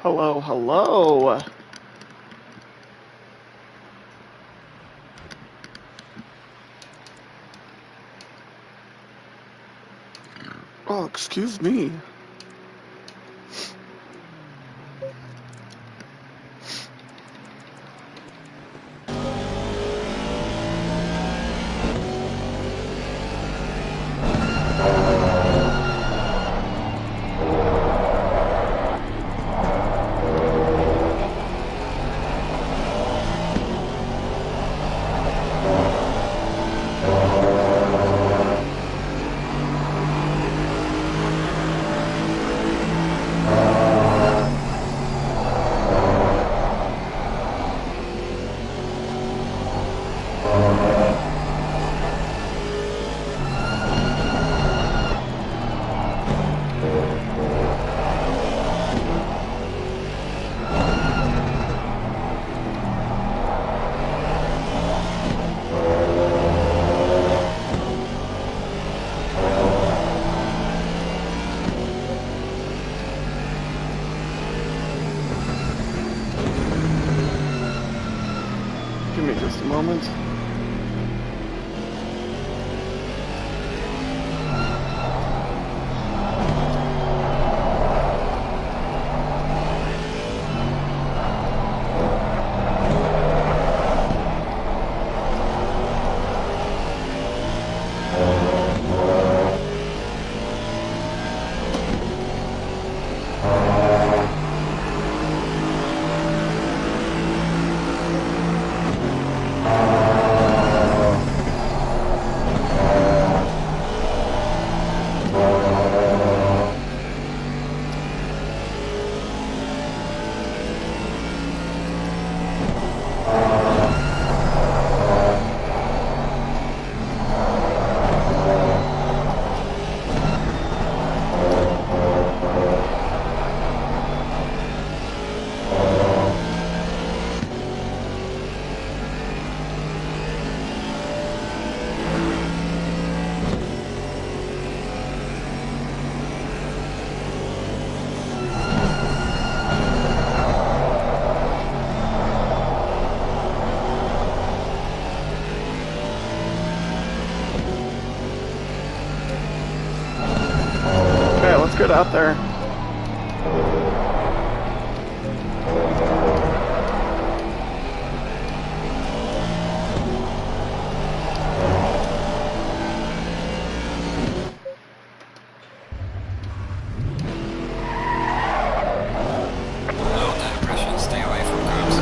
Hello, hello. Oh, excuse me. Give me just a moment. Good out there. Low tire pressure, stay away from curbs.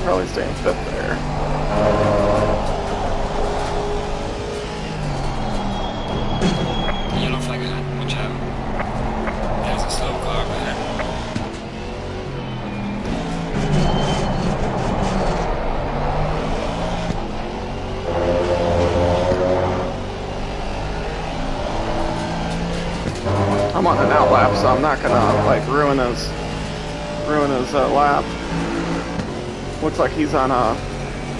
Probably staying fifth there. Yellow flag ahead, watch out. There's a slow car ahead. I'm on an out lap, so I'm not gonna like ruin his lap. Looks like he's on a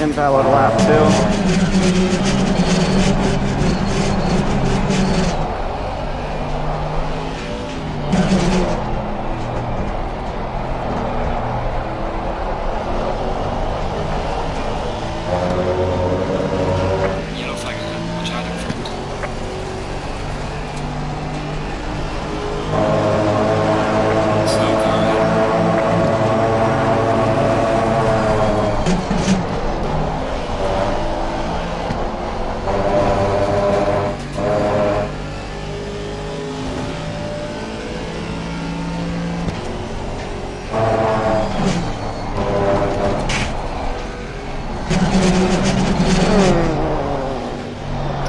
invalid lap too.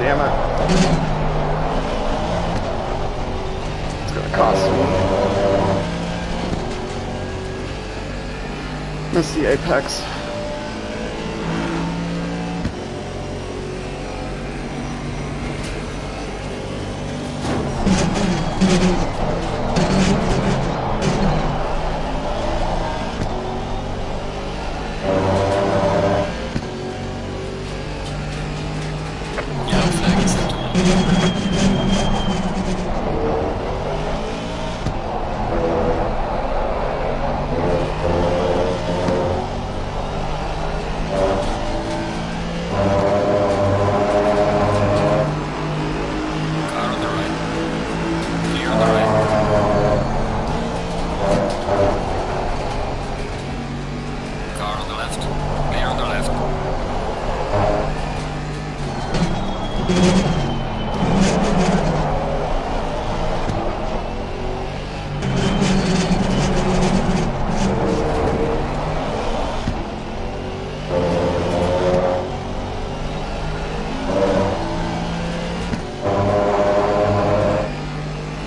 damn it. It's gonna cost me. Missed the apex.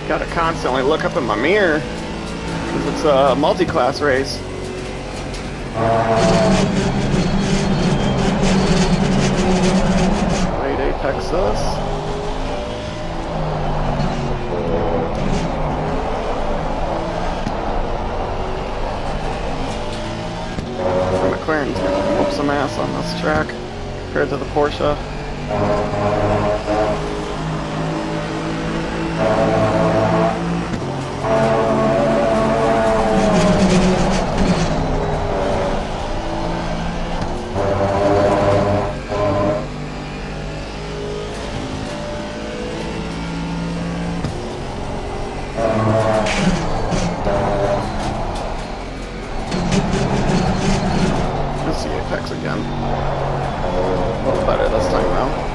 Gotta constantly look up in my mirror because it's a multi-class race. Wait, apex us. The McLaren's gonna whoop some ass on this track compared to the Porsche. Let's see apex again. A little better this time though.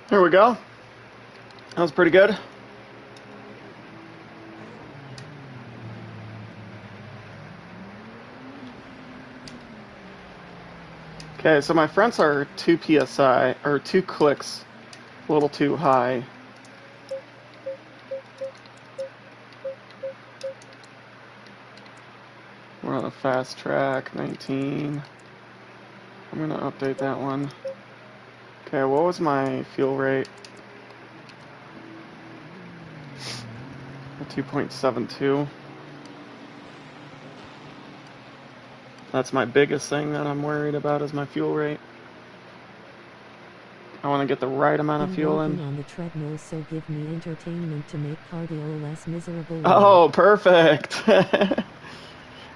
Here we go. That was pretty good. Okay, so my fronts are 2 psi, or 2 clicks, a little too high. We're on a fast track, 19. I'm gonna update that one. Okay, what was my fuel rate? 2.72. That's my biggest thing that I'm worried about is my fuel rate. I want to get the right amount of fuel in. On the treadmill, so give me entertainment to make cardio less miserable. Oh, perfect.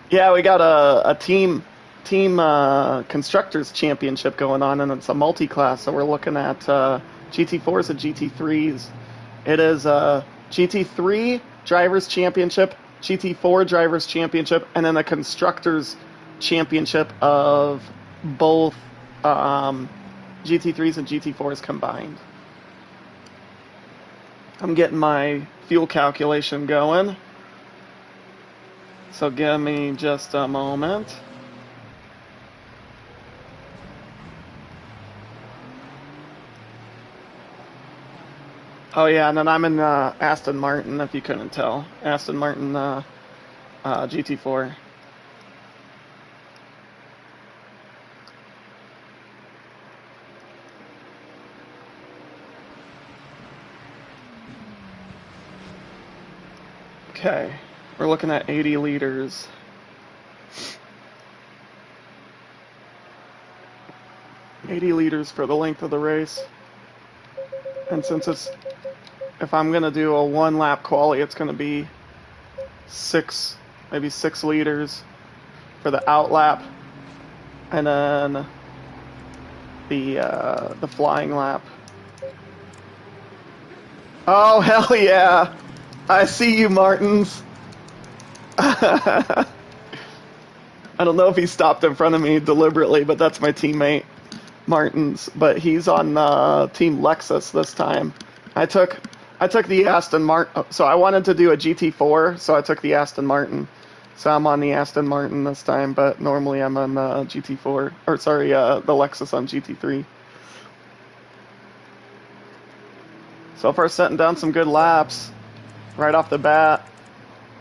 Yeah, we got a team constructors championship going on, and it's a multi-class. So we're looking at GT4s and GT3s. It is a GT3 drivers championship, GT4 drivers championship, and then a constructors championship of both GT3s and GT4s combined. I'm getting my fuel calculation going. So give me just a moment. Oh yeah, and then I'm in Aston Martin, if you couldn't tell. Aston Martin GT4. Okay, we're looking at 80 liters. For the length of the race. And since it's, if I'm gonna do a 1 lap quali, it's gonna be maybe 6 liters for the out lap, and then the flying lap. Oh hell yeah! I see you, Martins. I don't know if he stopped in front of me deliberately, but that's my teammate, Martins. But he's on Team Lexus this time. I took the Aston Martin, so I wanted to do a GT4, so I took the Aston Martin. So I'm on the Aston Martin this time, but normally I'm on GT4, or sorry, the Lexus on GT3. So far, setting down some good laps right off the bat,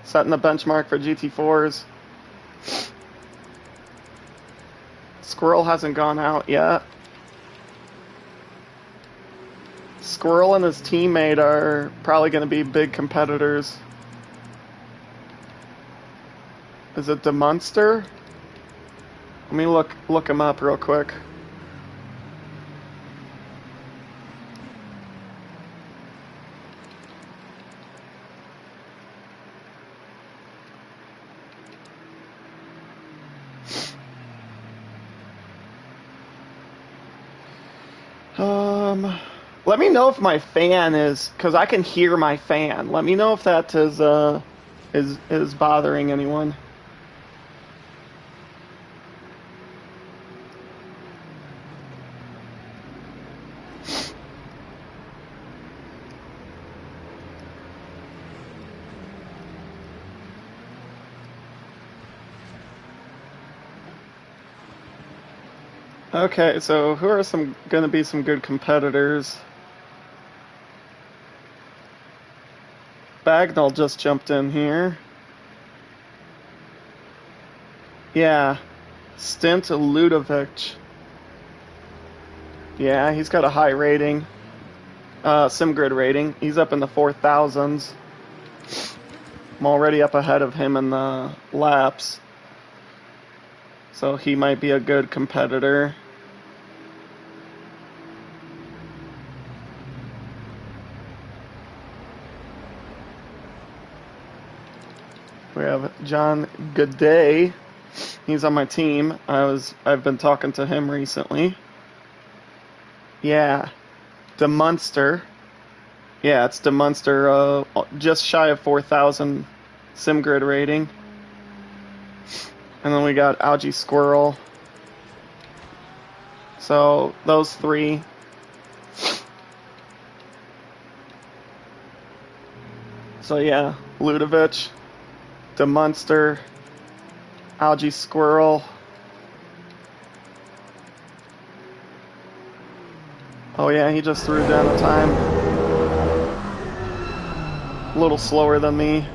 setting the benchmark for GT4s. Squirrel hasn't gone out yet. Squirrel and his teammate are probably going to be big competitors. Is it DeMunster? Let me look him up real quick. Let me know if my fan is, because I can hear my fan. Let me know if that is bothering anyone. Okay, so who are going to be some good competitors? Bagnall just jumped in here. Yeah, Stint Ludovic. Yeah, he's got a high rating. SimGrid rating. He's up in the 4,000s. I'm already up ahead of him in the laps. So he might be a good competitor. We have John Goodday. He's on my team. I've been talking to him recently. Yeah. DeMunster. Yeah, it's DeMunster, just shy of 4,000 SimGrid rating. And then we got Algae Squirrel. So those three. So yeah, Ludovic, DeMunster, Algae Squirrel. Oh yeah, he just threw down a time. A little slower than me.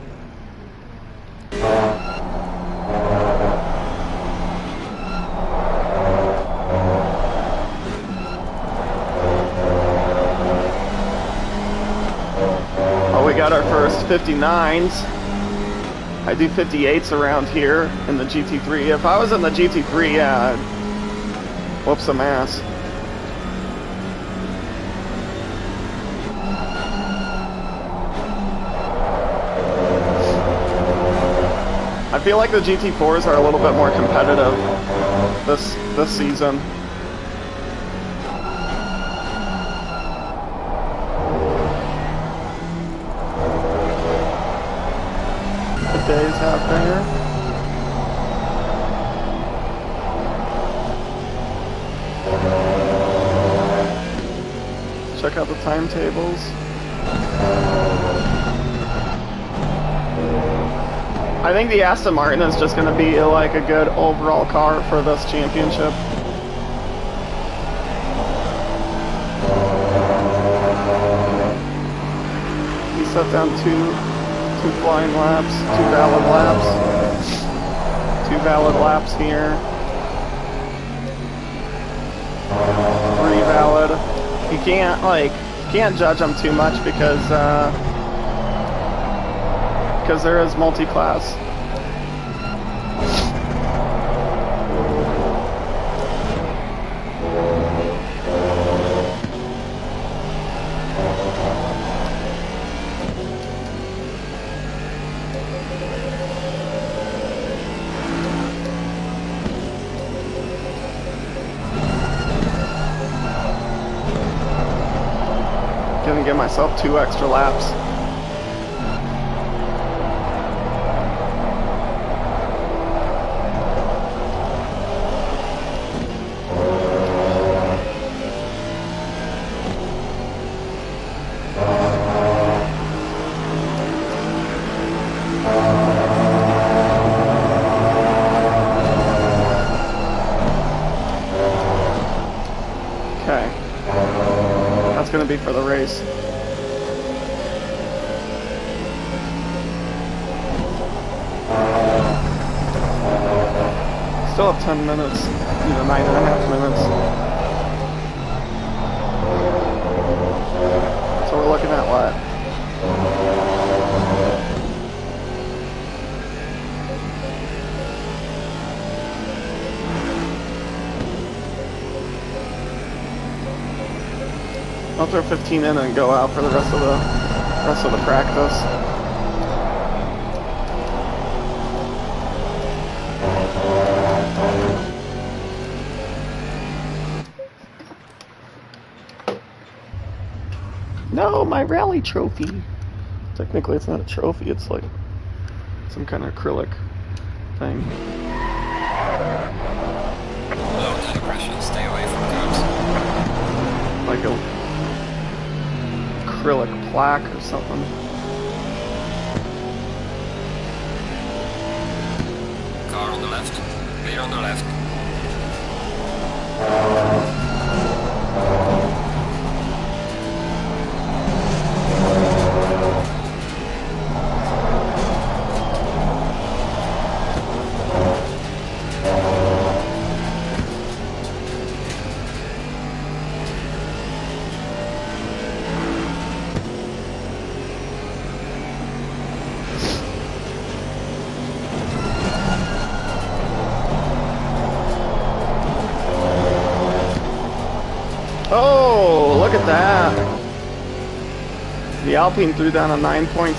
Oh, we got our first 59s. I do 58s around here in the GT3. If I was in the GT3, yeah, I'd whoop some ass. I feel like the GT4s are a little bit more competitive this season. The days out there. Check out the timetables. I think the Aston Martin is just going to be like a good overall car for this championship. He set down two flying laps, 2 valid laps, 2 valid laps here, 3 valid. You can't judge them too much because there is multi-class. Gonna give myself 2 extra laps. Going to be for the race. Still have 10 minutes, 9.5 minutes. So we're looking at what? I'll throw 15 in and go out for the rest of the practice. No, my rally trophy. Technically, it's not a trophy. It's like some kind of acrylic thing. Low tire pressure, stay away from curbs. Like a acrylic plaque or something. Car on the left. Clear on the left. Oh, look at that. The Alpine threw down a 9.7.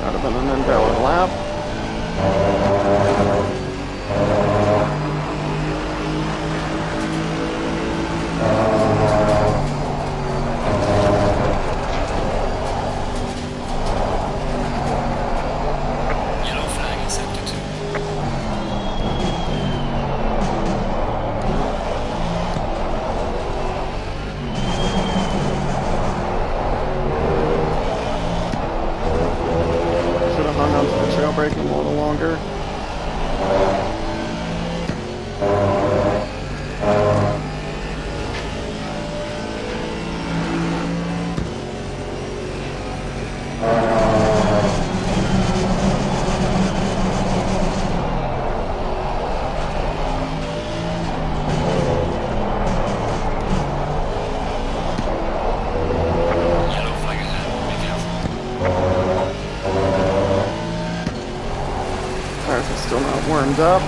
That would have been an invalid lap. Braking a little longer. Still not warmed up.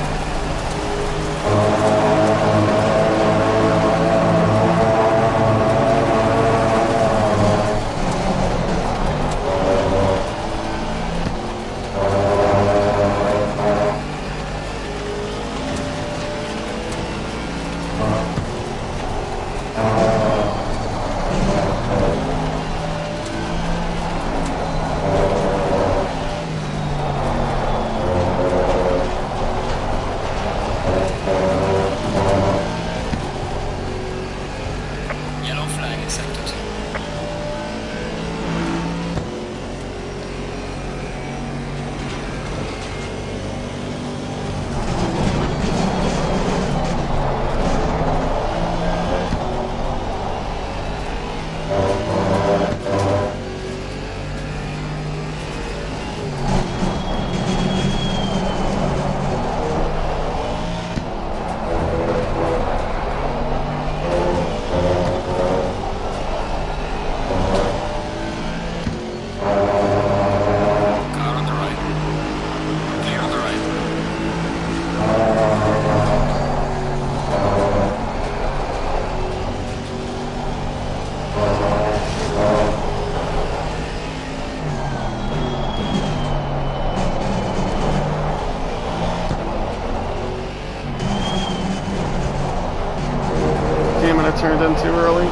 Yellow flag in sector 2. Turned in too early.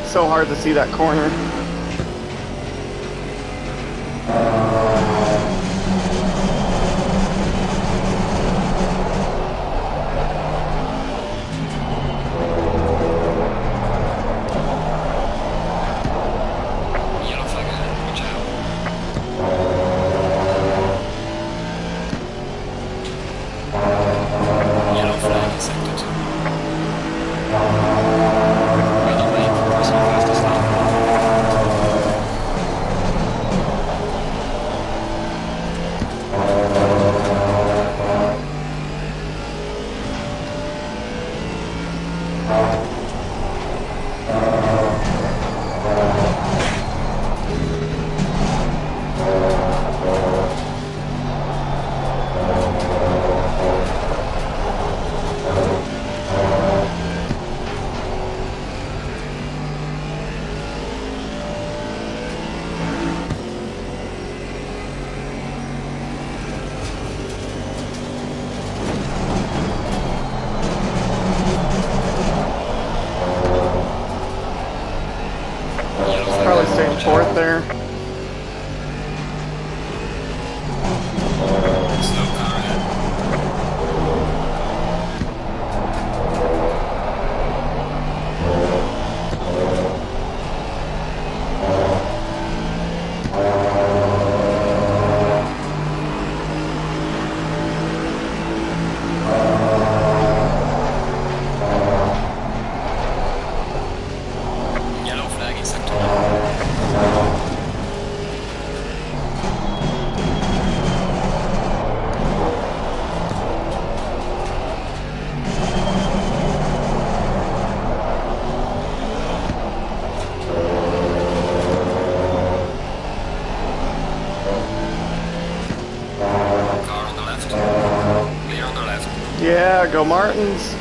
So hard to see that corner. Fourth there. Yellow flag in sector 1. Yeah, go Martins.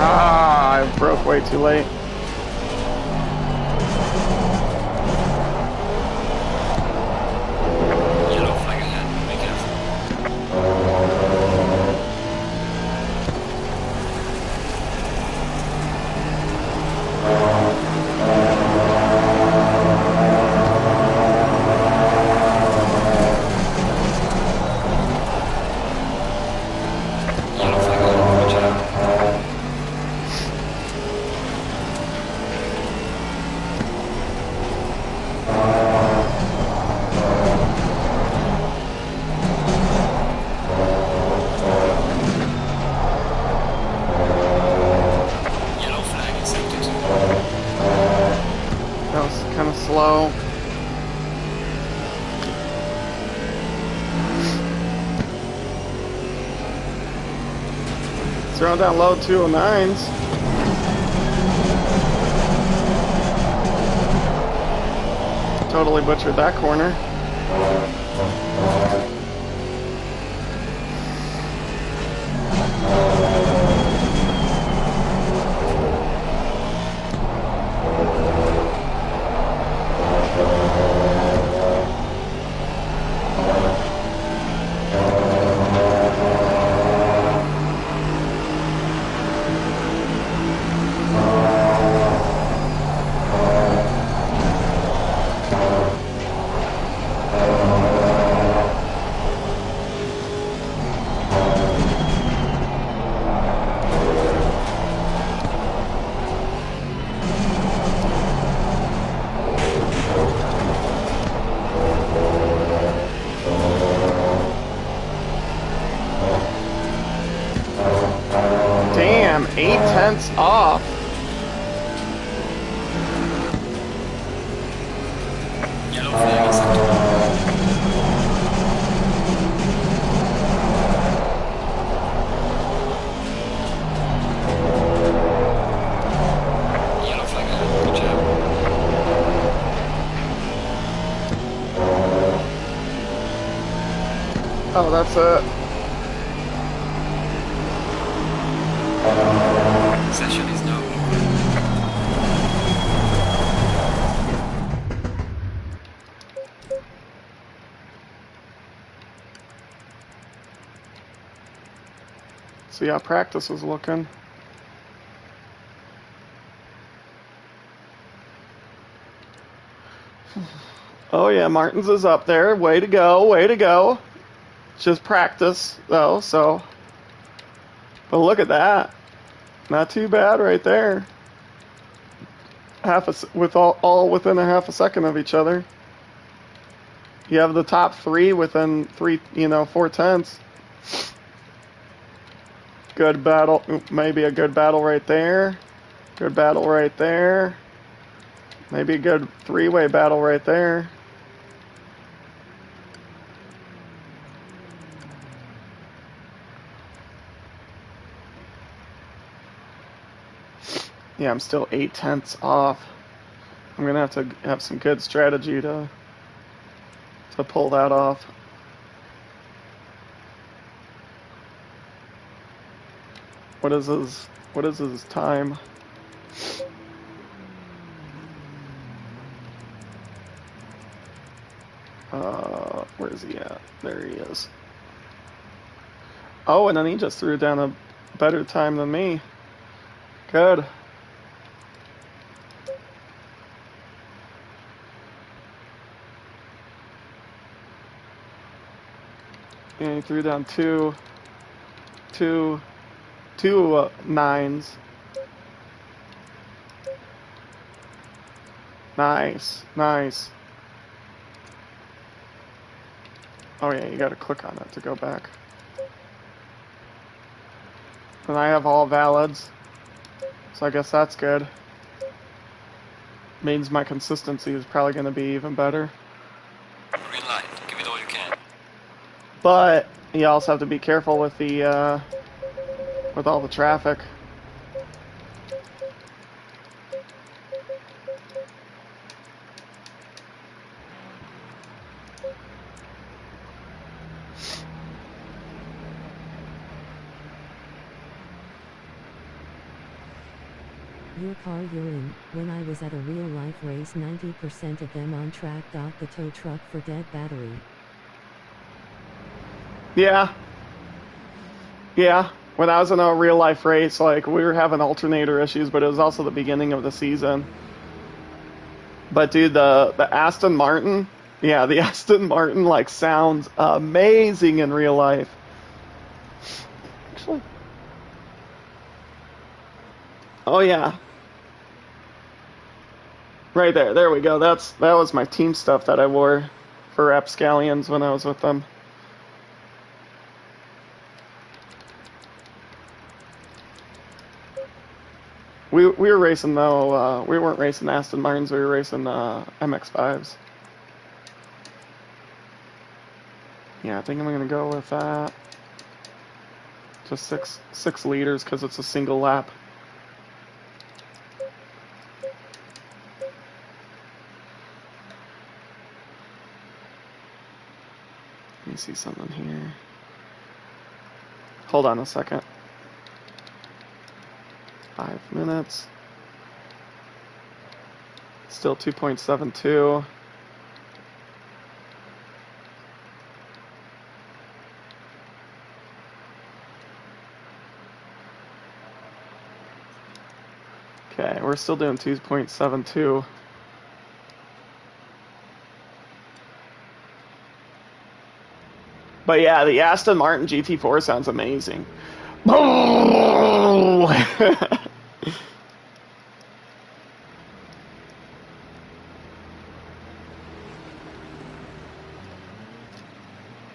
Ah, I broke way too late. Yellow flag ahead, be careful. Slow. Throwing down low 209s. Totally butchered that corner. tenths off. Yellow flag Assetto. Yellow flag ahead. Good job. Oh, that's it. Session is now over. See how practice was looking. Oh yeah, Martins is up there. Way to go, way to go. Just practice though, so. But look at that. Not too bad right there. With all within a half a second of each other. You have the top three within 4 tenths. Good battle, maybe a good battle right there. Good battle right there. Maybe a good three-way battle right there. Yeah, I'm still 8 tenths off. I'm gonna have to have some good strategy to pull that off. What is his time? Where is he at? There he is. Oh, and then he just threw down a better time than me. Good. Yeah, he threw down two nines. Nice, nice. Oh yeah, you gotta click on it to go back. And I have all valids, so I guess that's good. Means my consistency is probably gonna be even better. Green light. Give it all you can. But you also have to be careful with the with all the traffic. Your car you're in. When I was at a real-life race 90% of them on track got the tow truck for dead battery. Yeah. Yeah. When I was in a real life race, like we were having alternator issues, but it was also the beginning of the season. But dude, the Aston Martin, yeah, the Aston Martin like sounds amazing in real life. Actually. Oh yeah. Right there. There we go. That was my team stuff that I wore for Rapscallions when I was with them. We were racing though. We weren't racing Aston Martins. We were racing MX5s. Yeah, I think I'm gonna go with that. Just six liters because it's a single lap. Let me see something here. Hold on a second. 5 minutes. Still 2.72. Okay, we're still doing 2.72. But yeah, the Aston Martin GT4 sounds amazing.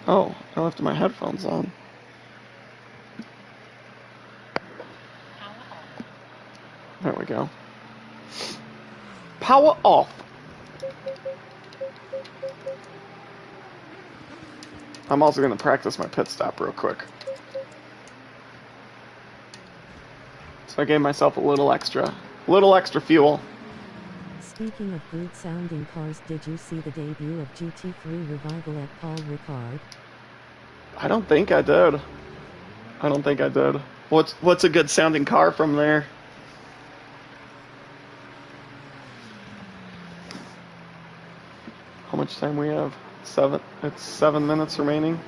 Oh, I left my headphones on. There we go. Power off. I'm also going to practice my pit stop real quick. So I gave myself a little extra fuel. Speaking of good sounding cars, did you see the debut of GT3 Revival at Paul Ricard? I don't think I did. What's a good sounding car from there? How much time we have? 7. It's 7 minutes remaining.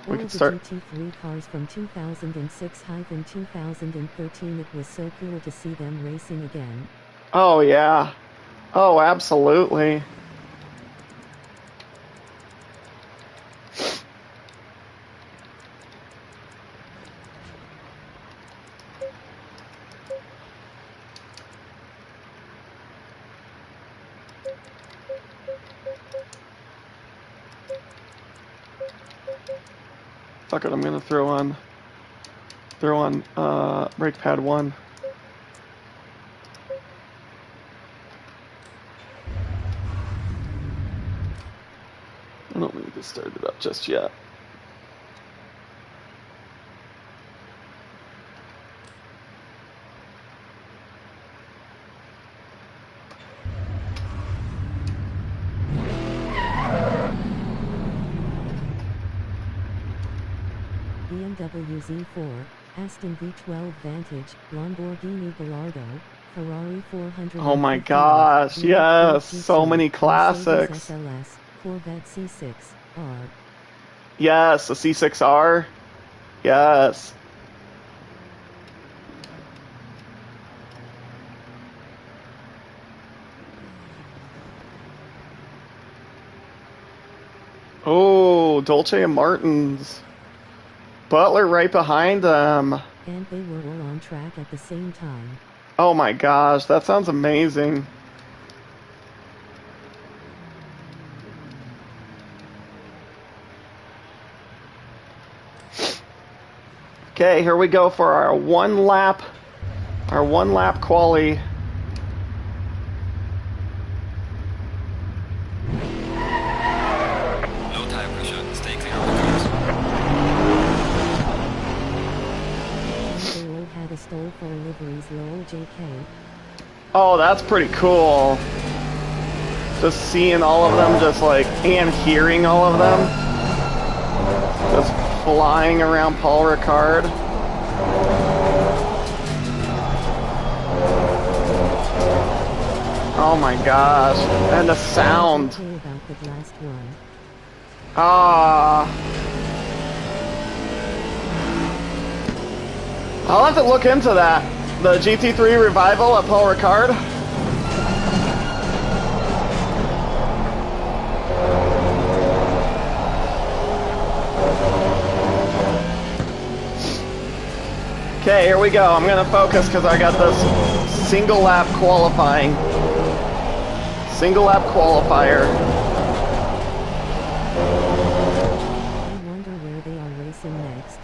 We could start. GT3 cars from 2006-2013. It was so cool to see them racing again. Oh yeah. Oh, absolutely. Fuck it, I'm gonna throw on brake pad 1. I don't need to start it up just yet. BMW Z4, Aston V12 Vantage, Lamborghini Gallardo, Ferrari 400. Oh my gosh, yes, so many classics. SLS, Corvette C6R. Yes, the C6R. Yes. Oh, Dolce & Martins. Butler right behind them. And they were all on track at the same time. Oh my gosh, that sounds amazing. Okay, here we go for our one lap quali. Low tire pressure. Stay clear of the cars. They all had a stole for liveries Lowell JK. Oh, that's pretty cool. Just seeing all of them, and hearing all of them. Just flying around Paul Ricard. Oh my gosh. And the sound. About the last one. I'll have to look into that. The GT3 revival at Paul Ricard. Okay, here we go. I'm gonna focus because I got this single lap qualifier. I wonder where they are racing next.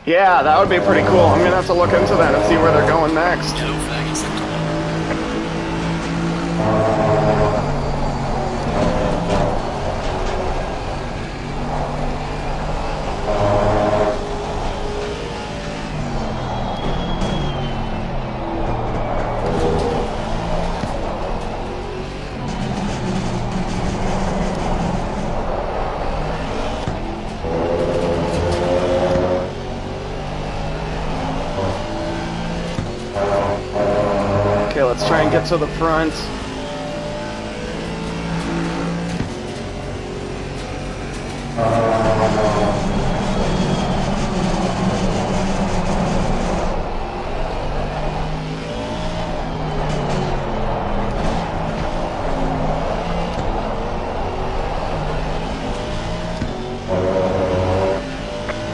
Yeah, that would be pretty cool. I'm gonna have to look into that and see where they're going next. Yellow flag in sector 1. Okay, let's try and get to the front.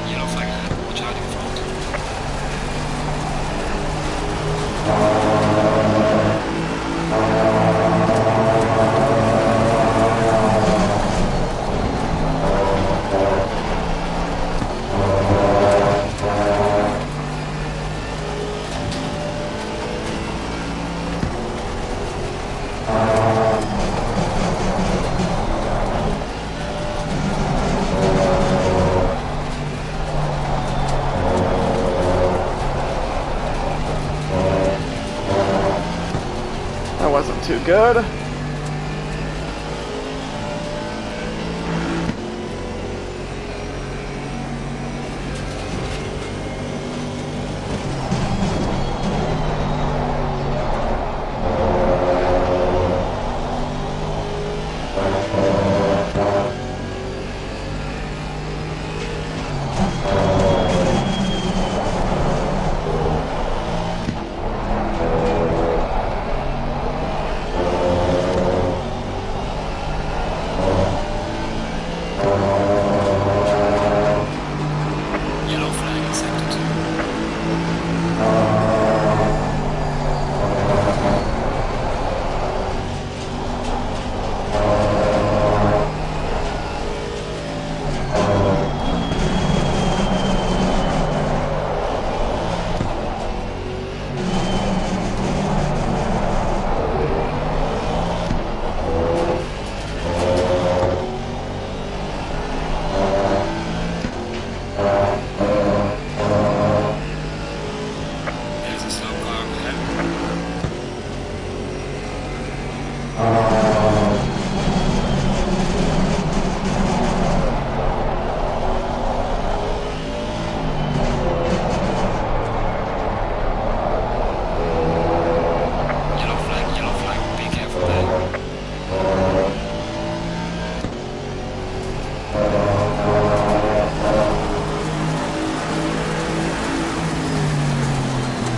Yellow flag ahead. Watch out in front. wasn't too good.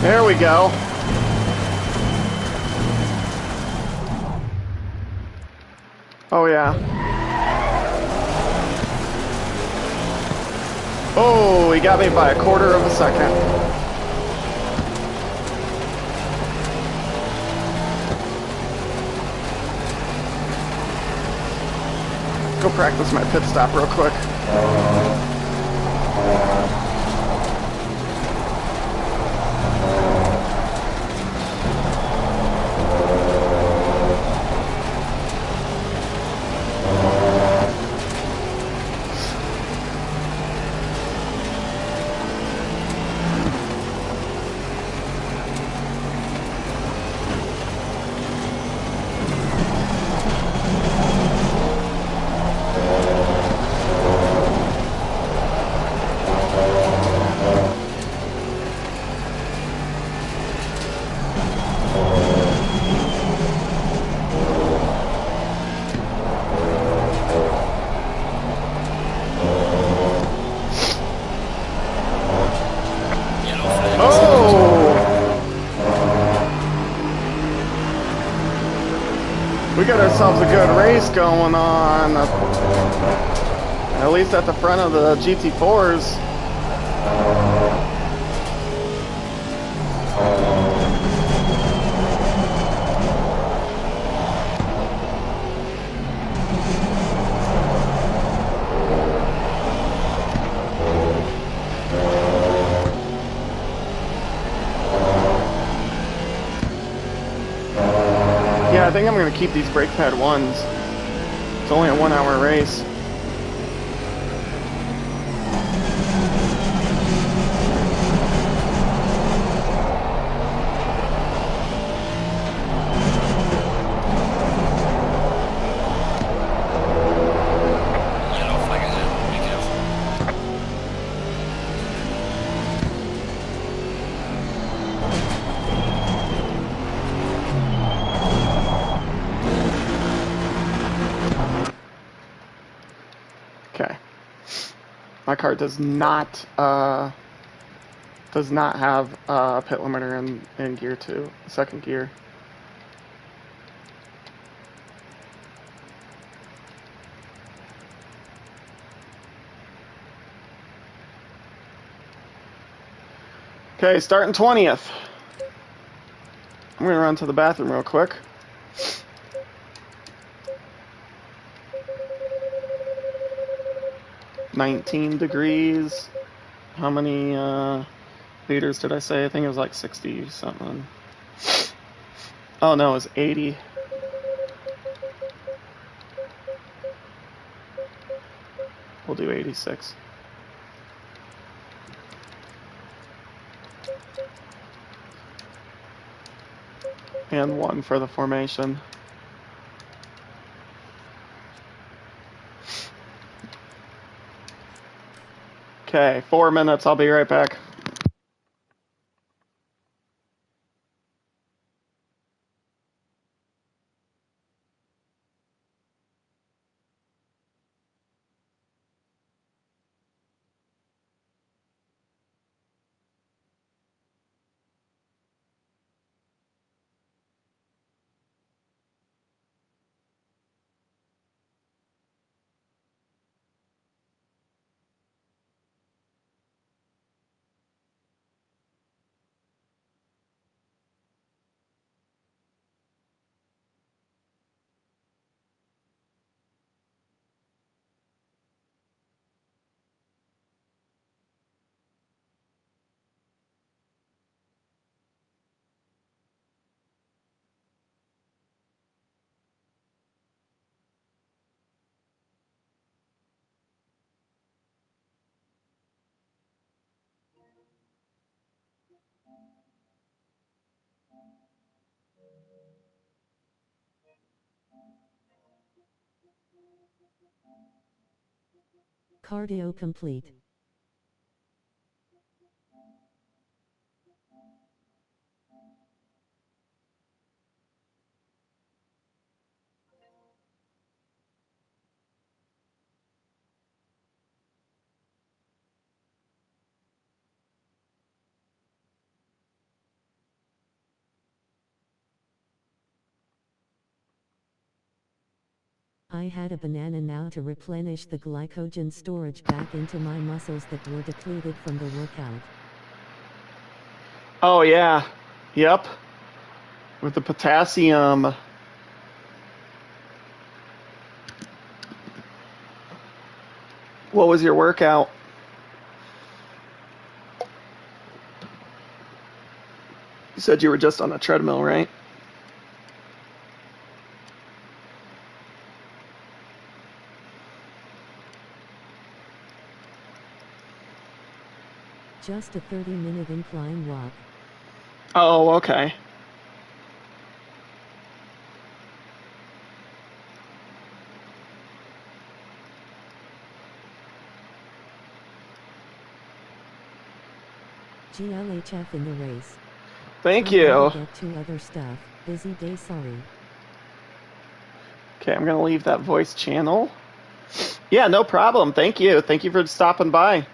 There we go. Oh yeah. Oh, he got me by a quarter of a second. Go practice my pit stop real quick. We got ourselves a good race going on, at least at the front of the GT4s. Yeah, I think I'm going to keep these brake pad ones. It's only a 1 hour race. Yellow flag ahead, be careful. Okay. My car does not have a pit limiter in gear 2, second gear. Okay, starting 20th. I'm gonna run to the bathroom real quick. $19 degrees. How many liters did I say? I think it was like 60 something. Oh no, it was 80. We'll do 86. and 1 for the formation. Okay, 4 minutes. I'll be right back. Cardio complete. I had a banana now to replenish the glycogen storage back into my muscles that were depleted from the workout. Oh, yeah. Yep. With the potassium. What was your workout? You said you were just on a treadmill, right? Just a 30-minute incline walk. Oh, okay. GLHF in the race. Thank I'm you. gonna get to other stuff. Busy day, sorry. Okay, I'm going to leave that voice channel. Yeah, no problem. Thank you. Thank you for stopping by.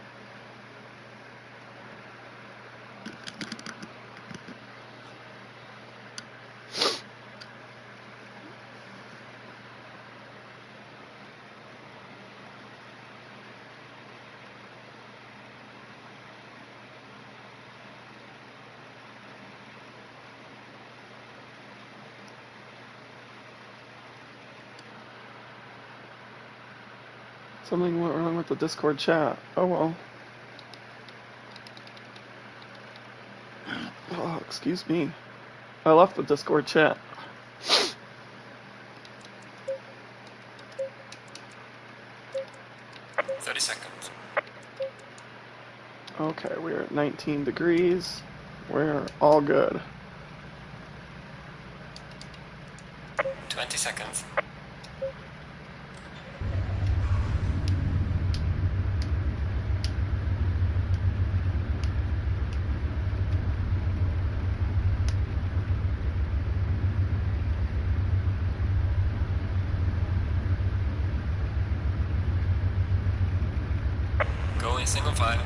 Something went wrong with the Discord chat. Oh, well. Oh, excuse me. I left the Discord chat. 30 seconds. Okay, we're at 19 degrees. We're all good. 20 seconds. Go in single file.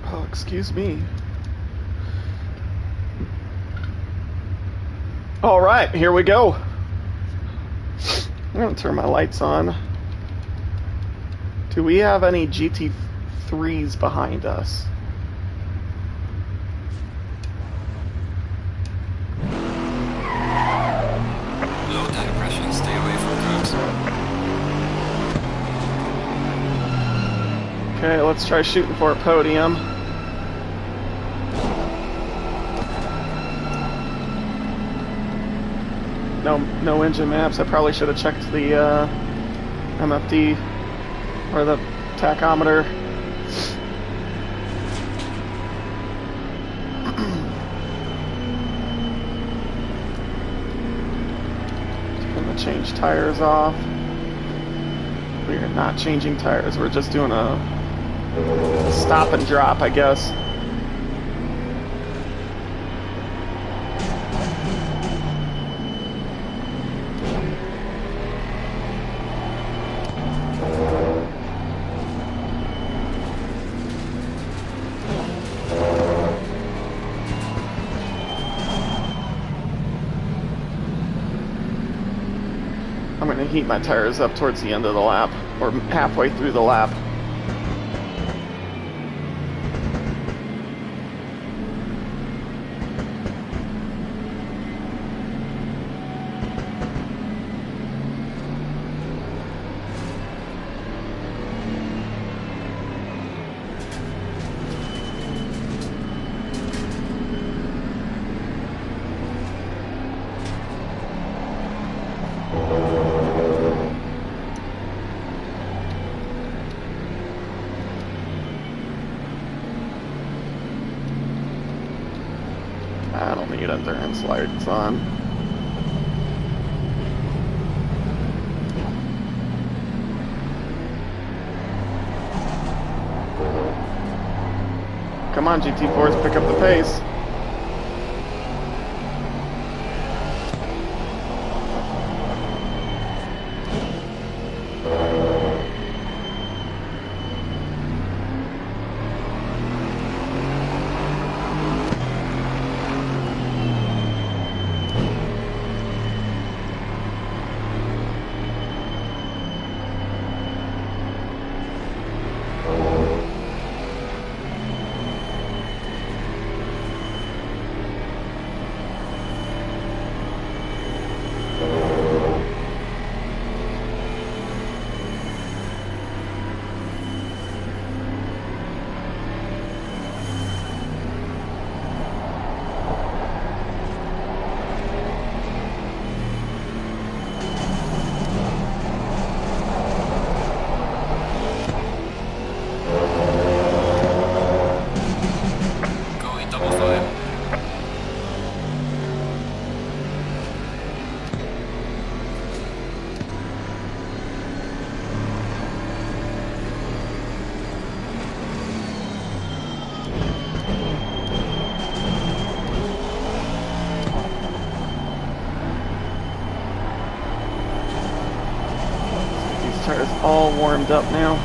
Oh, excuse me. All right, here we go. I'm gonna turn my lights on. Do we have any GT3s behind us? Low tire pressure, stay away from curbs. Okay, let's try shooting for a podium. No engine maps. I probably should have checked the MFD or the tachometer. change tires off. We are not changing tires. We're just doing a stop and drop, I guess. I'm going to heat my tires up towards the end of the lap, or halfway through the lap. I don't need endurance lights on. Come on, GT4s, pick up the pace. Tires all warmed up now.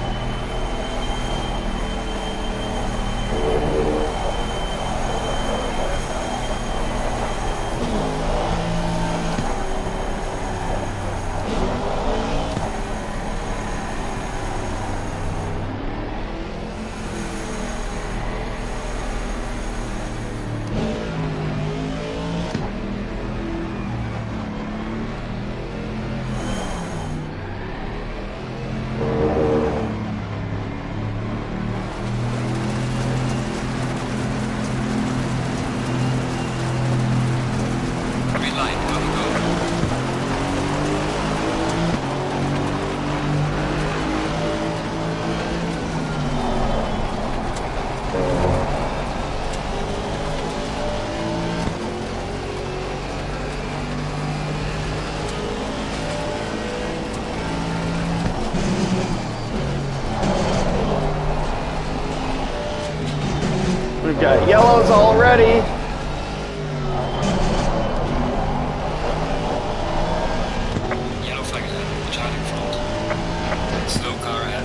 We've got yellows already. Yellow flag ahead, child in front. Slow car ahead.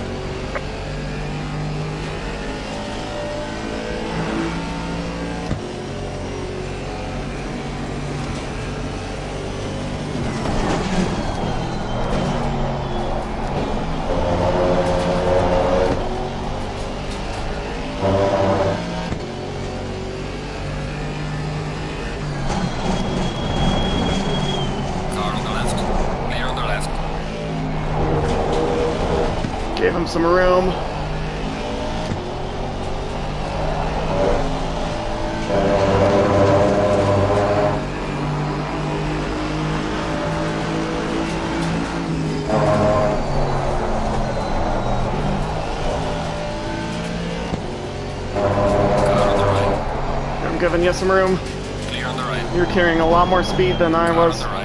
Gave him some room. I'm giving you some room. Clear on the right. You're carrying a lot more speed than I Car was. on the right.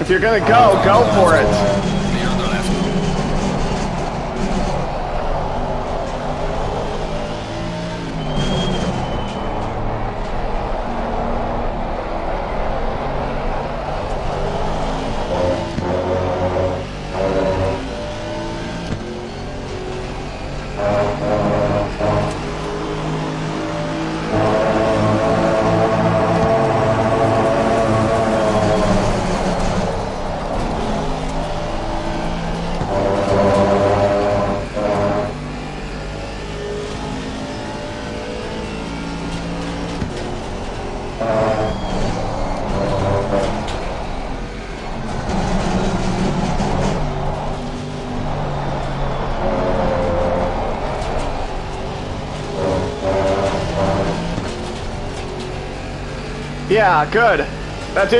If you're gonna go, go for it. Clear on the left. Yeah, good. That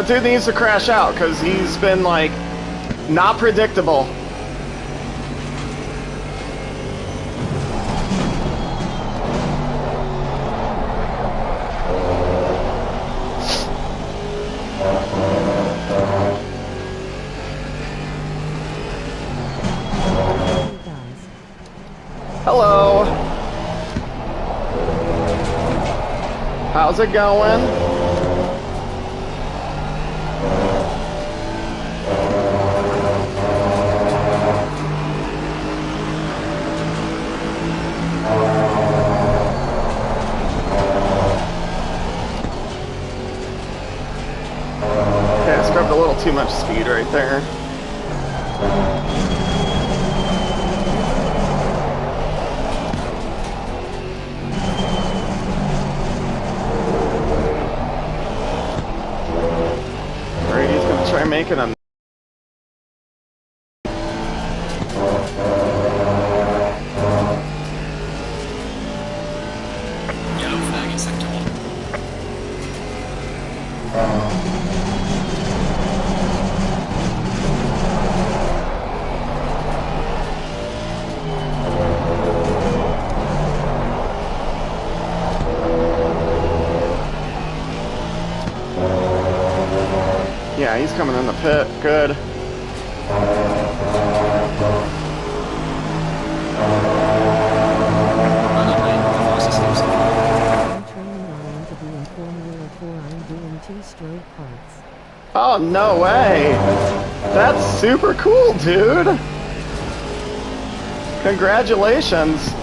dude needs to crash out because he's been like not predictable. Hello. How's it going? Okay, I scrubbed a little too much speed right there. Brady's gonna try making a Yellow flag in sector 1. Yeah, he's coming in the pit. Good. I'm training Ryan to be in Formula 4. I'm doing 2 straight parts. Oh, no way. That's super cool, dude. Congratulations.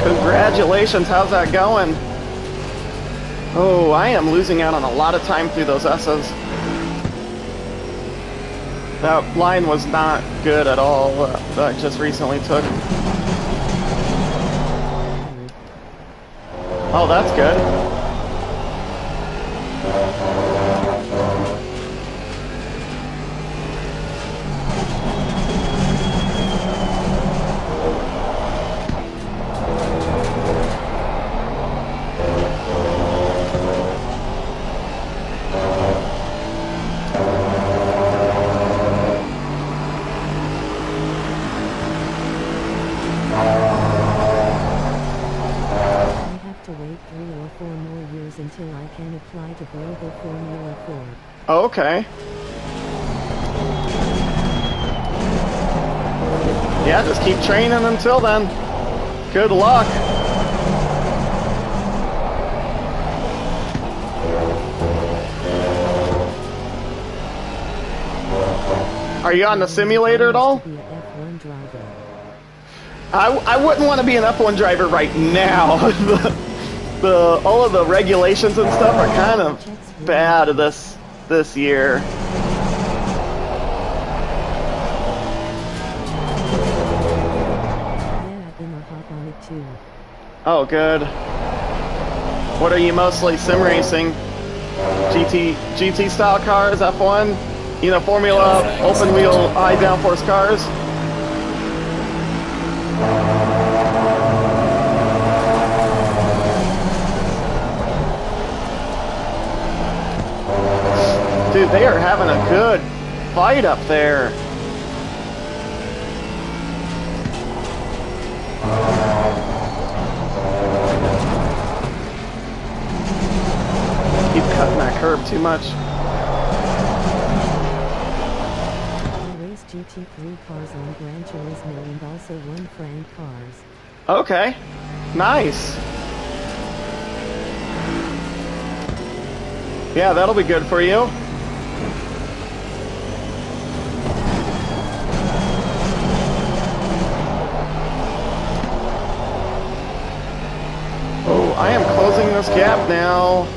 Congratulations, how's that going? Oh, I am losing out on a lot of time through those S's. That line was not good at all that I just recently took. Oh, that's good. To wait 3 or 4 more years until I can apply to Global Formula 4. Okay. Yeah, just keep training until then. Good luck. Are you on the simulator at all? To be a F1 driver. I wouldn't want to be an F1 driver right now. All of the regulations and stuff are kind of bad this year. Yeah, I've been a hop on it too. Oh, good. What are you mostly sim racing? GT style cars, F1? You know, Formula, open wheel, high downforce cars? Dude, they are having a good fight up there. Keep cutting that curb too much. I race GT3 cars on Gran Turismo and also won Frank cars. Okay. Nice. Yeah, that'll be good for you. Oh, I am closing this gap now.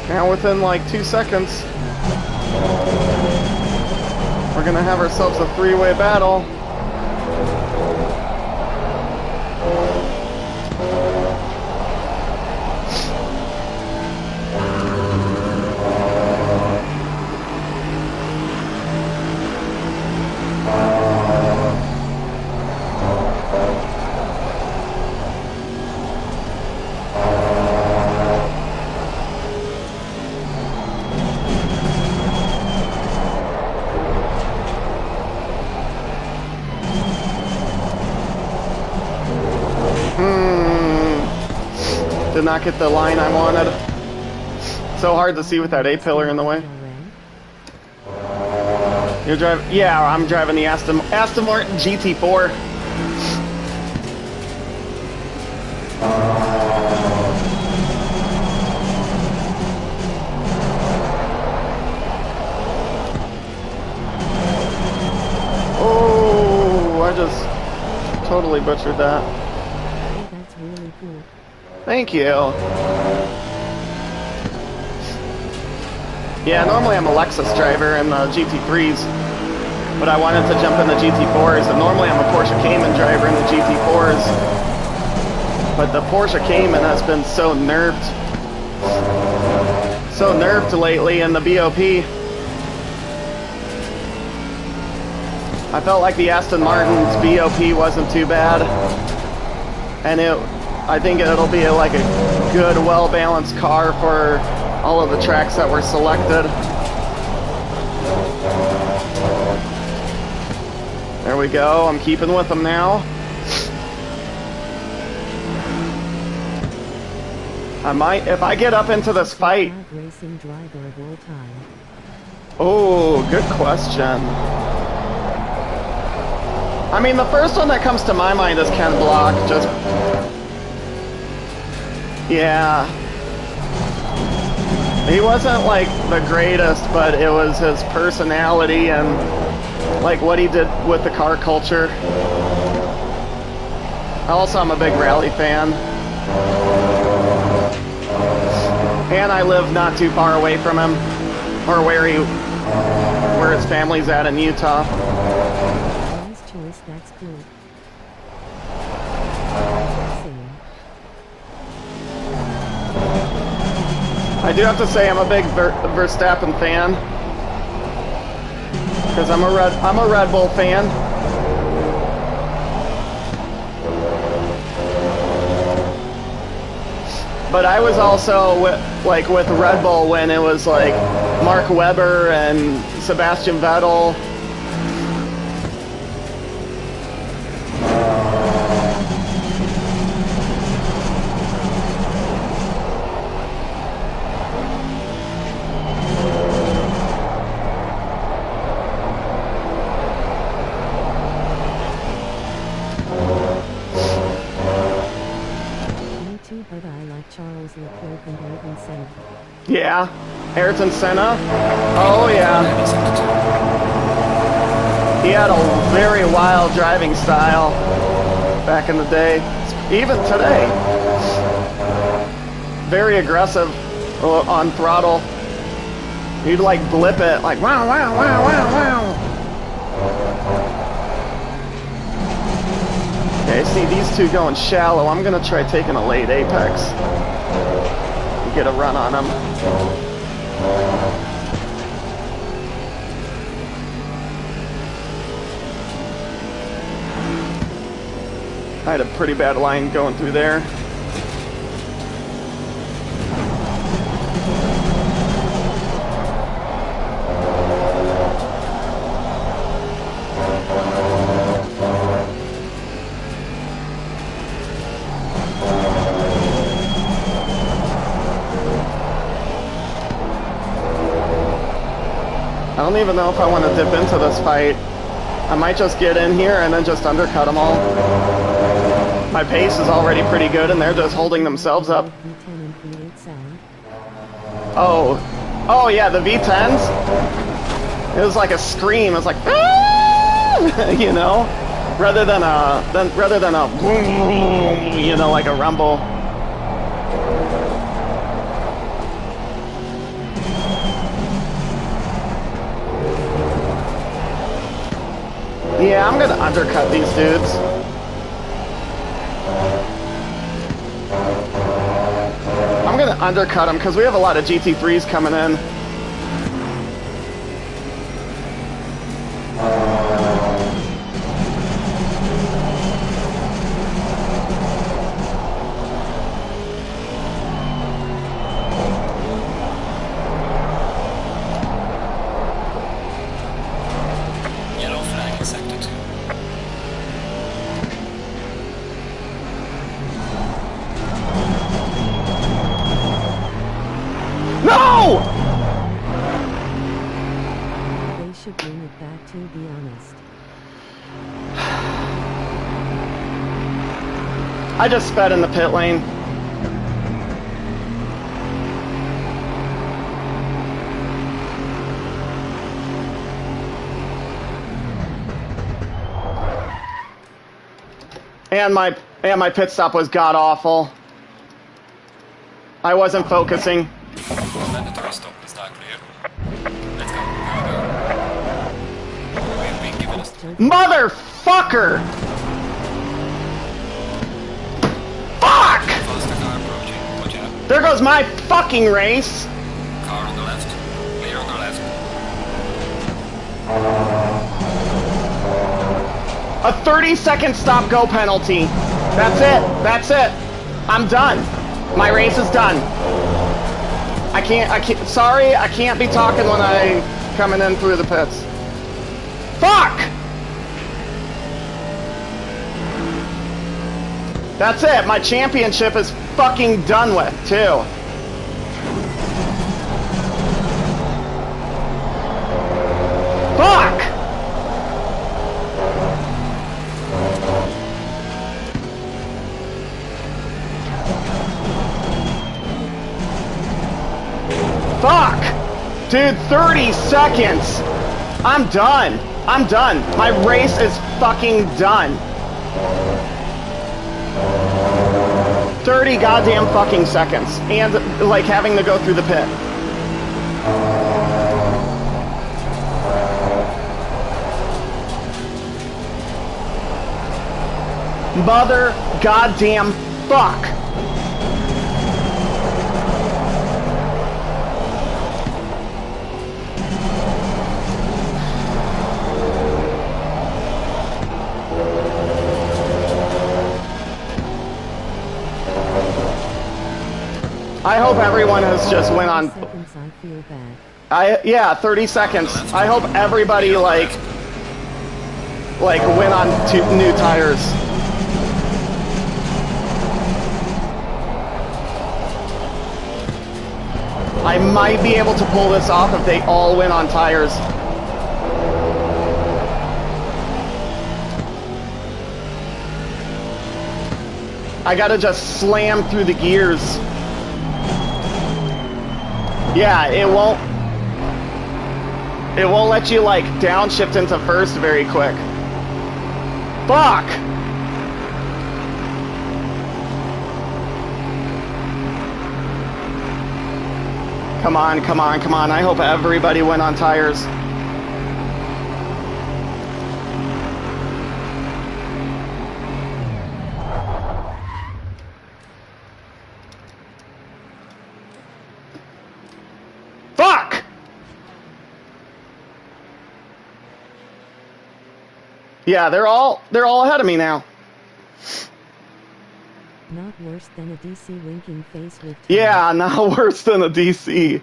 Now within like 2 seconds. We're gonna have ourselves a three-way battle. Did not get the line I wanted. So hard to see with that A-pillar in the way. You're driving? Yeah, I'm driving the Aston Martin GT4. Oh, I just totally butchered that. Oh, that's really cool. Thank you. Yeah, normally I'm a Lexus driver in the GT3s, but I wanted to jump in the GT4s, and normally I'm a Porsche Cayman driver in the GT4s, but the Porsche Cayman has been so nerfed lately in the BOP. I felt like the Aston Martin's BOP wasn't too bad, and I think it'll be like a good, well-balanced car for all of the tracks that were selected. There we go. I'm keeping with them now. I might, if I get up into this fight. Racing driver of all time. Oh, good question. I mean, the first one that comes to my mind is Ken Block. Just. Yeah. He wasn't like the greatest, but it was his personality and like what he did with the car culture. Also, I'm a big rally fan. And I live not too far away from him, or where his family's at in Utah. Nice choice, that's cool. I do have to say I'm a big Verstappen fan, because I'm a Red Bull fan. But I was also with Red Bull when it was like Mark Webber and Sebastian Vettel. But I like Charles Leclerc and Ayrton Senna. Yeah, Ayrton Senna. Oh yeah. He had a very wild driving style back in the day, even today. Very aggressive on throttle. He'd like blip it, like wow, wow, wow, wow, wow. Okay, see these two going shallow. I'm gonna try taking a late apex and get a run on them. I had a pretty bad line going through there. don't even know if I want to dip into this fight. I might just get in here and then just undercut them all. My pace is already pretty good and they're just holding themselves up. Oh yeah, the V10s. It was like a scream. It was like, ah! You know, rather than a you know, like a rumble. Yeah, I'm gonna undercut these dudes. I'm gonna undercut them because we have a lot of GT3s coming in. Yellow flag in sector 2. No! They should bring it back, to be honest. I just sped in the pit lane. And my pit stop was god awful. I wasn't focusing. Mandatory stop is now clear. Let's go. We've been given a stop. Motherfucker! Fuck! Faster car approaching. Watch out. There goes my fucking race. Car on the left. Clear on the left. A 30-second stop-go penalty. That's it. That's it. I'm done. My race is done. I can't, sorry, I can't be talking when I coming in through the pits. Fuck! That's it. My championship is fucking done with, too. Fuck! Fuck! Dude, 30 seconds! I'm done. I'm done. My race is fucking done. 30 goddamn fucking seconds. And, like, having to go through the pit. Mother goddamn fuck. I hope everyone has just went on. Seconds, I feel bad. Yeah, 30 seconds. I hope everybody like went on new tires. I might be able to pull this off if they all went on tires. I gotta just slam through the gears. Yeah, it won't let you like downshift into first very quick. Fuck! Come on, come on, come on. I hope everybody went on tires. Fuck! Yeah, they're all ahead of me now. Not worse than a DC winking face with. Yeah, not worse than a DC.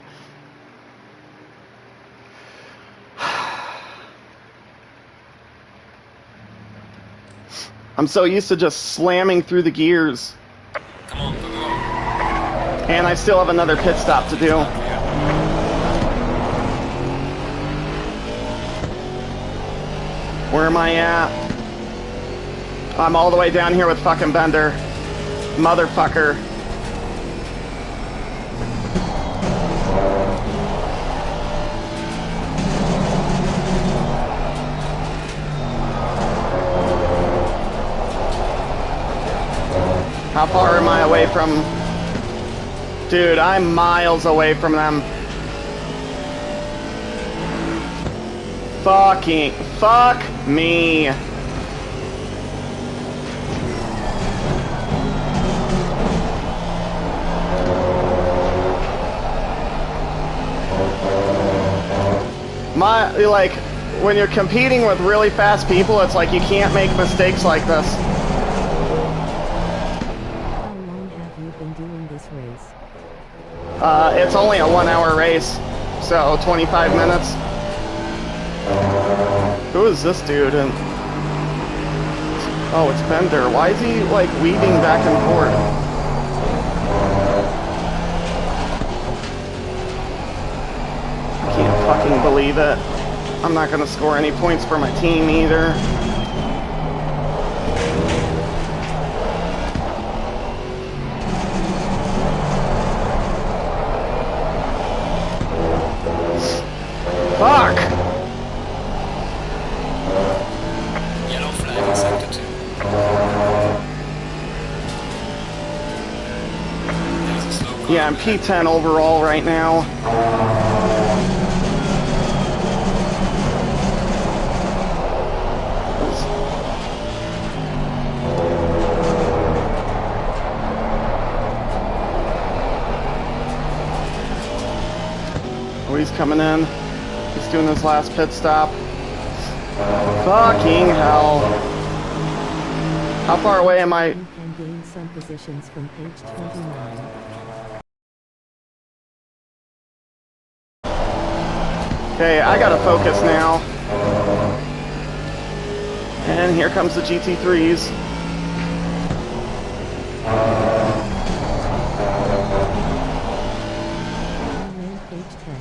I'm so used to just slamming through the gears. Come on, go. And I still have another pit stop to do. Where am I at? I'm all the way down here with fucking Bender. Motherfucker. How far am I away from... Dude, I'm miles away from them. Fuck me. Like, when you're competing with really fast people, it's like you can't make mistakes like this. How long have you been doing this race? It's only a 1 hour race, so 25 minutes. Who is this dude? And oh, it's Bender. Why is he like weaving back and forth? I can't fucking believe it. I'm not gonna score any points for my team either. Fuck! Yellow flag in sector 2. There's a slow car. Yeah, I'm P10 overall right now. Oh, he's coming in. He's doing his last pit stop. Fucking hell. How far away am I? You can gain some positions from page 29. Okay, I gotta focus now. And here comes the GT3s. I'm in page 10.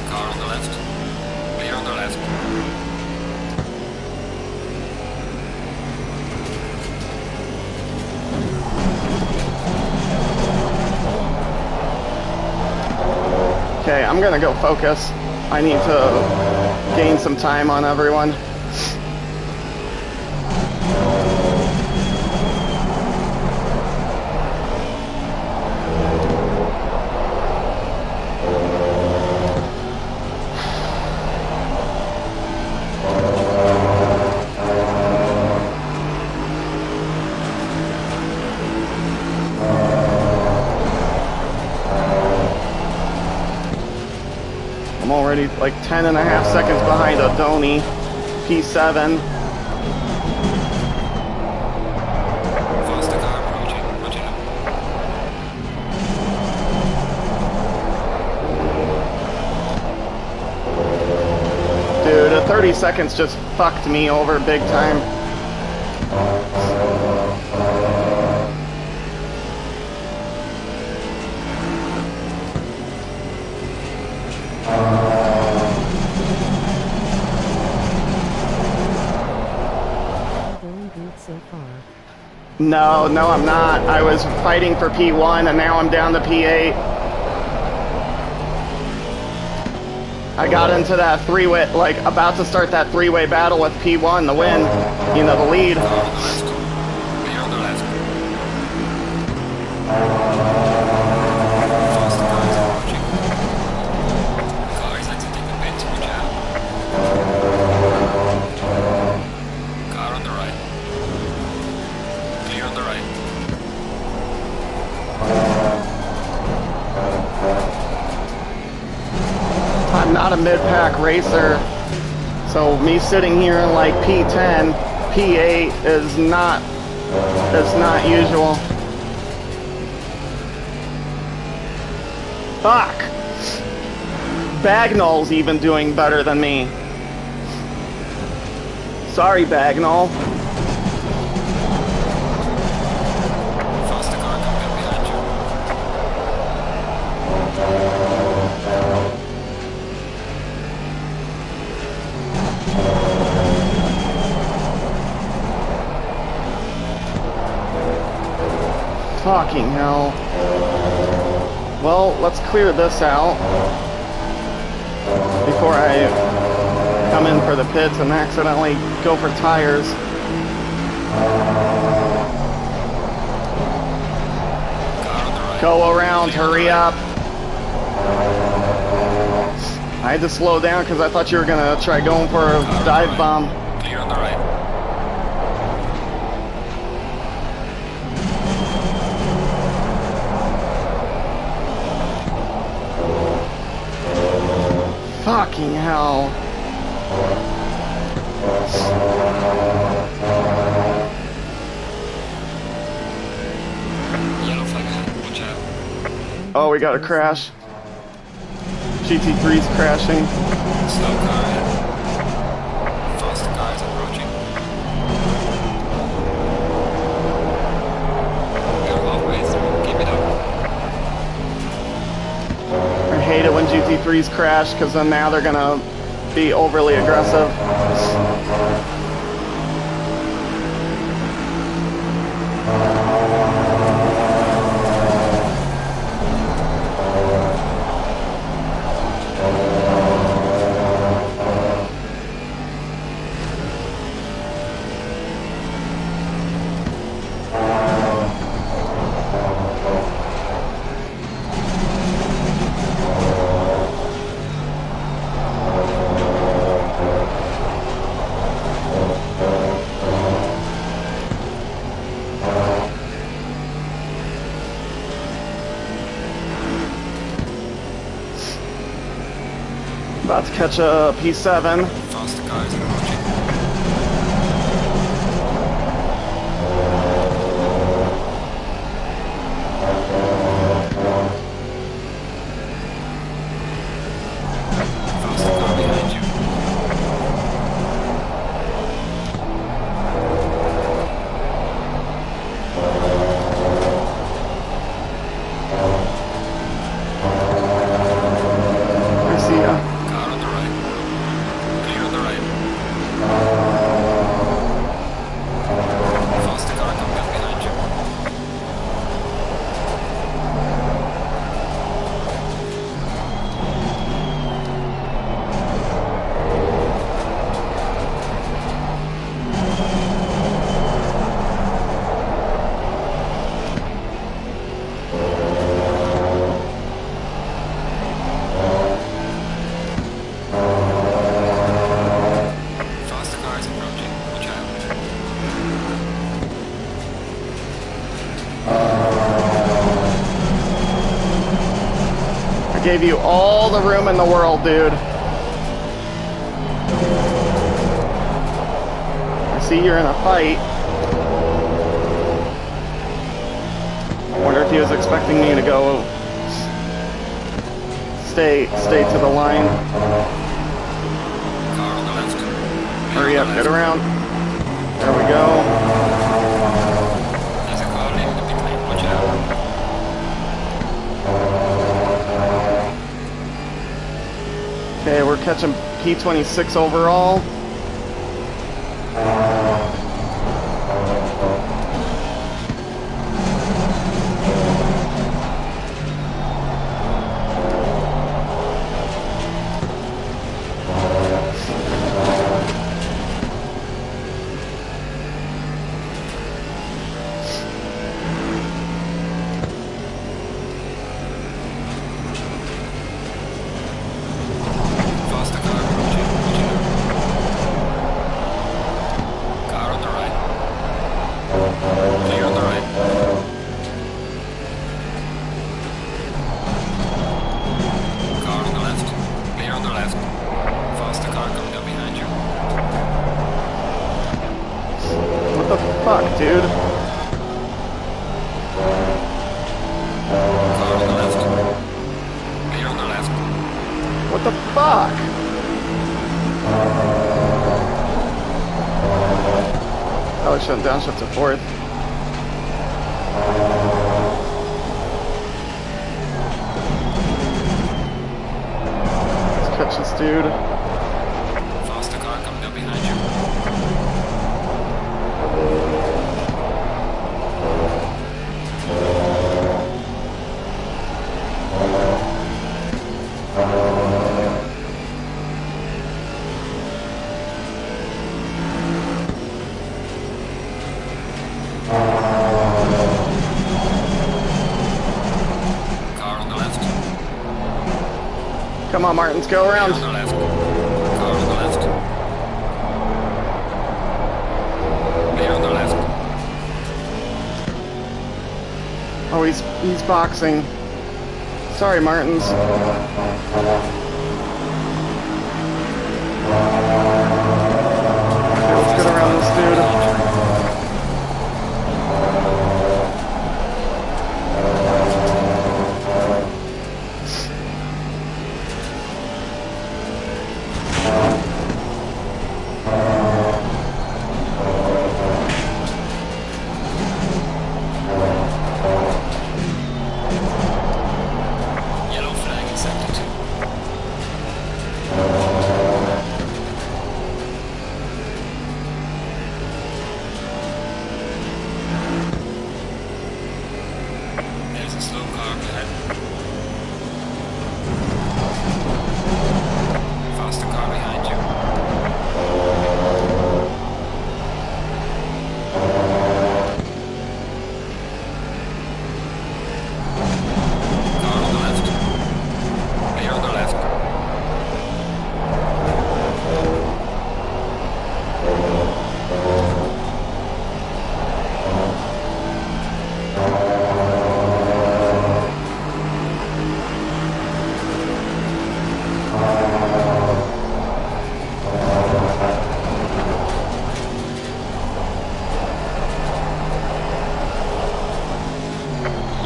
Car on the left. Clear on the left. Okay, I'm gonna go focus. I need to gain some time on everyone. I'm already like 10 and a half seconds behind Odoni, P7. Faster car approaching. Roger. Dude, 30 seconds just fucked me over big time. Going good so far. No, I'm not. I was fighting for P1 and now I'm down to P8. I got into that three-way, like about to start that three-way battle with P1 to win, you know, the lead. Car on the left. Clear on the left. Faster car is approaching. Car is exiting the pit. Watch out. Car on the right. Clear on the right. I'm not a mid-pack racer, so me sitting here in like P10, P8 is not usual. Fuck! Bagnall's even doing better than me. Sorry, Bagnall. Fucking hell. Well, let's clear this out before I come in for the pits and accidentally go for tires. Go around, hurry up. I had to slow down because I thought you were gonna try going for a dive bomb. Clear on the right. Fucking hell. Yellow flag ahead. Watch out. Oh, we got a crash. GT3's crashing. Slow car ahead. Fast cars approaching. We're halfway through. Keep it up. I hate it when GT3's crash because then now they're gonna be overly aggressive. About to catch a P7. Fast cars approaching. Fast car behind you. I see ya. Car on the right. Clear on the right. Fast car coming up behind you. Fast cars approaching. Watch out. I gave you all the room in the world, dude. I see you're in a fight. I wonder if he was expecting me to go stay to the line. Car on the left. Hurry up, get around. There we go. There's a car leaving the pit lane. Watch out. Okay, we're catching P26 overall. Fast car approaching. Watch out. Car on the right. Clear on the right. Car on the left. Clear on the left. Fast car coming up behind you. What the fuck, dude? Car on the left. Clear on the left. What the fuck? Probably shouldn't downshift to fourth. Let's catch this dude. Fast car coming up behind you. Come on, Martins, go around. On the left. Car on the left. Clear on the left. Oh, he's boxing. Sorry, Martins. Okay, let's get around this dude. Yellow flag in sector 2. There's a slow car ahead. Faster car behind you. Car on the left. Clear on the left.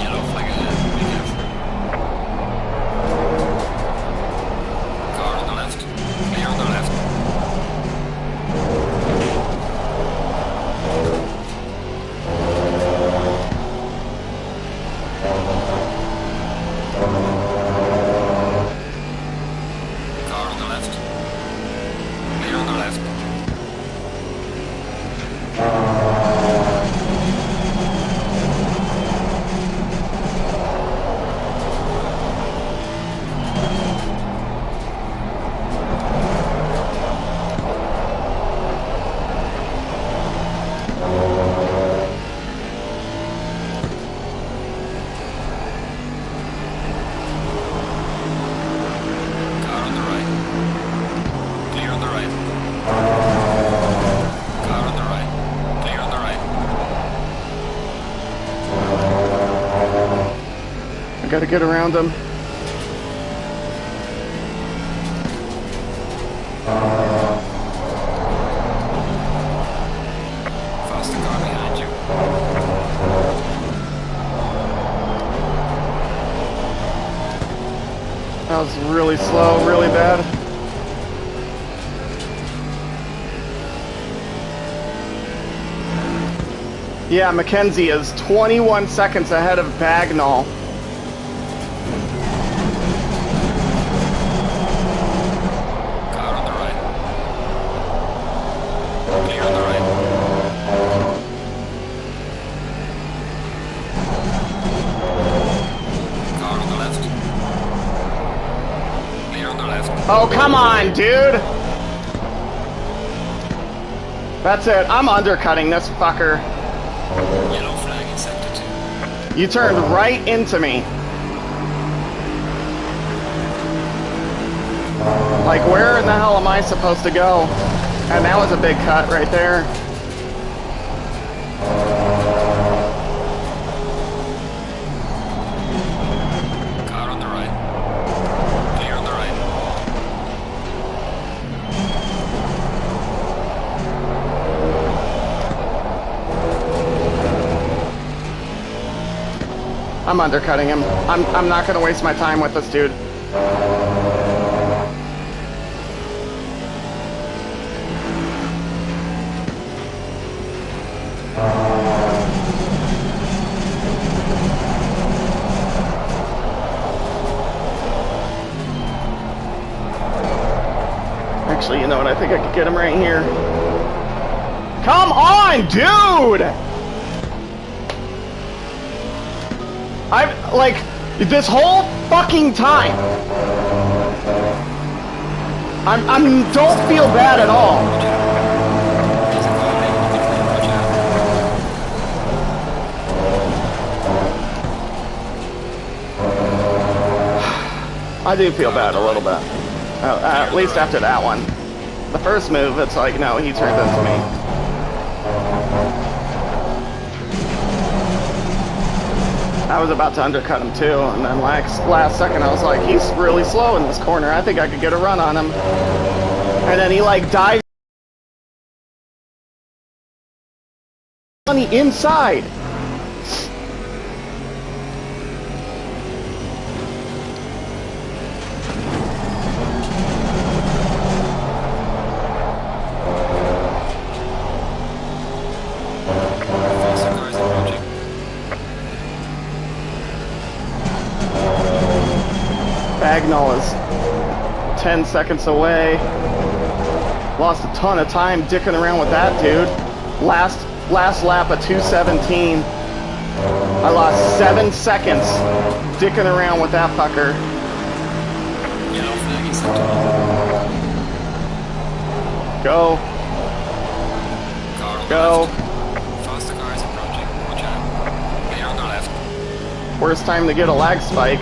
Yellow flag ahead. Be careful. Car on the left. Clear on the left. Car on the left. Clear on the left. Car on the right. Clear on the right. Car on the right. Clear on the right. I gotta get around him. Faster car behind you. That was really slow, really bad. Yeah, Mackenzie is 21 seconds ahead of Bagnall. Car on the right. Clear on the right. Car on the left. Clear on the left. Oh, come on, dude! That's it. I'm undercutting this fucker. Yellow flag in sector 2. You turned right into me. Like, where in the hell am I supposed to go? And that was a big cut right there. Car on the right. Clear on the right. I'm undercutting him. I'm not gonna waste my time with this dude. Actually, you know what? I think I could get him right here. Come on, dude! I've, like, this whole fucking time. I don't feel bad at all. I do feel bad a little bit. At least after that one. The first move, it's like, no, he turned into me. I was about to undercut him too, and then last second I was like, he's really slow in this corner. I think I could get a run on him. And then he like dives on the inside. Bagnall is 10 seconds away. Lost a ton of time dicking around with that dude. Last lap of 2:17. I lost 7 seconds dicking around with that fucker. Yellow flag is set. Go. Car on the Go. left. Faster car is approaching. Watch out. Clear on the left. Worst time to get a lag spike.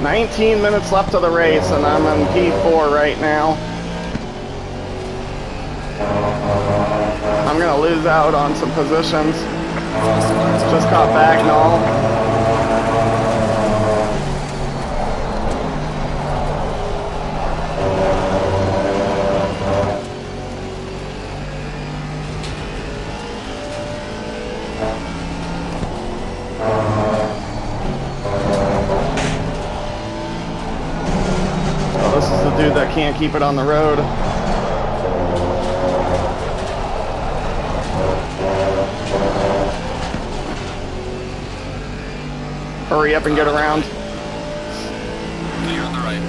$19 minutes left of the race, and I'm in P4 right now. I'm going to lose out on some positions. Just caught Bagnall. Dude that can't keep it on the road. Hurry up and get around. Clear on the right.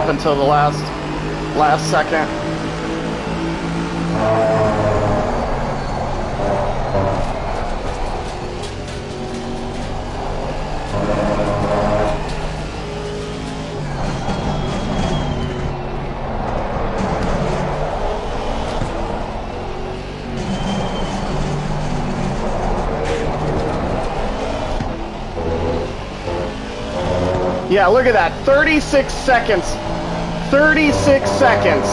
Until the last second. Yeah, look at that. 36 seconds. 36 seconds.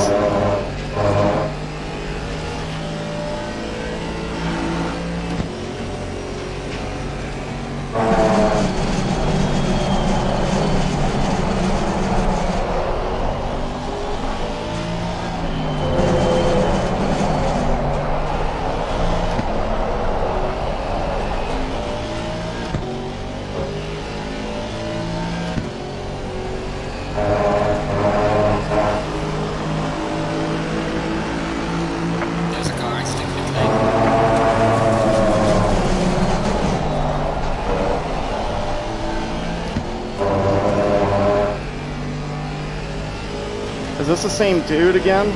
Is this the same dude again?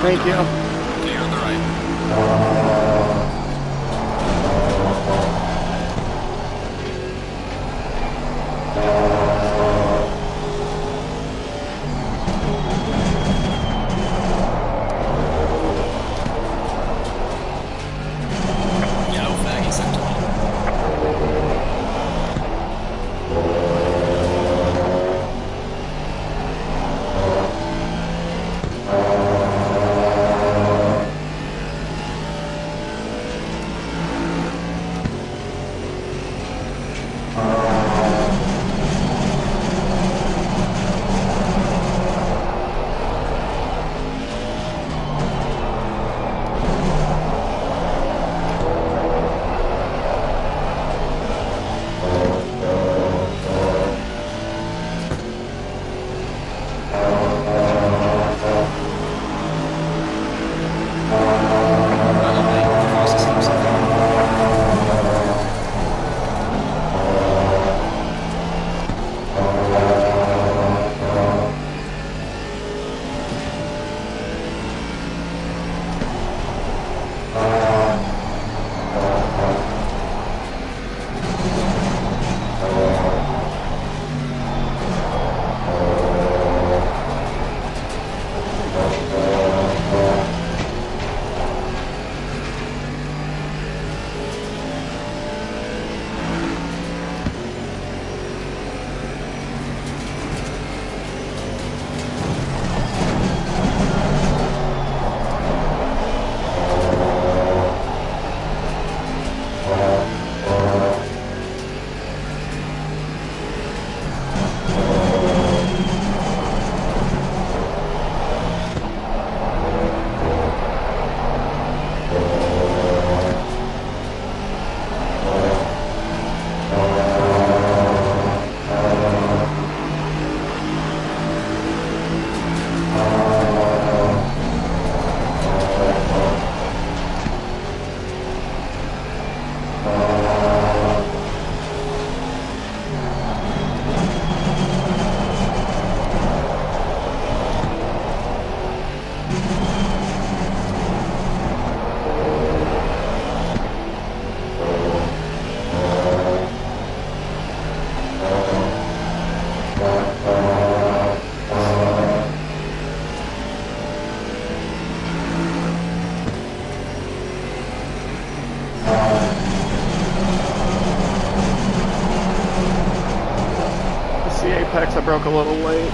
Thank you. Clear on the right. Yellow flag acceptable. apex I broke a little late.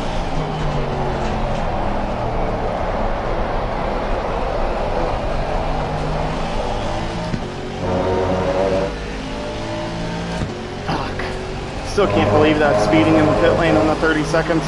Fuck. Still can't believe that speeding in the pit lane on the 30 seconds.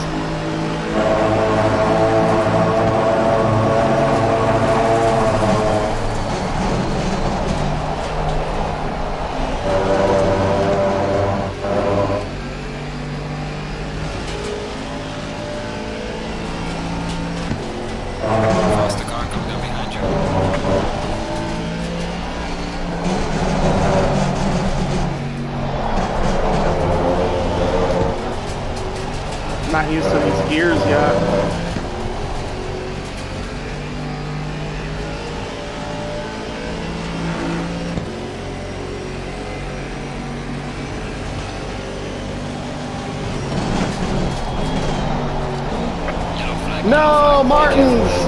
Not used to these gears yet. No, Martins!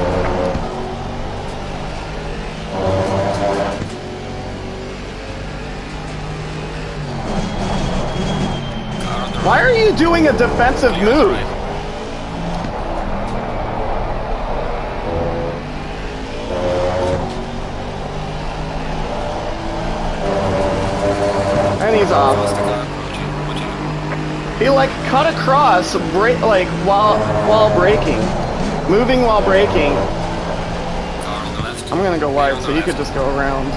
Why are you doing a defensive move? And he's off. He like cut across, like while braking, moving while braking. I'm gonna go wide, so you could just go around.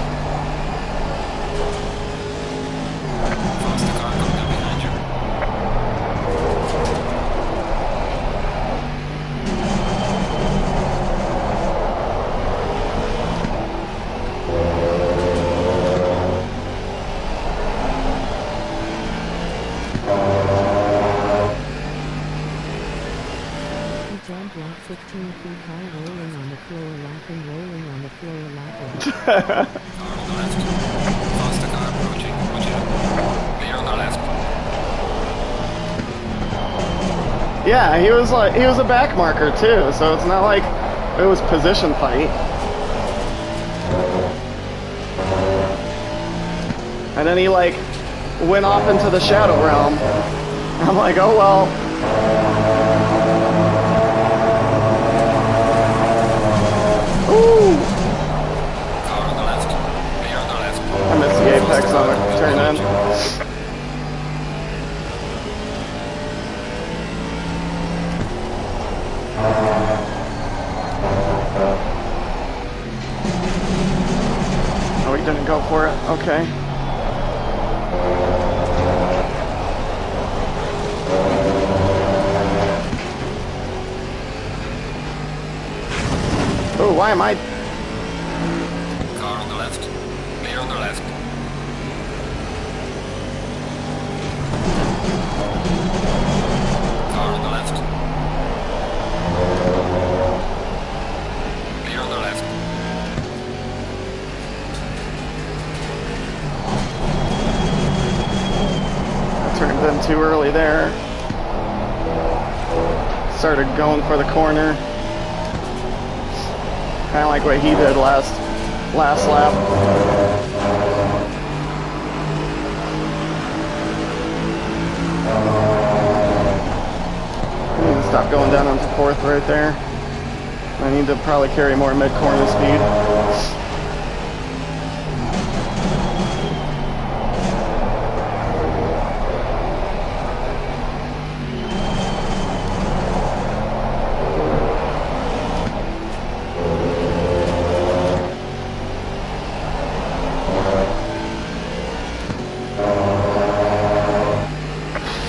been rolling on the floor laughing. Car on the left. Faster car approaching. Watch out. Clear on the left. Yeah, he was a back marker too, so it's not like it was position fight. And then he like went off into the shadow realm. I'm like, oh well. Ooh! Car on the left. Clear on the left. I missed the apex on the turn in. Oh, he didn't go for it. Okay. Oh, why am I? Car on the left. Clear on the left. Car on the left. Clear on the left. I turned in too early there. Started going for the corner. Kind of like what he did last lap. I need to stop going down onto fourth right there. I need to probably carry more mid-corner speed.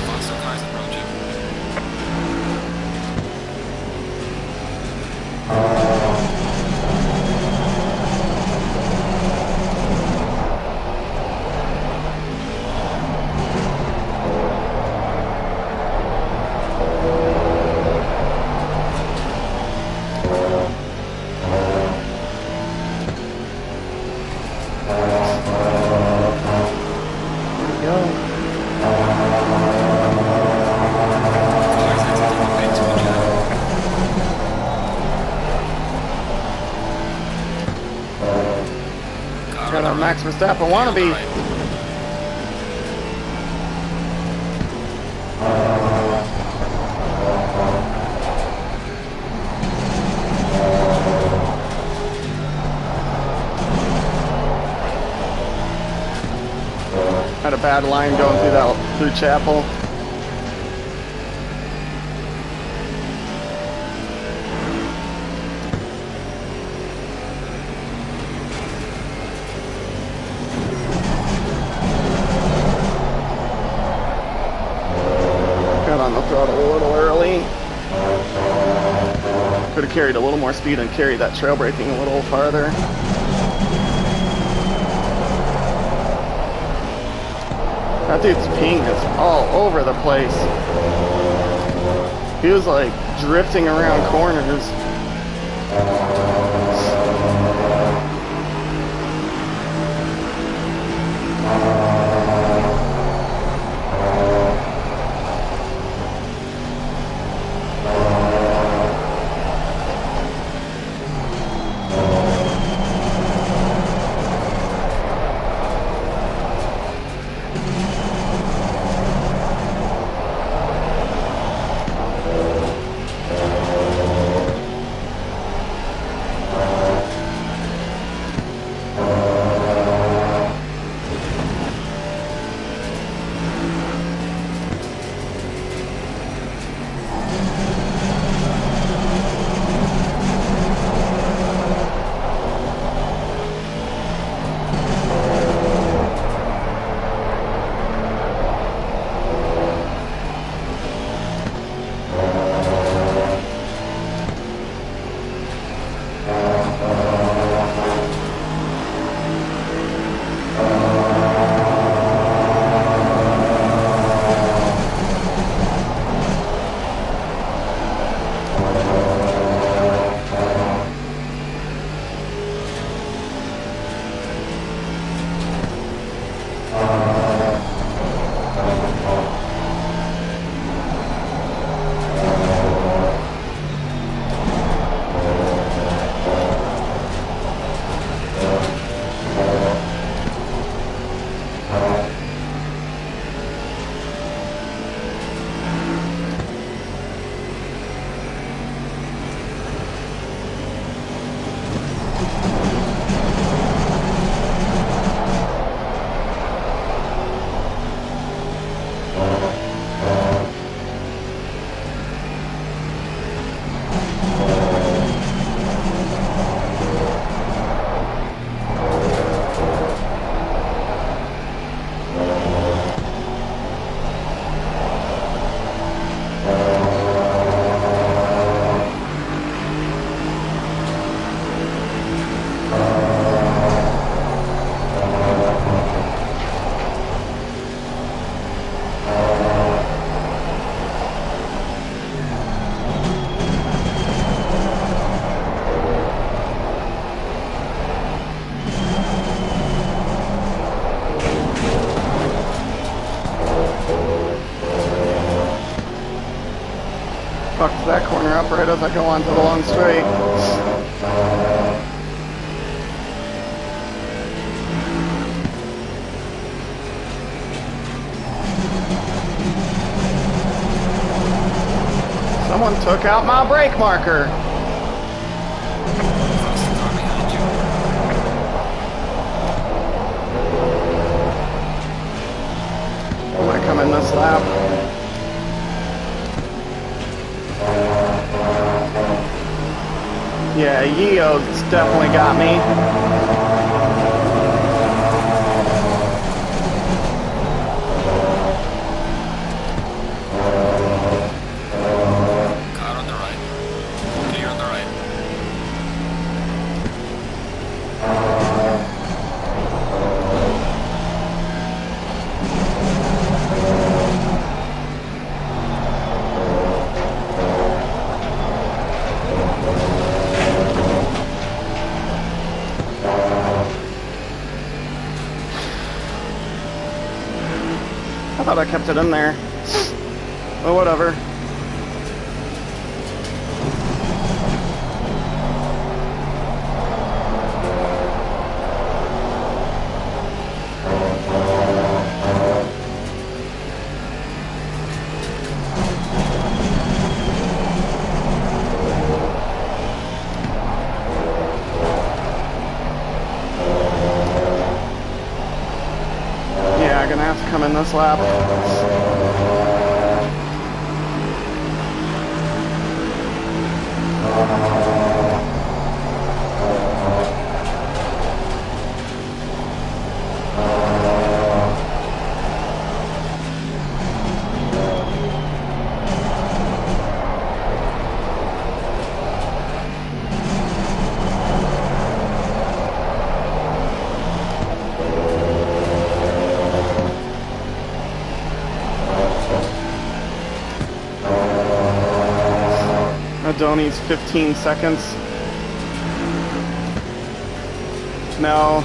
Faster cars approaching. There we go. Cars exiting the pits. Watch out. Car Got on a the Max right. Verstappen Clear on the wannabe. right. Had a bad line going through Chapel. Got on the throttle a little early. Could have carried a little more speed and carried that trail braking a little farther. That dude's ping is all over the place. He was like drifting around corners. Fucked that corner up right as I go onto the long straight. Someone took out my brake marker. Am I coming this lap? Yeah, Yeo's definitely got me. Car on the right. Clear on the right. I thought I kept it in there. Well, whatever. Yeah, I'm gonna have to come in this lap. Adoni's 15 seconds. No,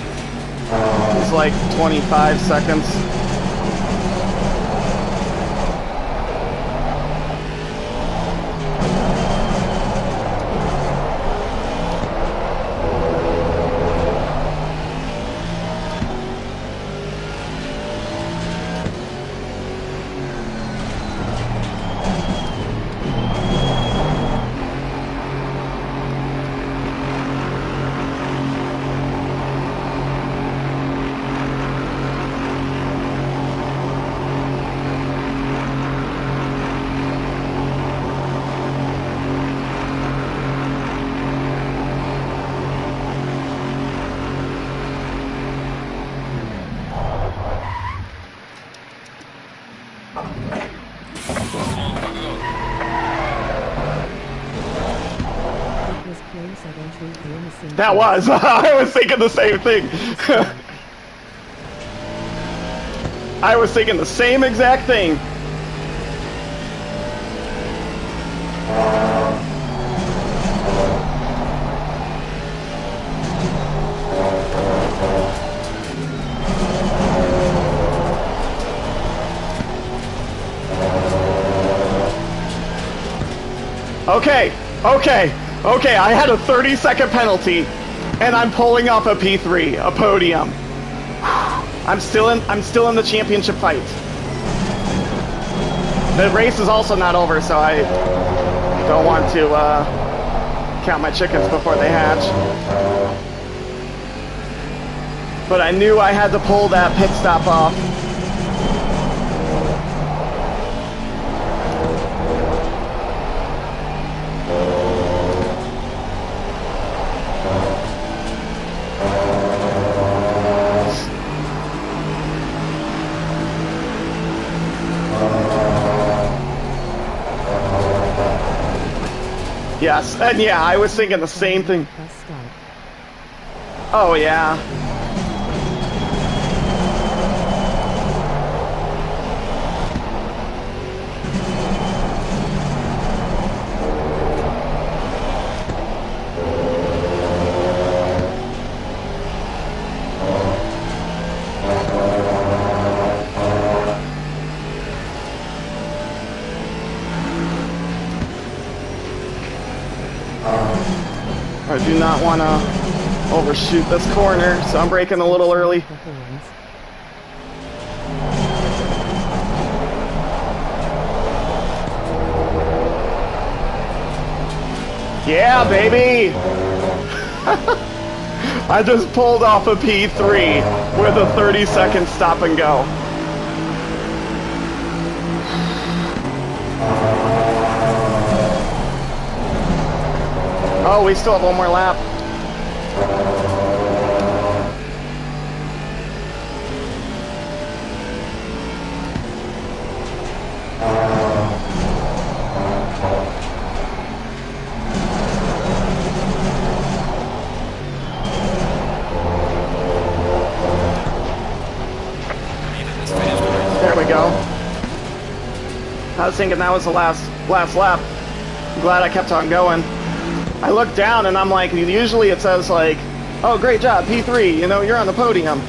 it's like 25 seconds. That was. I was thinking the same thing. I was thinking the same exact thing. Okay, I had a 30-second penalty, and I'm pulling off a P3, a podium. I'm still in the championship fight. The race is also not over, so I don't want to count my chickens before they hatch. But I knew I had to pull that pit stop off. Yes, and yeah, I was thinking the same thing. Oh yeah. not want to overshoot this corner, so I'm braking a little early. Yeah, baby! I just pulled off a P3 with a 30-second stop and go. Oh, we still have one more lap. There we go. I was thinking that was the last lap. I'm glad I kept on going. I looked down and I'm like, usually it says like, oh, great job, P3, you know, you're on the podium.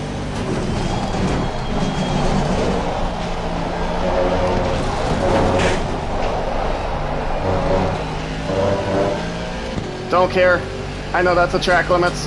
Don't care. I know that's the track limits.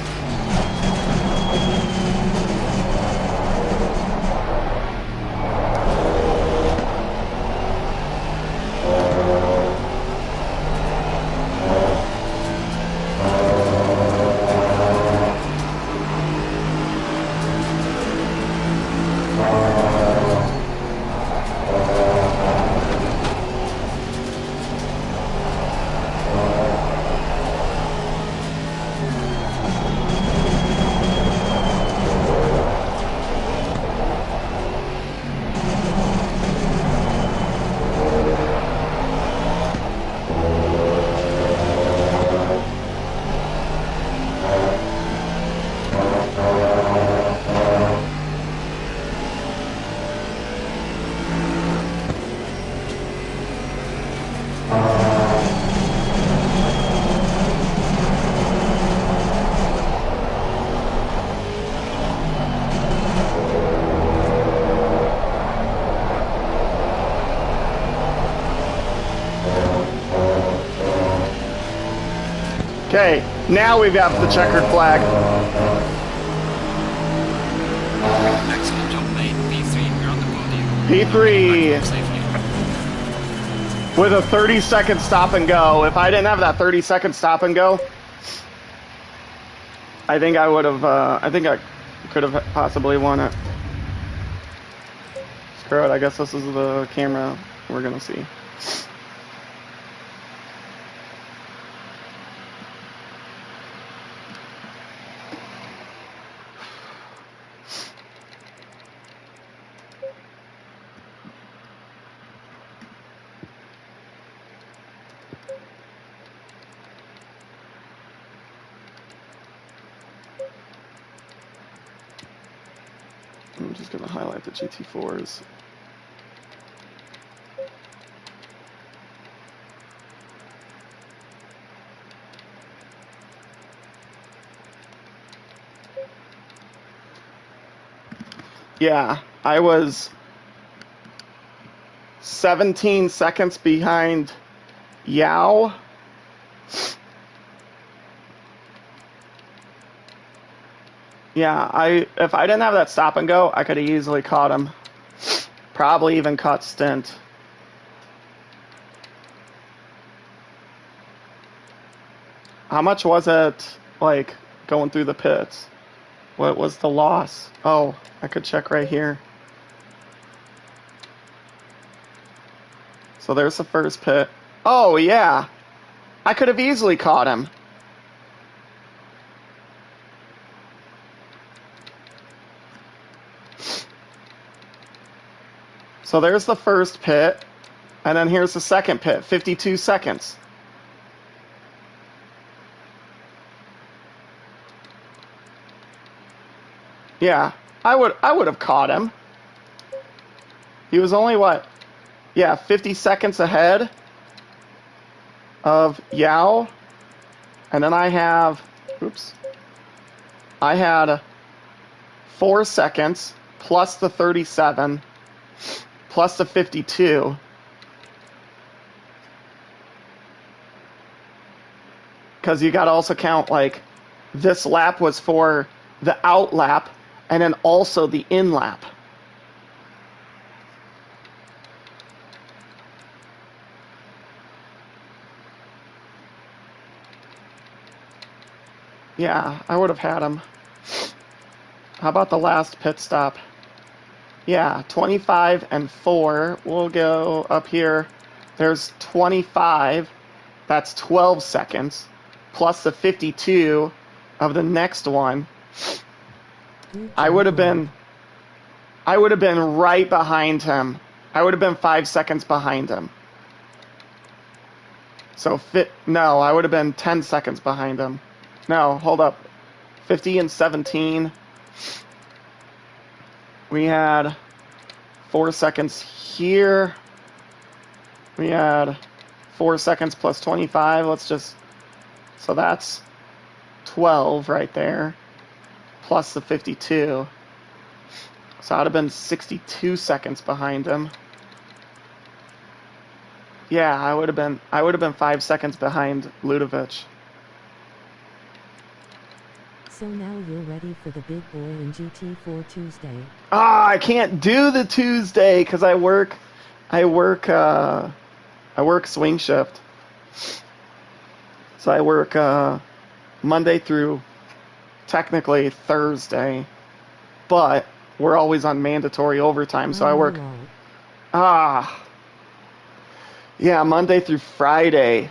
Okay, now we've got the checkered flag. Excellent job, mate. P3, we're on the podium. P3 with a 30-second stop and go. If I didn't have that 30-second stop and go, I think I would have, I think I could have possibly won it. Screw it, I guess this is the camera we're gonna see. I'm just going to highlight the GT4s. Yeah, I was 17 seconds behind Yao. Yeah, if I didn't have that stop and go, I could have easily caught him. Probably even caught Stint. How much was it, like, going through the pits? What was the loss? Oh, I could check right here. So there's the first pit. Oh, yeah. I could have easily caught him. So there's the first pit, and then here's the second pit, 52 seconds. Yeah, I would have caught him. He was only what? Yeah, 50 seconds ahead of Yao. And then I have, oops. I had 4 seconds plus the 37 plus the 52. Because you got to also count, like, this lap was for the out lap and then also the in lap. Yeah, I would have had him. How about the last pit stop? Yeah, 25 and 4. We'll go up here. There's 25. That's 12 seconds. Plus the 52 of the next one. I would have been right behind him. I would have been 5 seconds behind him. So no, I would have been 10 seconds behind him. No, hold up. 50 and 17. We had 4 seconds here. We had 4 seconds plus 25. So that's 12 right there. Plus the 52. So I'd have been 62 seconds behind him. Yeah, I would have been 5 seconds behind Ludovic. So now you're ready for the big boy in GT4 Tuesday. I can't do the Tuesday because I work swing shift. So I work Monday through technically Thursday, but we're always on mandatory overtime. So I work Monday through Friday.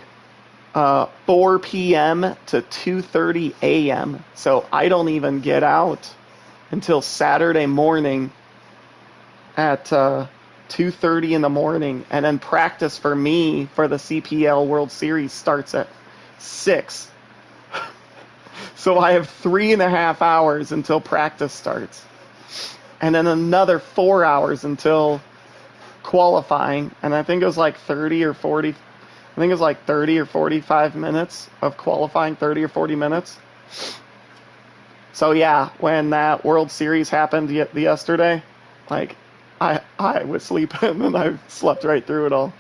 4 p.m. to 2:30 a.m. So I don't even get out until Saturday morning at 2:30 in the morning, and then practice for me for the CPL World Series starts at 6. So I have 3.5 hours until practice starts, and then another 4 hours until qualifying, and I think it was like 30 or 40. I think it was like 30 or 45 minutes of qualifying, 30 or 40 minutes. So yeah, when that World Series happened yesterday, like I was sleeping and I slept right through it all.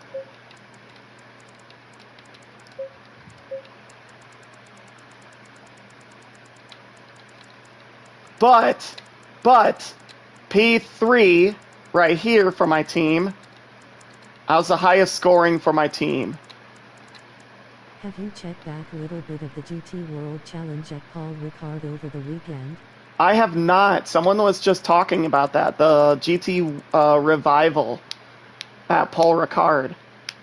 But P3 right here for my team, I was the highest scoring for my team. Have you checked back a little bit of the GT World Challenge at Paul Ricard over the weekend? I have not. Someone was just talking about that. The GT revival at Paul Ricard,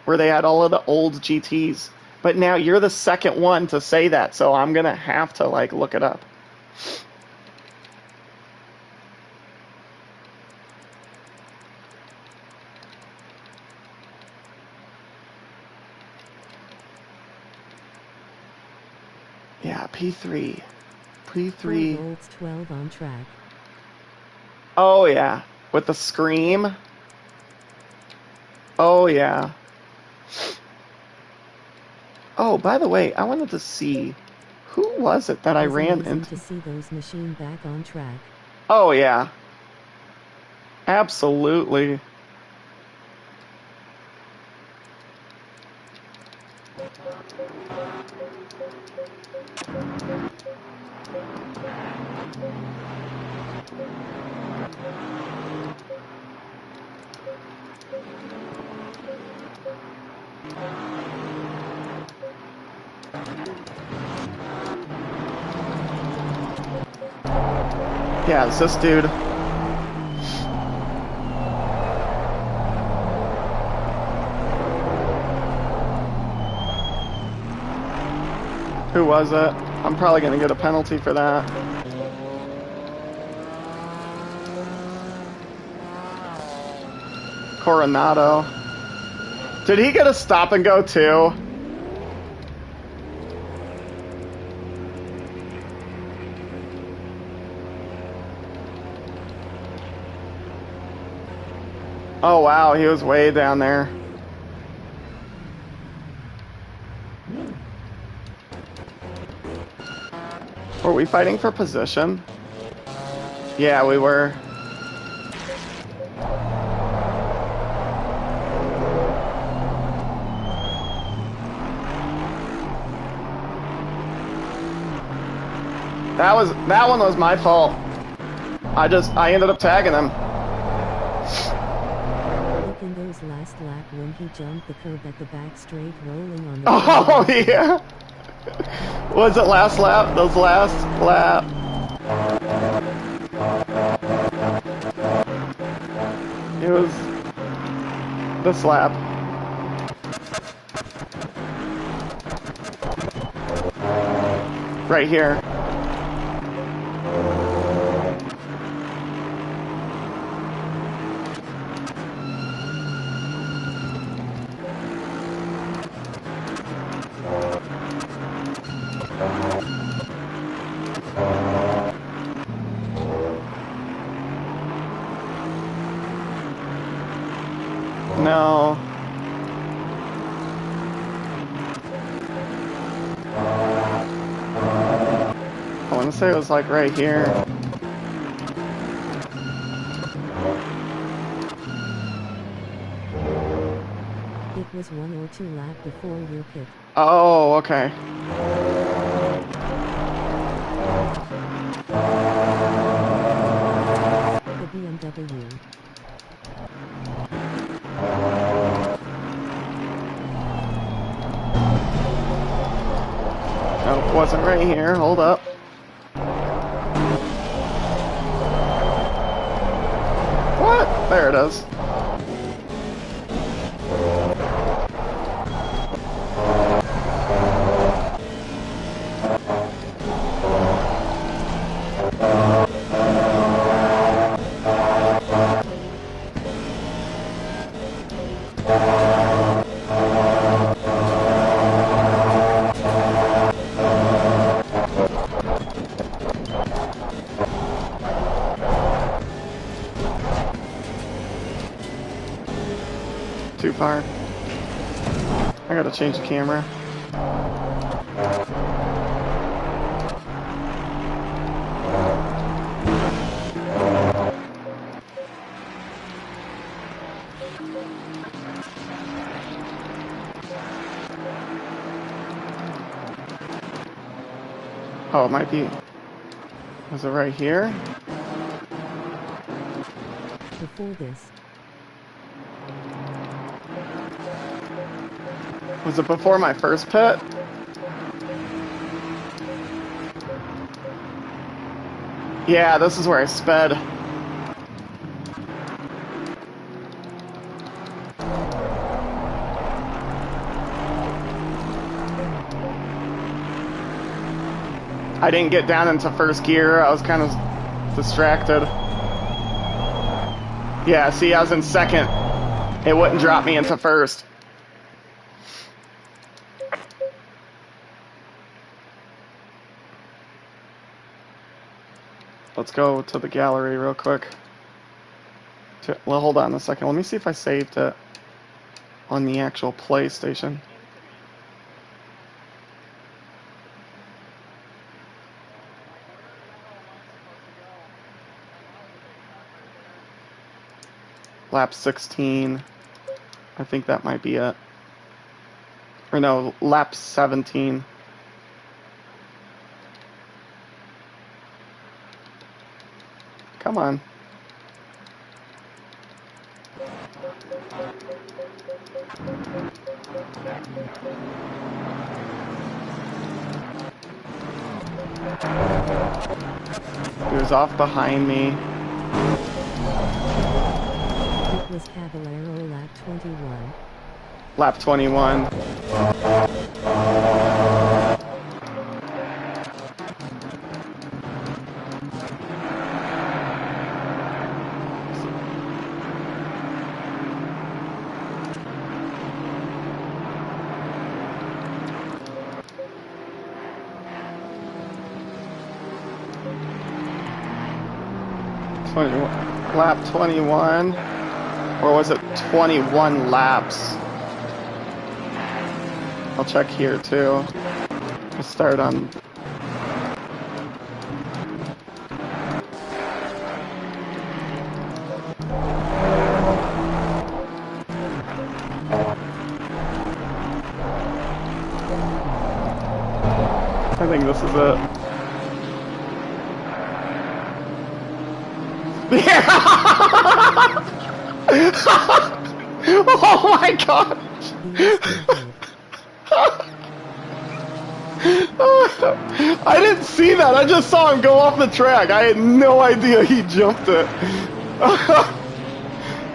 where they had all of the old GTs. But now you're the second one to say that, so I'm going to have to look it up. Yeah, P3. P3. 4 volts 12 on track. Oh, yeah. With the scream. Oh, yeah. Oh, by the way, I wanted to see, who was it that I ran into? To see those machine back on track. Oh, yeah. Absolutely. Yeah, it's this dude. Who was it? I'm probably going to get a penalty for that. Coronado. Did he get a stop and go too? Oh wow, he was way down there. Were we fighting for position? Yeah, we were. That one was my fault. I ended up tagging him. Look in those last lap when he jumped the curb at the back straight rolling on the Oh yeah. Was it last lap? Those last lap. It was this lap. Right here. No. I want to say it was like right here. It was 1 or 2 laps before your pit. Oh, okay. The BMW. Nope, wasn't right here. Hold up. What? There it is. Too far. I gotta change the camera. Oh, it might be. Was it right here? Before this. Was it before my first pit? Yeah, this is where I sped. I didn't get down into first gear. I was kind of distracted. Yeah, see, I was in second. It wouldn't drop me into first. Let's go to the gallery real quick. Well, hold on a second. Let me see if I saved it on the actual PlayStation. Lap 16. I think that might be it. Or no, lap 17. Come on. He was off behind me. It was Caballero lap 21. Lap 21. Lap 21, or was it 21 laps? I'll check here too. We'll start on. I think this is it. Yeah. Oh my god. He is still ahead. I didn't see that. I just saw him go off the track. I had no idea he jumped it.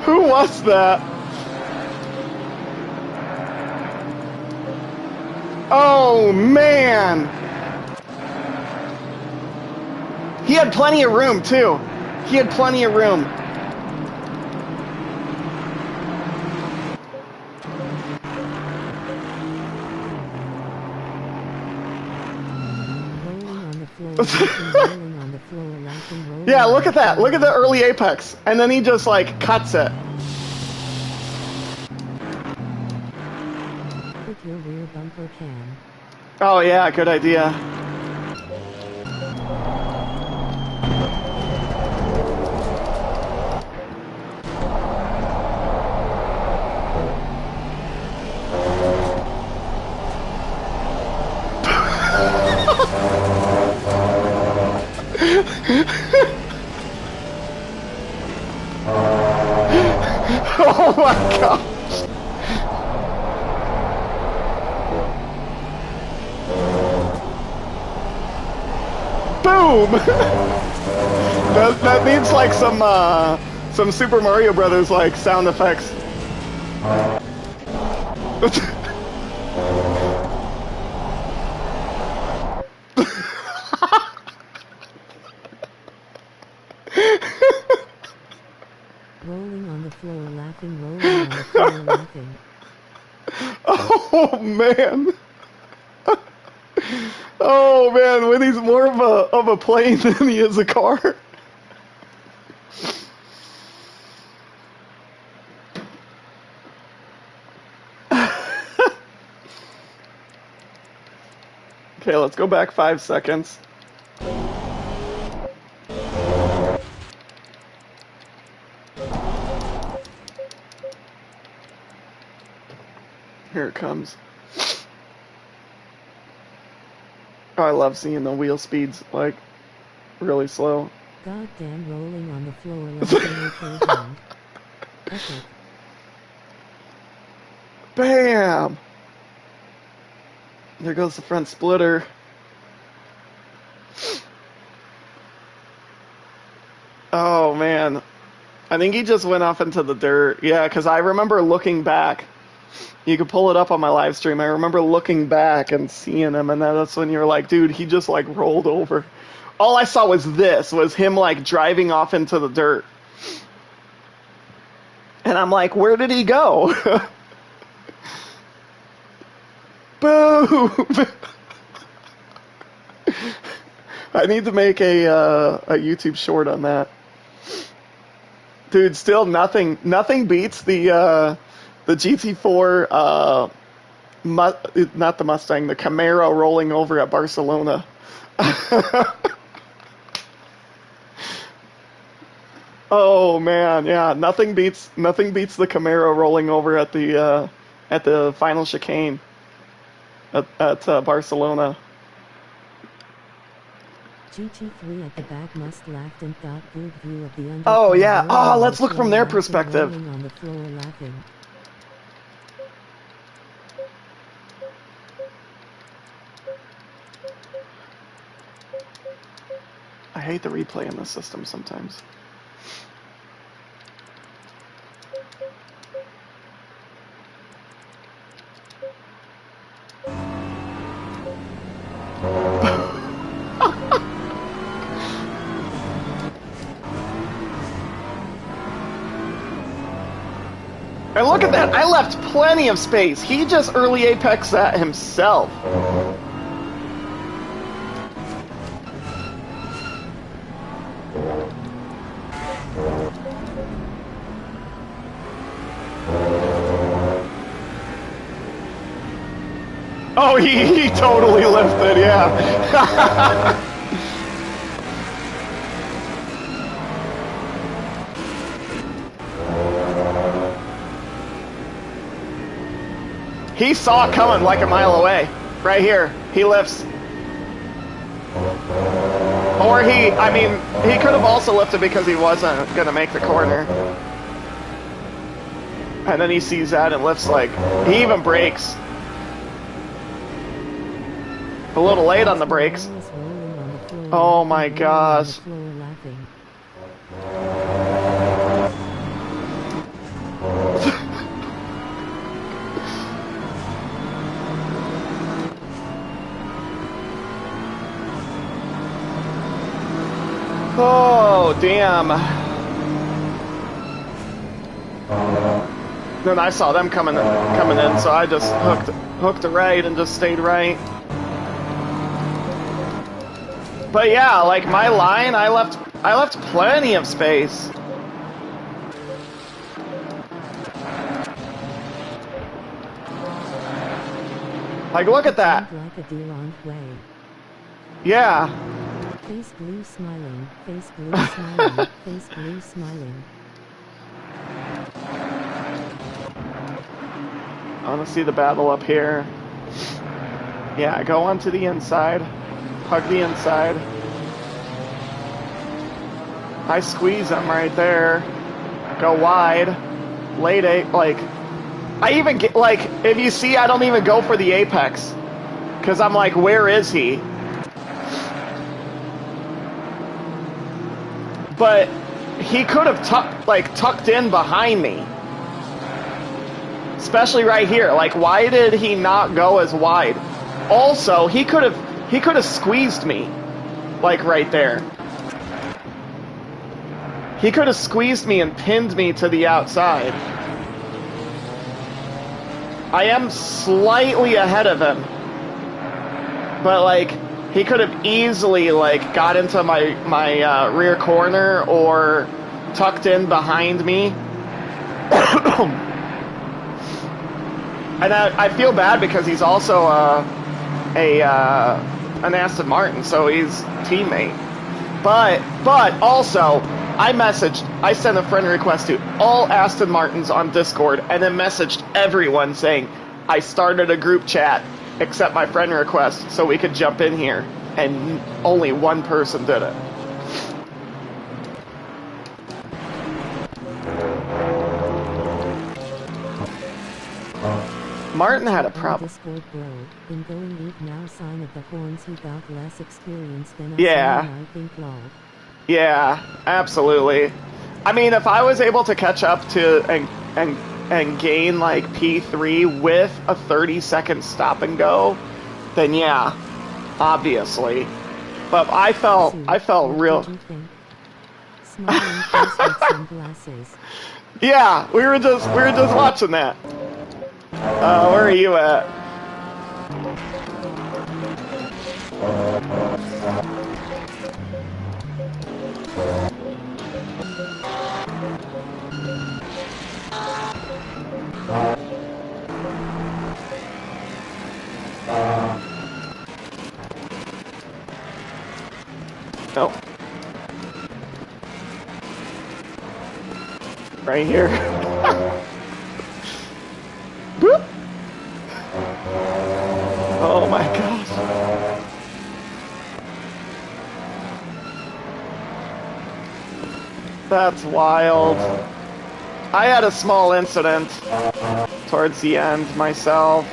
Who was that? Oh, man. He had plenty of room, too. He had plenty of room. Rolling on the floor, laughing, rolling Yeah, look on at that. the Look at the floor, early apex. And then he just, like, cuts it. Put your rear bumper cam. Oh, yeah, good idea. Oh my gosh. Boom! that needs like some Super Mario Brothers like sound effects. Rolling on the floor, laughing, rolling on the floor, laughing. Oh man. Oh man, when he's more of a plane than he is a car. Okay, let's go back 5 seconds. Here it comes. Oh, I love seeing the wheel speeds, like, really slow. Goddamn, rolling on the floor, laughing with her hand. Epic. Bam! There goes the front splitter. Oh, man. I think he just went off into the dirt. Yeah, because I remember looking back. You could pull it up on my live stream. I remember looking back and seeing him, and then that's when you're like, dude, he just, like, rolled over. All I saw was him, like, driving off into the dirt. And I'm like, where did he go? Boom! I need to make a YouTube short on that. Dude, still nothing beats the GT4, not the Mustang, the Camaro rolling over at Barcelona. Oh man, yeah, nothing beats the Camaro rolling over at the final chicane at Barcelona. GT3 at the back must laughed and got good view of the under. Oh yeah. Oh, On let's the look floor, from their laughing, perspective. rolling on the floor, laughing. I hate the replay in the system sometimes. And look at that, I left plenty of space. He just early apex that himself. Oh, he totally lifted, yeah. He saw it coming like a mile away. Right here. He lifts. Or I mean, he could have also lifted because he wasn't going to make the corner. And then he sees that and lifts like, he even brakes. A little late on the brakes. Oh my gosh. Oh, damn. Then I saw them coming in, so I just hooked right and just stayed right. But yeah, like my line, I left plenty of space. Like, look at that. Yeah. Face blue smiling, face blue smiling, face blue smiling. I want to see the battle up here. Yeah, go onto the inside. Hug the inside. I squeeze them right there. Go wide. Late eight, like... I even get, like, if you see, I don't even go for the apex. Because I'm like, where is he? But he could have tucked in behind me. Especially right here. Like, why did he not go as wide? Also, he could have squeezed me. Like, right there. He could have squeezed me and pinned me to the outside. I am slightly ahead of him. But, like, he could have easily, like, got into my rear corner or tucked in behind me. And I feel bad because he's also an Aston Martin, so he's teammate. But also, I sent a friend request to all Aston Martins on Discord, and then messaged everyone saying, I started a group chat, accept my friend request, so we could jump in here. And only one person did it. Martin had a problem. Yeah, absolutely. I mean, if I was able to catch up to and gain like P3 with a 30-second stop and go, then yeah, obviously. But I felt real. Yeah, we were just watching that. Where are you at? Oh. Right here. Boop. Oh my gosh. That's wild. I had a small incident towards the end myself.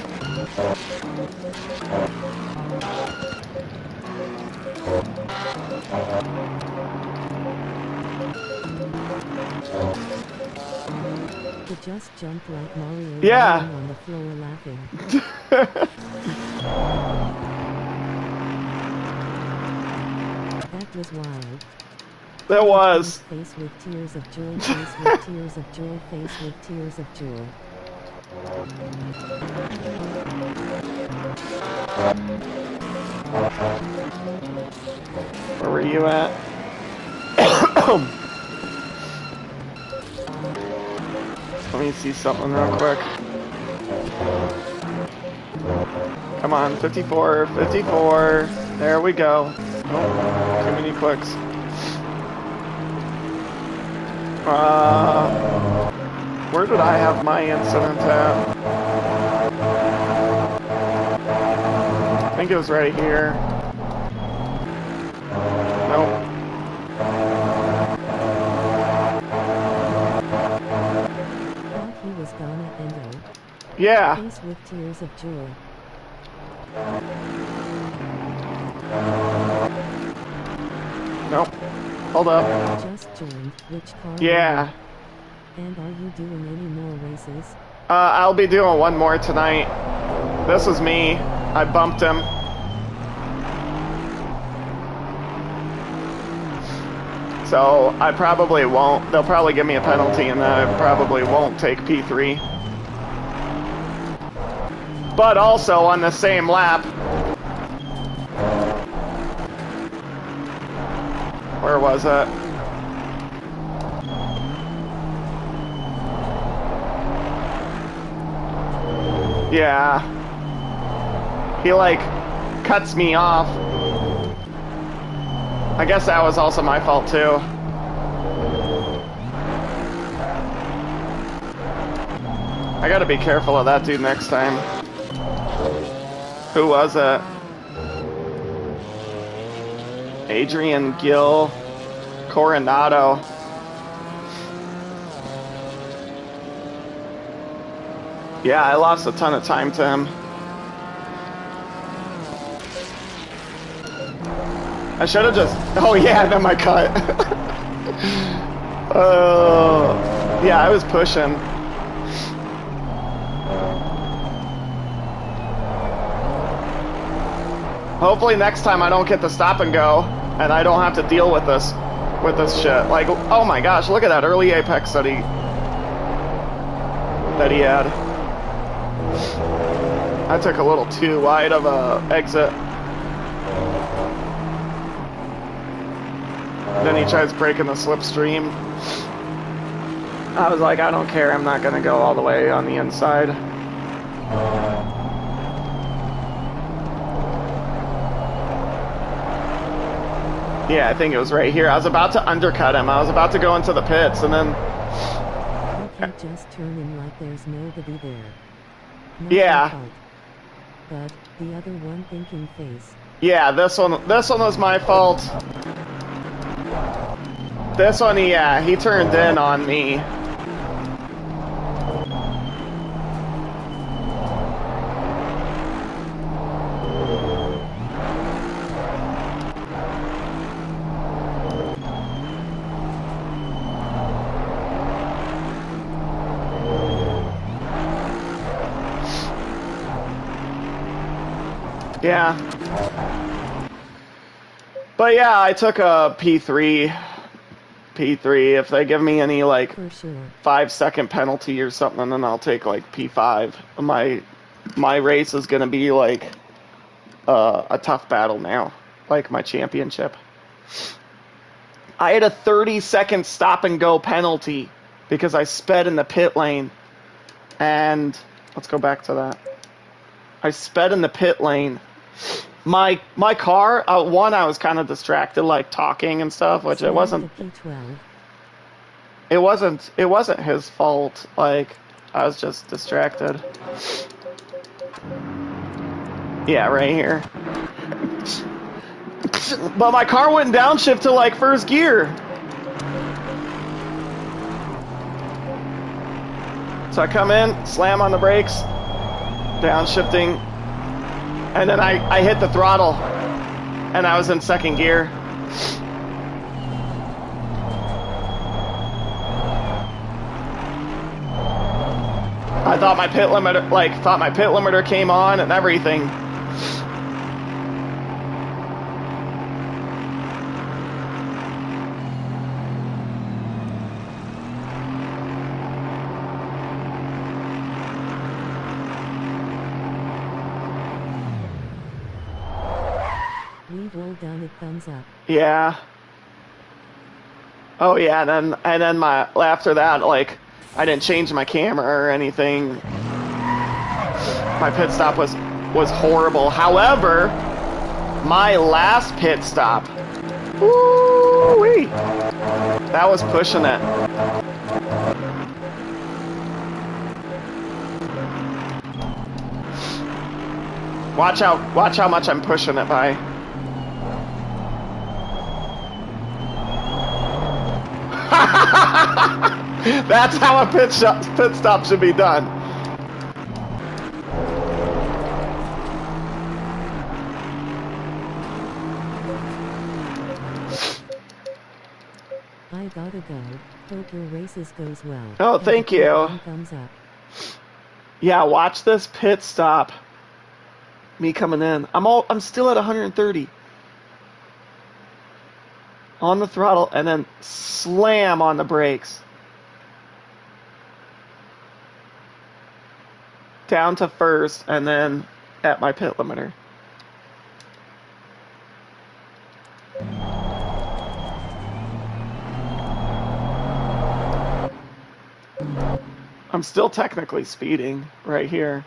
Just jumped like Mario. Yeah. On the floor laughing. That was wild. That was. Face with tears of joy, face with tears of joy, face with tears of joy. Where were you at? Let me see something real quick. Come on, 54, 54. There we go. Oh, too many clicks. Where did I have my incident at? I think it was right here. Nope. Yeah. Face with tears of joy. Nope. Hold up. Just joined. Which car? Yeah. And are you doing any more races? I'll be doing one more tonight. This is me. I bumped him. So I probably won't. They'll probably give me a penalty and I probably won't take P3. But also on the same lap. Where was it? Yeah. He like cuts me off. I guess that was also my fault too. I gotta be careful of that dude next time. Who was it? Adrian Gill Coronado. Yeah, I lost a ton of time to him. I should have just... Oh yeah, then my cut. Oh, yeah, I was pushing. Hopefully next time I don't get the stop and go, and I don't have to deal with this shit. Like, oh my gosh, look at that early apex that he had. I took a little too wide of a exit. Then he tries breaking the slipstream. I was like, I don't care, I'm not gonna go all the way on the inside. Yeah, I think it was right here. I was about to undercut him. I was about to go into the pits, and then... You can just turn in like there's nobody there. Not yeah. But the other one thinking face. Yeah, this one was my fault. This one, yeah, he turned in on me. Yeah. But yeah, I took a P3. If they give me any like 5-second penalty or something, then I'll take like P5. My race is gonna be like a tough battle now, like my championship. I had a 30-second stop and go penalty because I sped in the pit lane, and let's go back to that. I sped in the pit lane. My car, one, I was kind of distracted, like talking and stuff, which it wasn't. It wasn't his fault. Like, I was just distracted. Yeah, right here. But my car wouldn't downshift to like first gear. So I come in, slam on the brakes, downshifting. And then I hit the throttle, and I was in second gear. I thought my pit limiter, came on and everything. We've all done it, thumbs up. Yeah. Oh yeah, and then after that, like, I didn't change my camera or anything. My pit stop was horrible. However, my last pit stop, woo-wee, that was pushing it. Watch how much I'm pushing it by. That's how a pit stop should be done. gotta go. Hope your races goes well. Oh, Have a thank good you. one, thumbs up. Yeah, watch this pit stop. Me coming in. I'm still at 130. On the throttle and then slam on the brakes. Down to first and then at my pit limiter. I'm still technically speeding right here.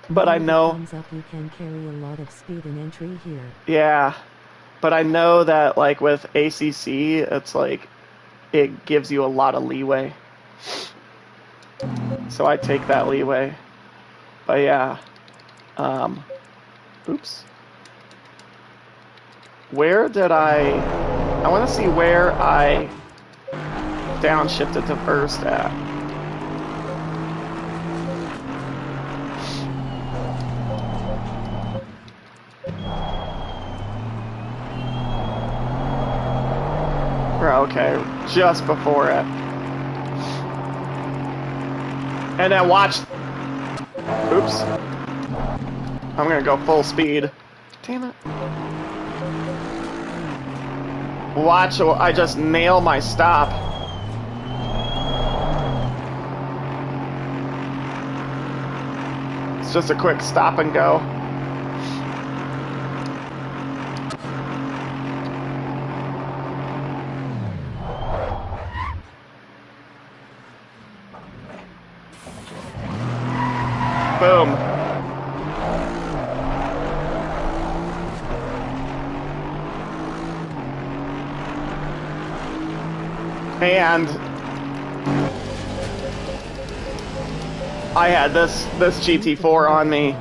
But I know... Thumbs up, you can carry a lot of speed in entry here. Yeah. But I know that, like, with ACC, it's like, it gives you a lot of leeway. So I take that leeway. But yeah. Oops. Where did I want to see where I downshifted to first at. Okay, just before it. And then watch. Oops. I'm gonna go full speed. Damn it. Watch, I just nail my stop. It's just a quick stop and go. Boom. And I had this GT4 on me.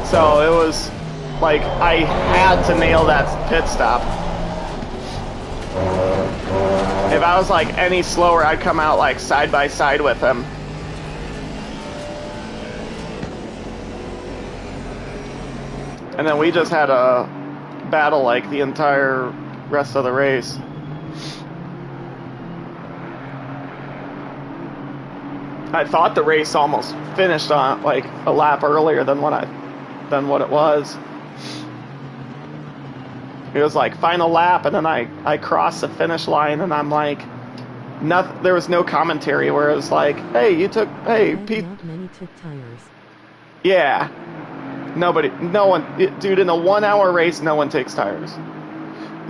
So it was like I had to nail that pit stop. If I was like any slower, I'd come out like side by side with him. And then we just had a battle like the entire rest of the race. I thought the race almost finished on like a lap earlier than what it was. It was like final lap, and then I crossed the finish line, and I'm like, nothing. There was no commentary where it was like, hey, Pete. Not many took tires. Yeah. No one, dude, in a 1 hour race, no one takes tires.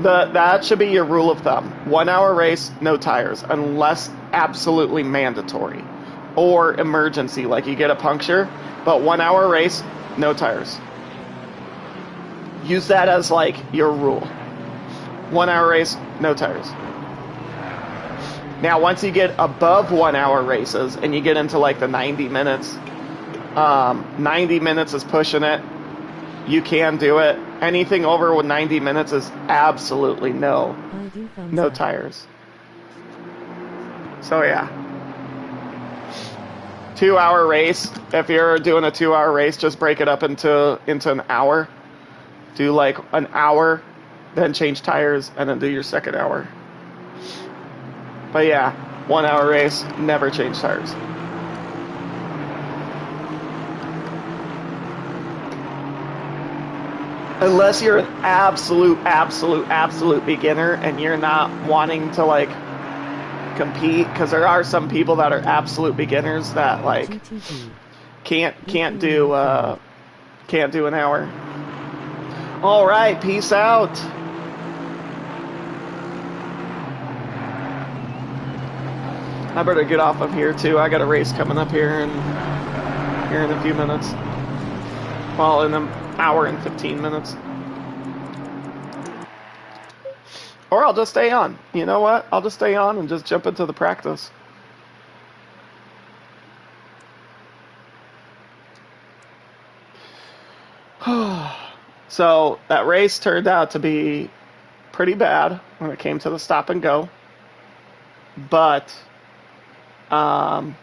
That should be your rule of thumb. 1 hour race, no tires, unless absolutely mandatory. Or emergency, like you get a puncture, but 1 hour race, no tires. Use that as like your rule. 1 hour race, no tires. Now, once you get above 1 hour races and you get into like the 90 minutes, 90 minutes is pushing it. You can do it. Anything over with 90 minutes is absolutely no tires. So yeah. 2 hour race. If you're doing a 2 hour race, just break it up into an hour. Do like an hour, then change tires, and then do your second hour. But yeah, 1 hour race, never change tires. Unless you're an absolute beginner and you're not wanting to like compete, because there are some people that are absolute beginners that like can't do an hour. All right, peace out. I better get off of here too. I got a race coming up here in a few minutes. Well, in an hour and 15 minutes. Or I'll just stay on. You know what? I'll just stay on and just jump into the practice. So that race turned out to be pretty bad when it came to the stop and go. But I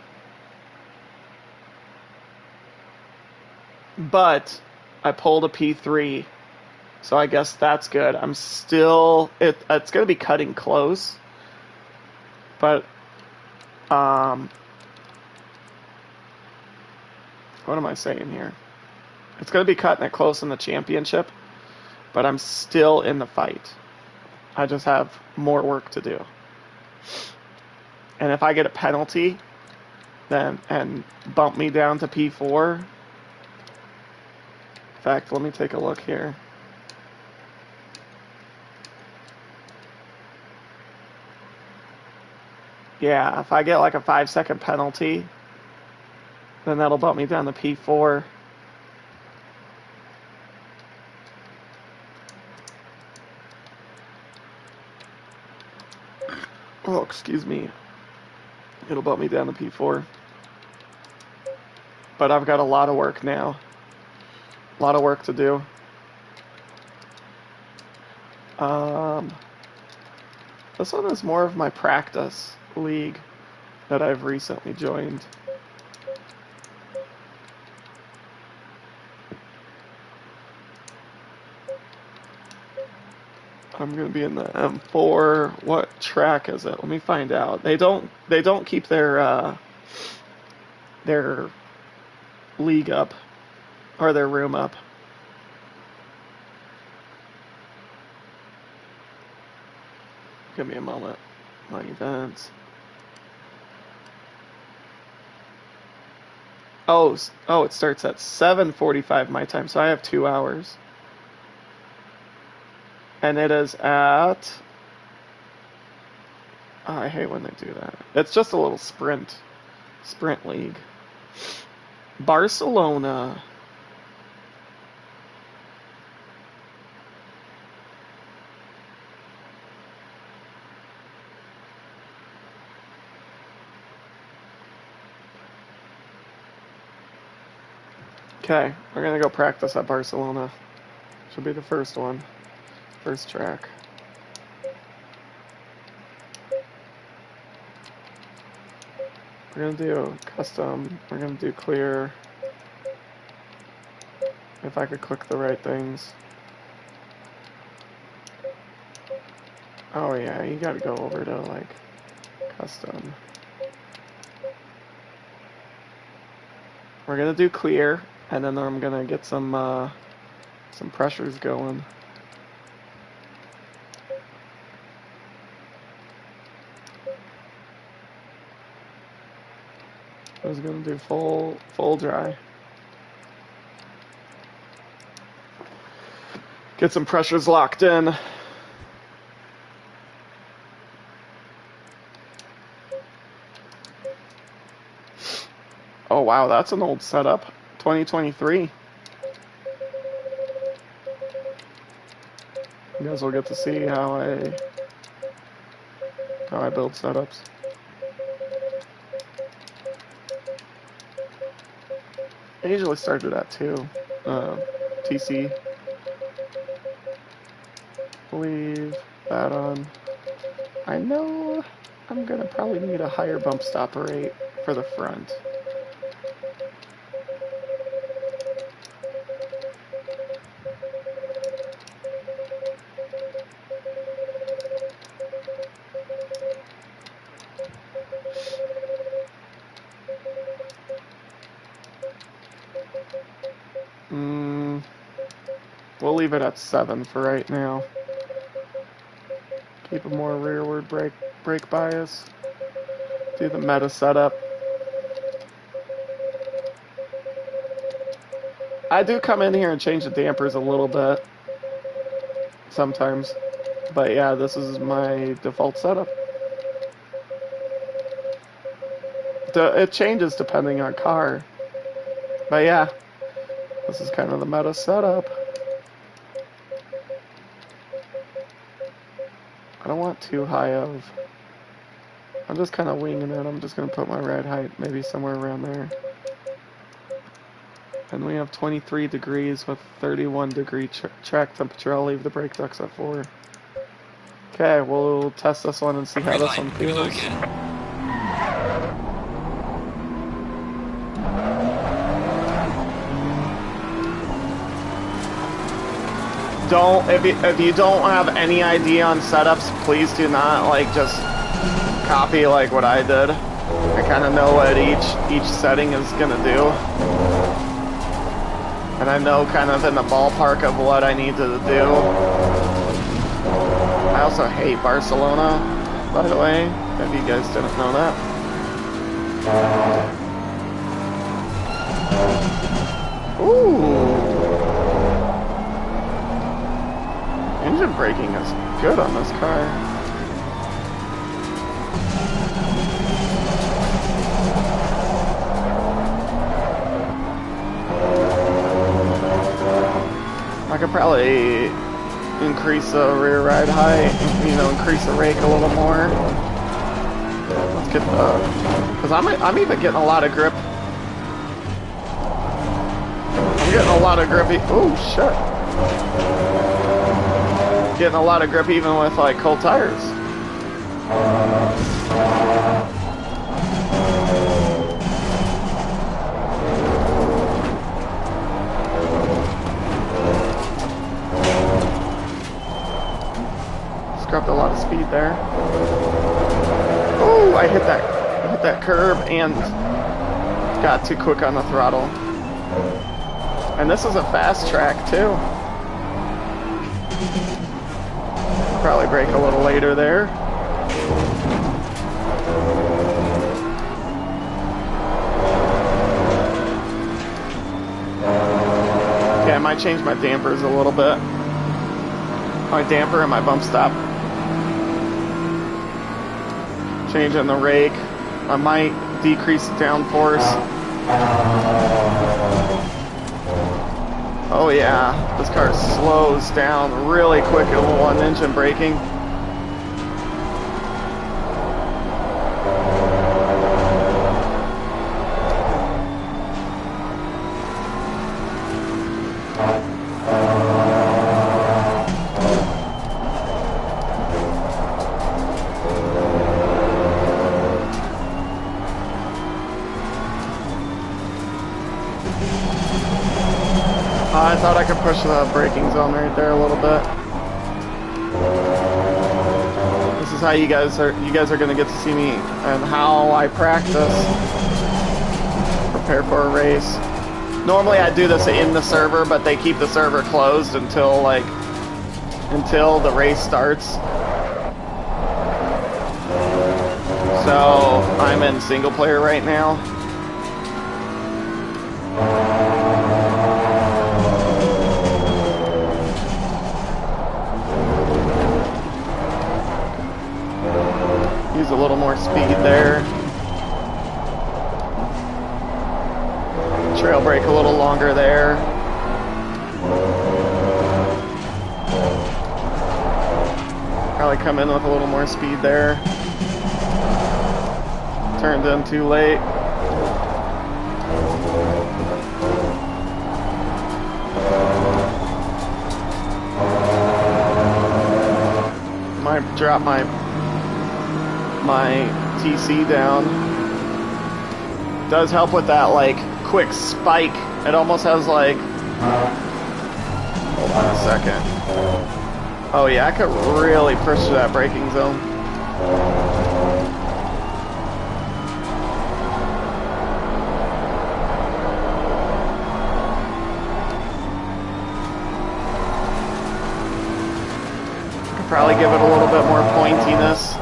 pulled a P3 So I guess that's good. I'm still it's going to be cutting close. But what am I saying here? It's going to be cutting it close in the championship, but I'm still in the fight. I just have more work to do. And if I get a penalty then and bump me down to P4. In fact, let me take a look here. Yeah, if I get like a 5-second penalty, then that'll bump me down to P4. Oh, excuse me. It'll bump me down to P4. But I've got a lot of work now. A lot of work to do. This one is more of my practice league that I've recently joined. I'm gonna be in the M4. What track is it? Let me find out. They don't keep their league up or their room up. Give me a moment. My events. Oh, it starts at 7:45 my time, so I have 2 hours. And it is at... Oh, I hate when they do that. It's just a little sprint league. Barcelona. Okay, we're gonna go practice at Barcelona. Should be the first one. First track. We're gonna do custom. We're gonna do clear. If I could click the right things. Oh yeah, you gotta go over to like custom. We're gonna do clear, and then I'm gonna get some pressures going. I was gonna do full dry. Get some pressures locked in. Oh wow, that's an old setup. 2023. You guys will get to see how I build setups. I usually started at 2. TC. Leave that on. I know I'm gonna probably need a higher bump stop rate for the front. We'll leave it at 7 for right now. Keep a more rearward brake bias. Do the meta setup. I do come in here and change the dampers a little bit sometimes. But yeah, this is my default setup. It changes depending on car. But yeah, this is kind of the meta setup. I don't want too high of... I'm just kind of winging it. I'm just going to put my ride height maybe somewhere around there. And we have 23 degrees with 31 degree track temperature. I'll leave the brake ducts at 4. Okay, we'll test this one and see how this one feels. don't, if you don't have any idea on setups, please do not like just copy like what I did. I kind of know what each setting is gonna do, and I know kind of in the ballpark of what I need to do. I also hate Barcelona, by the way, if you guys didn't know that. Ooh. Engine braking is good on this car. I could probably increase the rear ride height, you know, increase the rake a little more. Let's get the, because I'm even getting a lot of grip. I'm getting a lot of grippy. Oh shit! Getting a lot of grip even with like cold tires. Scrubbed a lot of speed there. Oh, I hit that curb and got too quick on the throttle. And this is a fast track too. Probably brake a little later there. Okay, I might change my dampers a little bit. My damper and my bump stop. Changing the rake. I might decrease the downforce. Oh yeah, this car slows down really quick on engine braking. I thought I could push the braking zone right there a little bit. This is how you guys are going to get to see me and how I practice, prepare for a race. Normally I do this in the server, but they keep the server closed until the race starts. So I'm in single player right now. Use a little more speed there. Trail brake a little longer there. Probably come in with a little more speed there. Turned in too late. Might drop my TC down. Does help with that like quick spike. It almost has like, hold on a second. Oh yeah, I could really push that braking zone. Could probably give it a little bit more pointiness.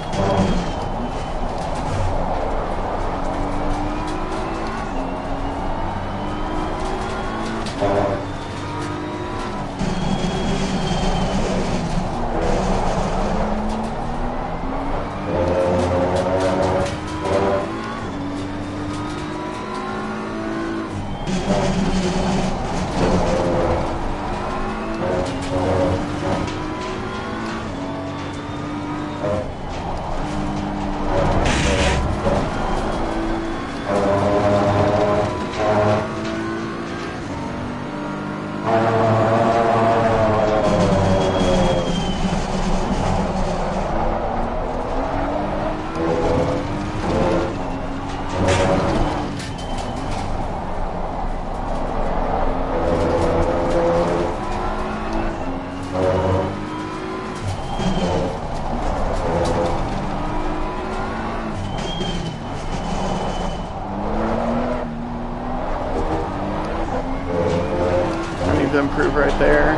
improve right there.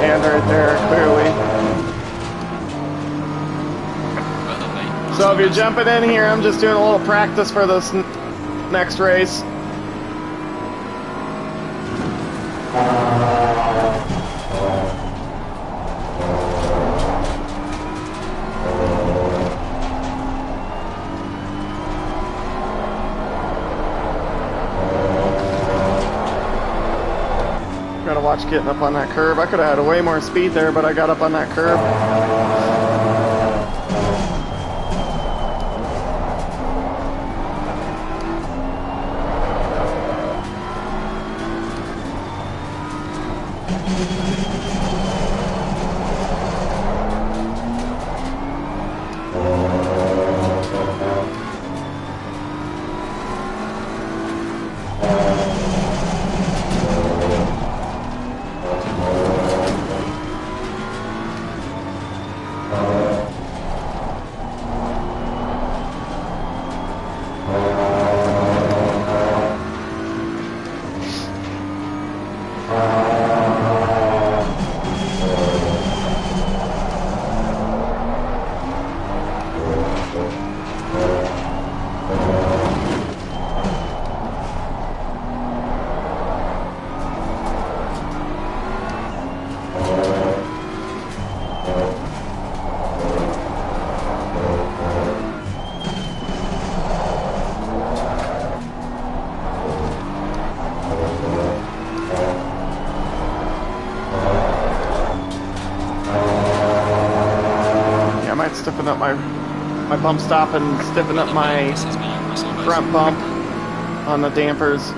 And right there, clearly. Well done, mate. So if you're jumping in here, I'm just doing a little practice for this next race. Gotta watch getting up on that curb. I could have had way more speed there, but I got up on that curb. Stiffen up my bump stop and stiffen up my front bump on the dampers.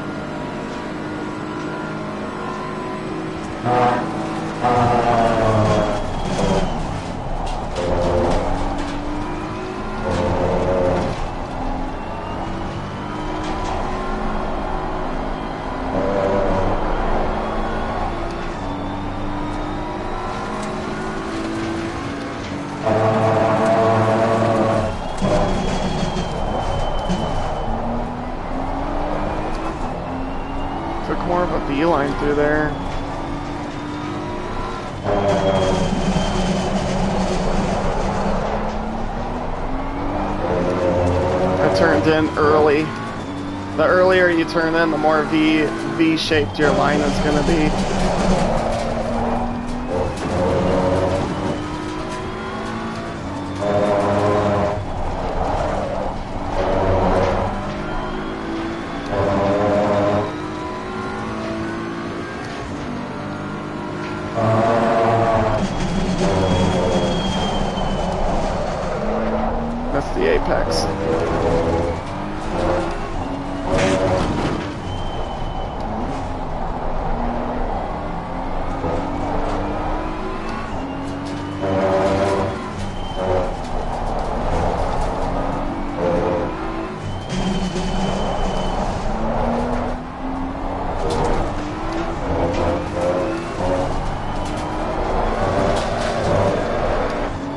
More of a beeline through there. I turned in early. The earlier you turn in, the more V-shaped your line is going to be. That's the apex.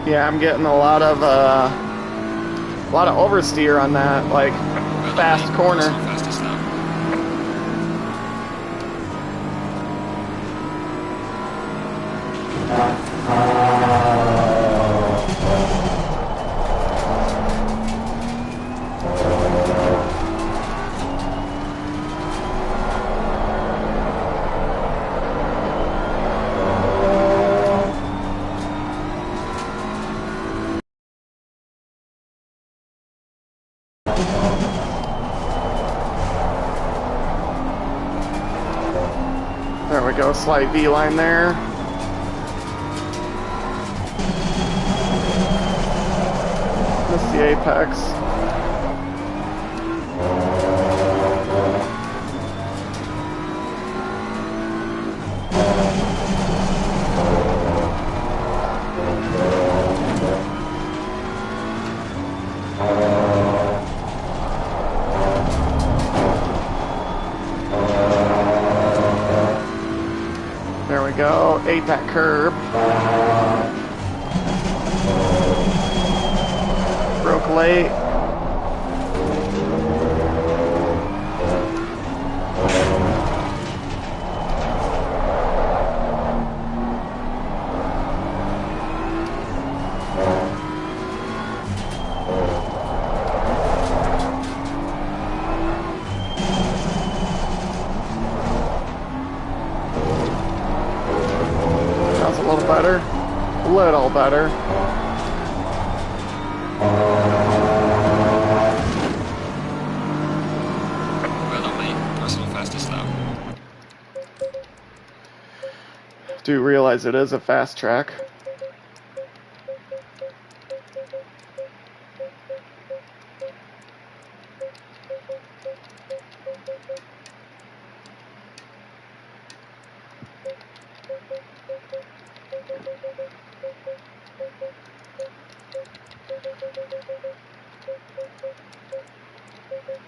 Yeah, I'm getting a lot of oversteer on that, like fast corner. There we go, slight V-line there. Missed the apex. There we go, ate that curb. Broke late. better. A little better. Well done, mate. Personal fastest lap. Do realize it is a fast track.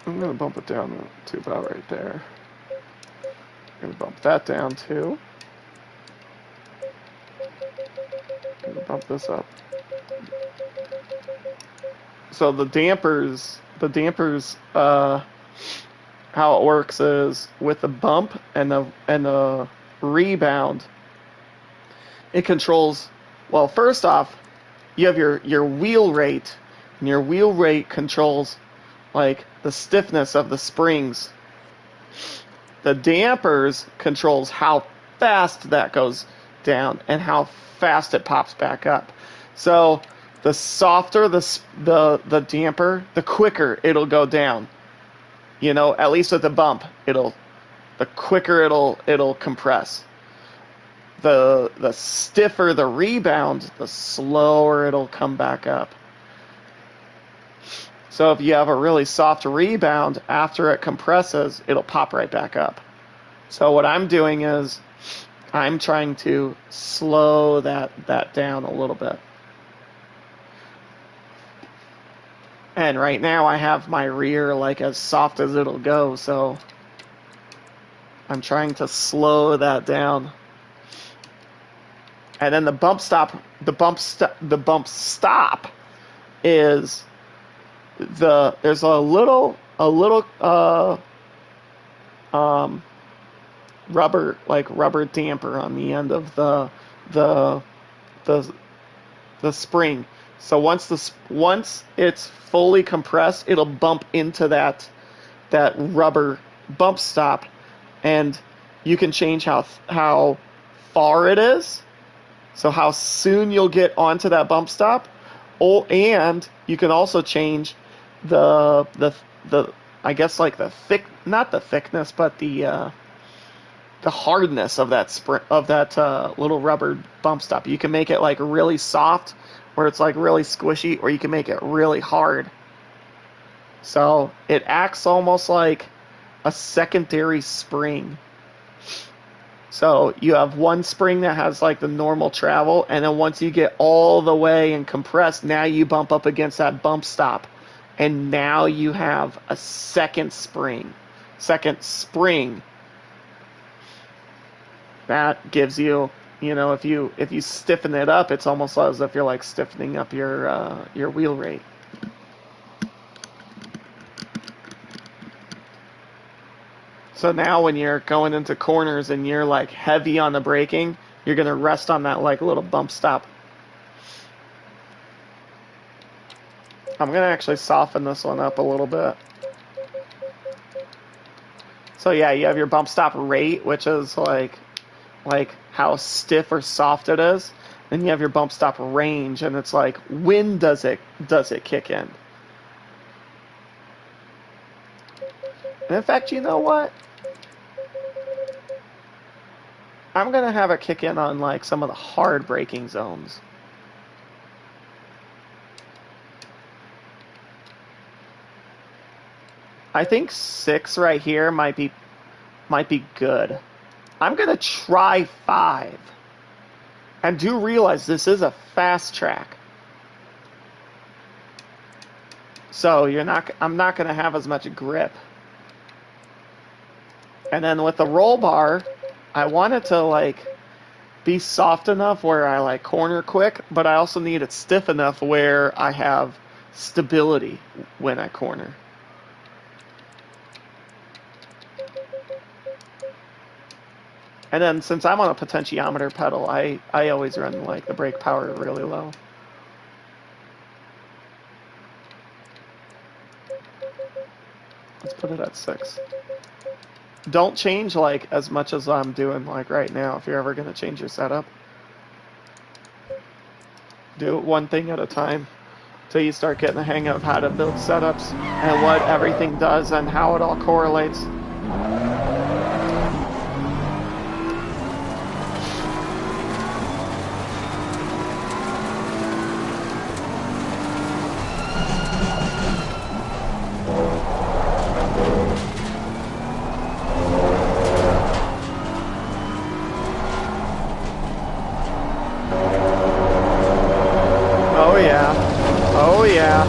I'm gonna bump it down to about right there. I'm gonna bump that down too. I'm gonna bump this up. So the dampers, how it works is with the bump and the rebound, it controls. Well, first off, you have your wheel rate, and your wheel rate controls like the stiffness of the springs. The dampers controls how fast that goes down and how fast it pops back up. So the softer the damper, the quicker it'll go down. You know, at least with the bump, the quicker it'll compress. The stiffer the rebound, the slower it'll come back up. So if you have a really soft rebound, after it compresses, it'll pop right back up. So what I'm doing is I'm trying to slow that down a little bit. And right now I have my rear like as soft as it'll go, so I'm trying to slow that down. And then the bump stop is there's a little rubber damper on the end of the spring. So once it's fully compressed, it'll bump into that rubber bump stop, and you can change how far it is, so how soon you'll get onto that bump stop. And you can also change the I guess like not the thickness, but the hardness of that little rubber bump stop. You can make it like really soft, where it's like really squishy, or you can make it really hard. So it acts almost like a secondary spring. So you have one spring that has like the normal travel, and then once you get all the way and compressed, now you bump up against that bump stop, and now you have a second spring. That gives you, if you stiffen it up, it's almost as if you're like stiffening up your wheel rate. So now when you're going into corners and you're like heavy on the braking, you're going to rest on that like little bump stop. I'm going to actually soften this one up a little bit. So yeah, you have your bump stop rate, which is like how stiff or soft it is. Then you have your bump stop range, and it's like, when does it kick in? And in fact, you know what? I'm going to have it kick in on like some of the hard braking zones. I think 6 right here might be good. I'm going to try 5. And do realize this is a fast track. So I'm not going to have as much grip. And then with the roll bar, I want it to like be soft enough where I like corner quick, but I also need it stiff enough where I have stability when I corner. And then since I'm on a potentiometer pedal, I always run like the brake power really low. Let's put it at 6. Don't change like as much as I'm doing like right now if you're ever going to change your setup. Do it one thing at a time till you start getting the hang of how to build setups and what everything does and how it all correlates. Oh yeah. Oh yeah.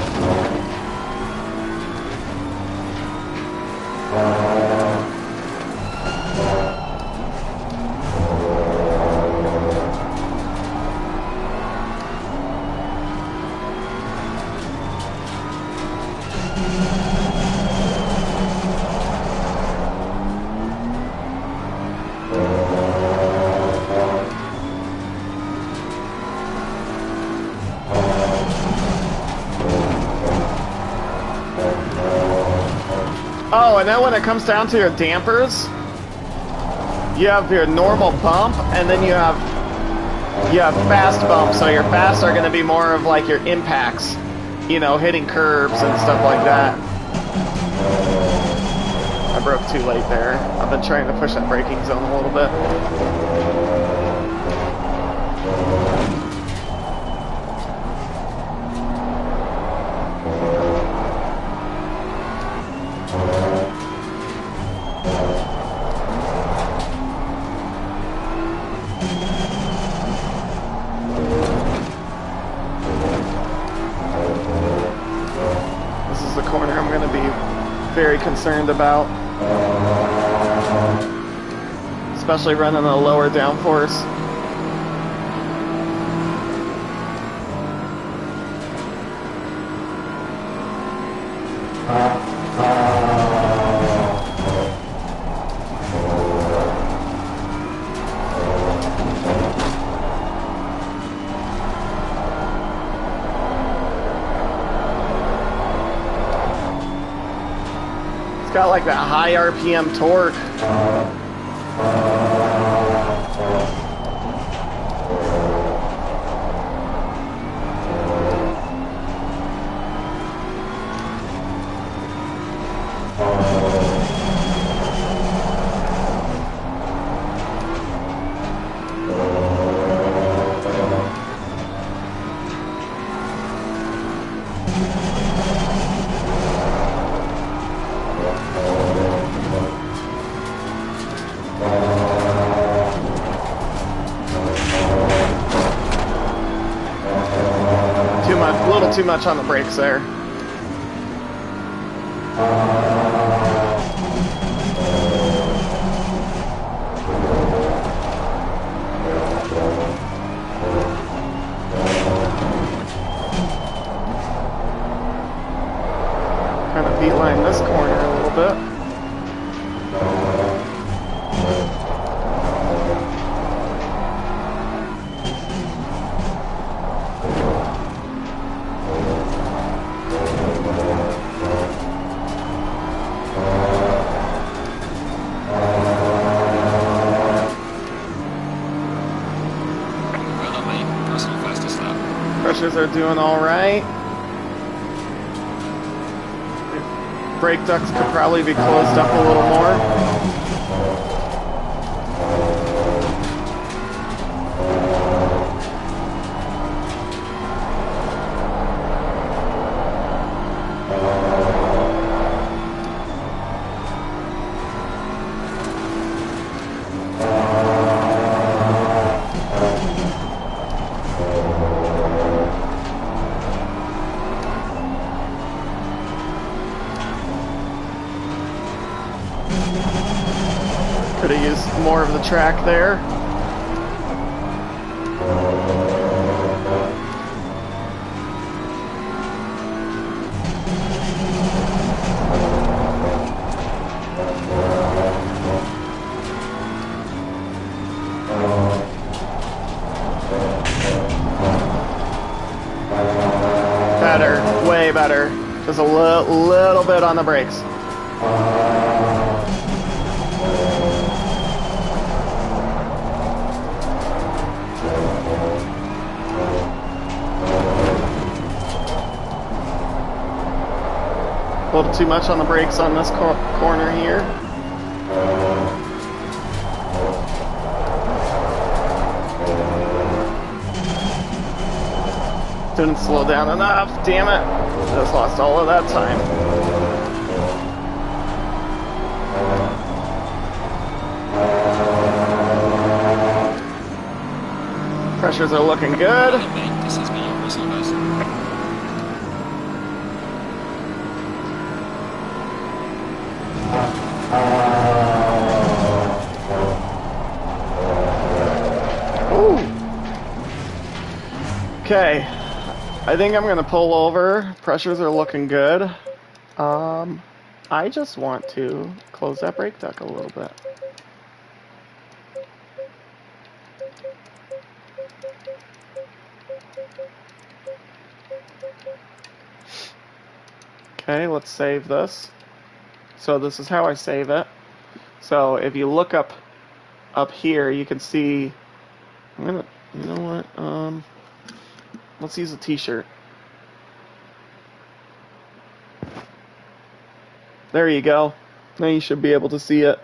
Oh, and then when it comes down to your dampers, you have your normal bump, and then you have fast bump. So your fast are going to be more of like your impacts, you know, hitting curbs and stuff like that. I broke too late there. I've been trying to push that braking zone a little bit. Corner I'm going to be very concerned about, especially running a lower downforce. Got like that high RPM torque. Too much on the brakes there. Kind of beeline this corner a little bit. Are doing all right. Brake ducts could probably be closed up a little more. Could have used more of the track there. Better, way better. Just a little bit on the brakes. A little too much on the brakes on this corner here. Didn't slow down enough, damn it. Just lost all of that time. Pressures are looking good. This has been your personal best. Okay, I think I'm gonna pull over. Pressures are looking good. I just want to close that brake duct a little bit. Okay, let's save this. So this is how I save it. So if you look up here, you can see. I'm gonna, you know what? Let's use a T-shirt. There you go. Now you should be able to see it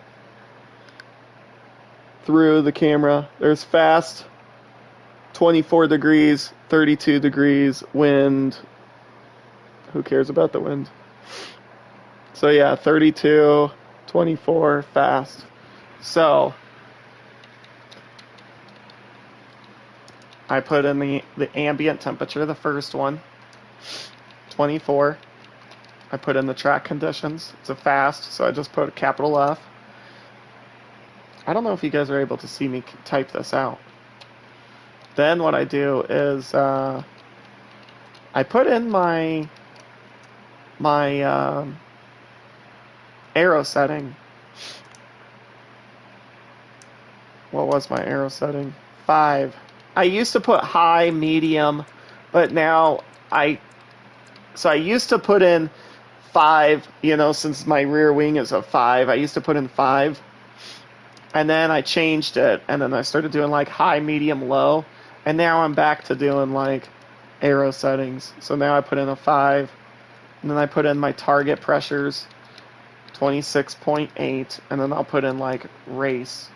through the camera. There's fast, 24 degrees, 32 degrees, wind. Who cares about the wind? So yeah, 32, 24, fast. So I put in the ambient temperature, the first one, 24. I put in the track conditions. It's a fast, so I just put a capital F. I don't know if you guys are able to see me type this out. Then what I do is I put in my aero setting. What was my aero setting? 5. I used to put high, medium, but now I used to put in 5, you know, since my rear wing is a 5, I used to put in 5. And then I changed it, and then I started doing like high, medium, low, and now I'm back to doing like aero settings. So now I put in a 5, and then I put in my target pressures, 26.8, and then I'll put in like race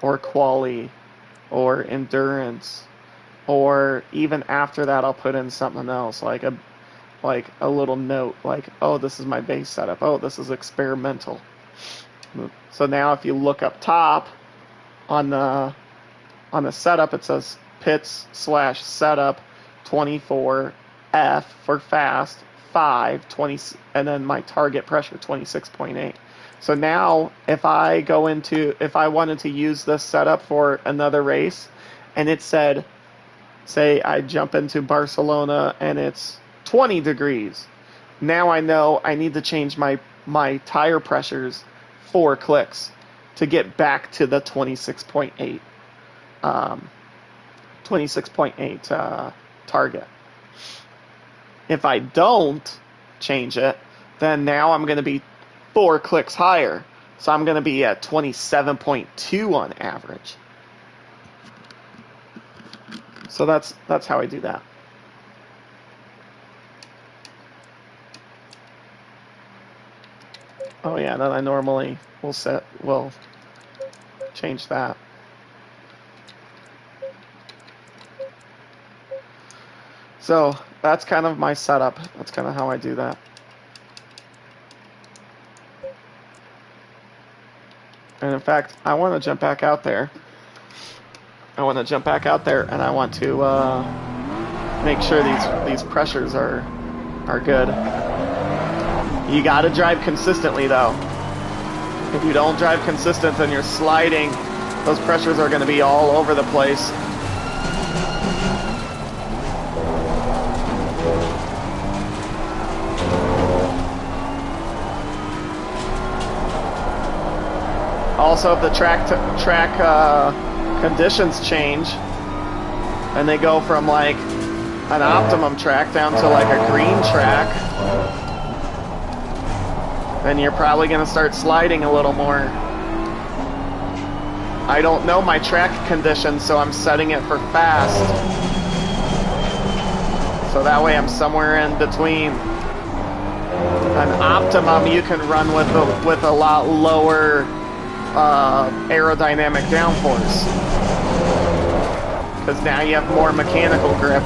or quali or endurance, or even after that I'll put in something else like a little note like, oh, this is my base setup, oh, this is experimental. So now if you look up top on the setup, it says pits/setup 24 F for fast, 5 20, and then my target pressure 26.8. So now if I wanted to use this setup for another race, and it said, say I jump into Barcelona and it's 20 degrees, now I know I need to change my tire pressures 4 clicks to get back to the 26.8 target. If I don't change it, then now I'm going to be 4 clicks higher. So I'm going to be at 27.2 on average. So that's how I do that. Oh yeah, then I normally will change that. So that's kind of my setup. That's kind of how I do that. And in fact, I want to jump back out there. And I want to make sure these pressures are good. You got to drive consistently, though. If you don't drive consistent, then you're sliding. Those pressures are going to be all over the place. Also, if the track conditions change, and they go from like an optimum track down to like a green track, then you're probably going to start sliding a little more. I don't know my track conditions, so I'm setting it for fast. So that way I'm somewhere in between. An optimum you can run with a lot lower aerodynamic downforce, because now you have more mechanical grip.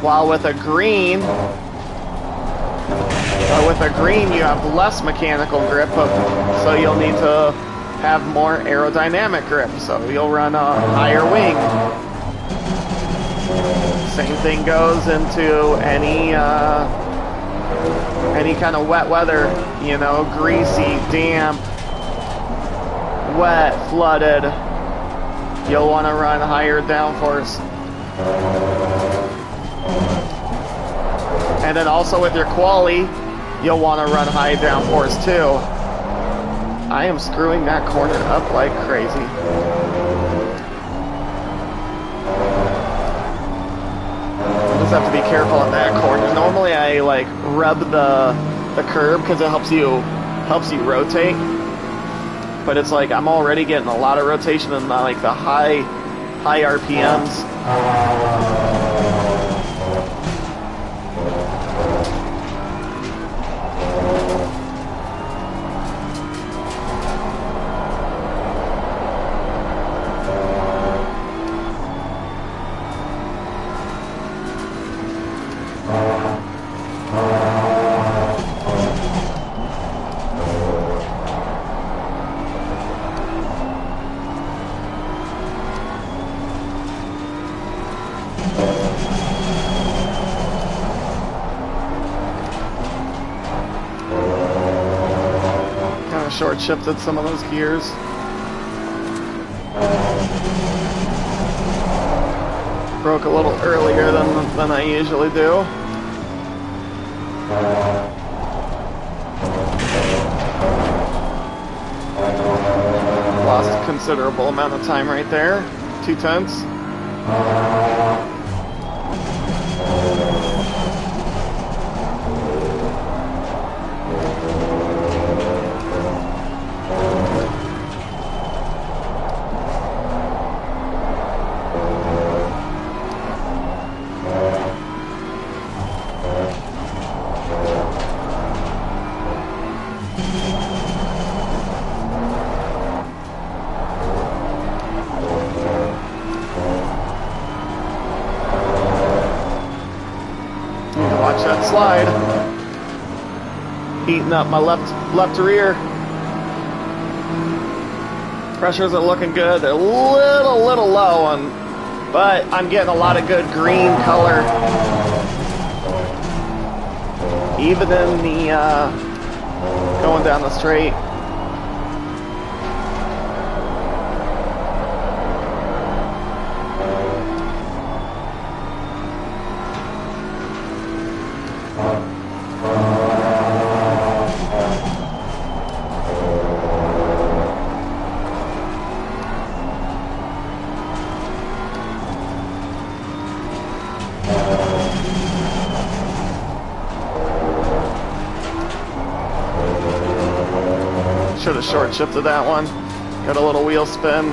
While with a green, you have less mechanical grip, so you'll need to have more aerodynamic grip. So you'll run a higher wing. Same thing goes into any kind of wet weather, you know, greasy, damp, wet, flooded. You'll want to run higher downforce. And then also with your quali, you'll want to run high downforce too. I am screwing that corner up like crazy. Just have to be careful on that corner. Normally I like rub the curb because it helps you rotate, but it's like I'm already getting a lot of rotation in like the high RPMs. Short shifted some of those gears. Broke a little earlier than I usually do. Lost a considerable amount of time right there. 2/10. Watch that slide. Heating up my left rear. Pressures are looking good. They're a little low, but I'm getting a lot of good green color. Even in the going down the straight. Should have short shifted that one. Got a little wheel spin.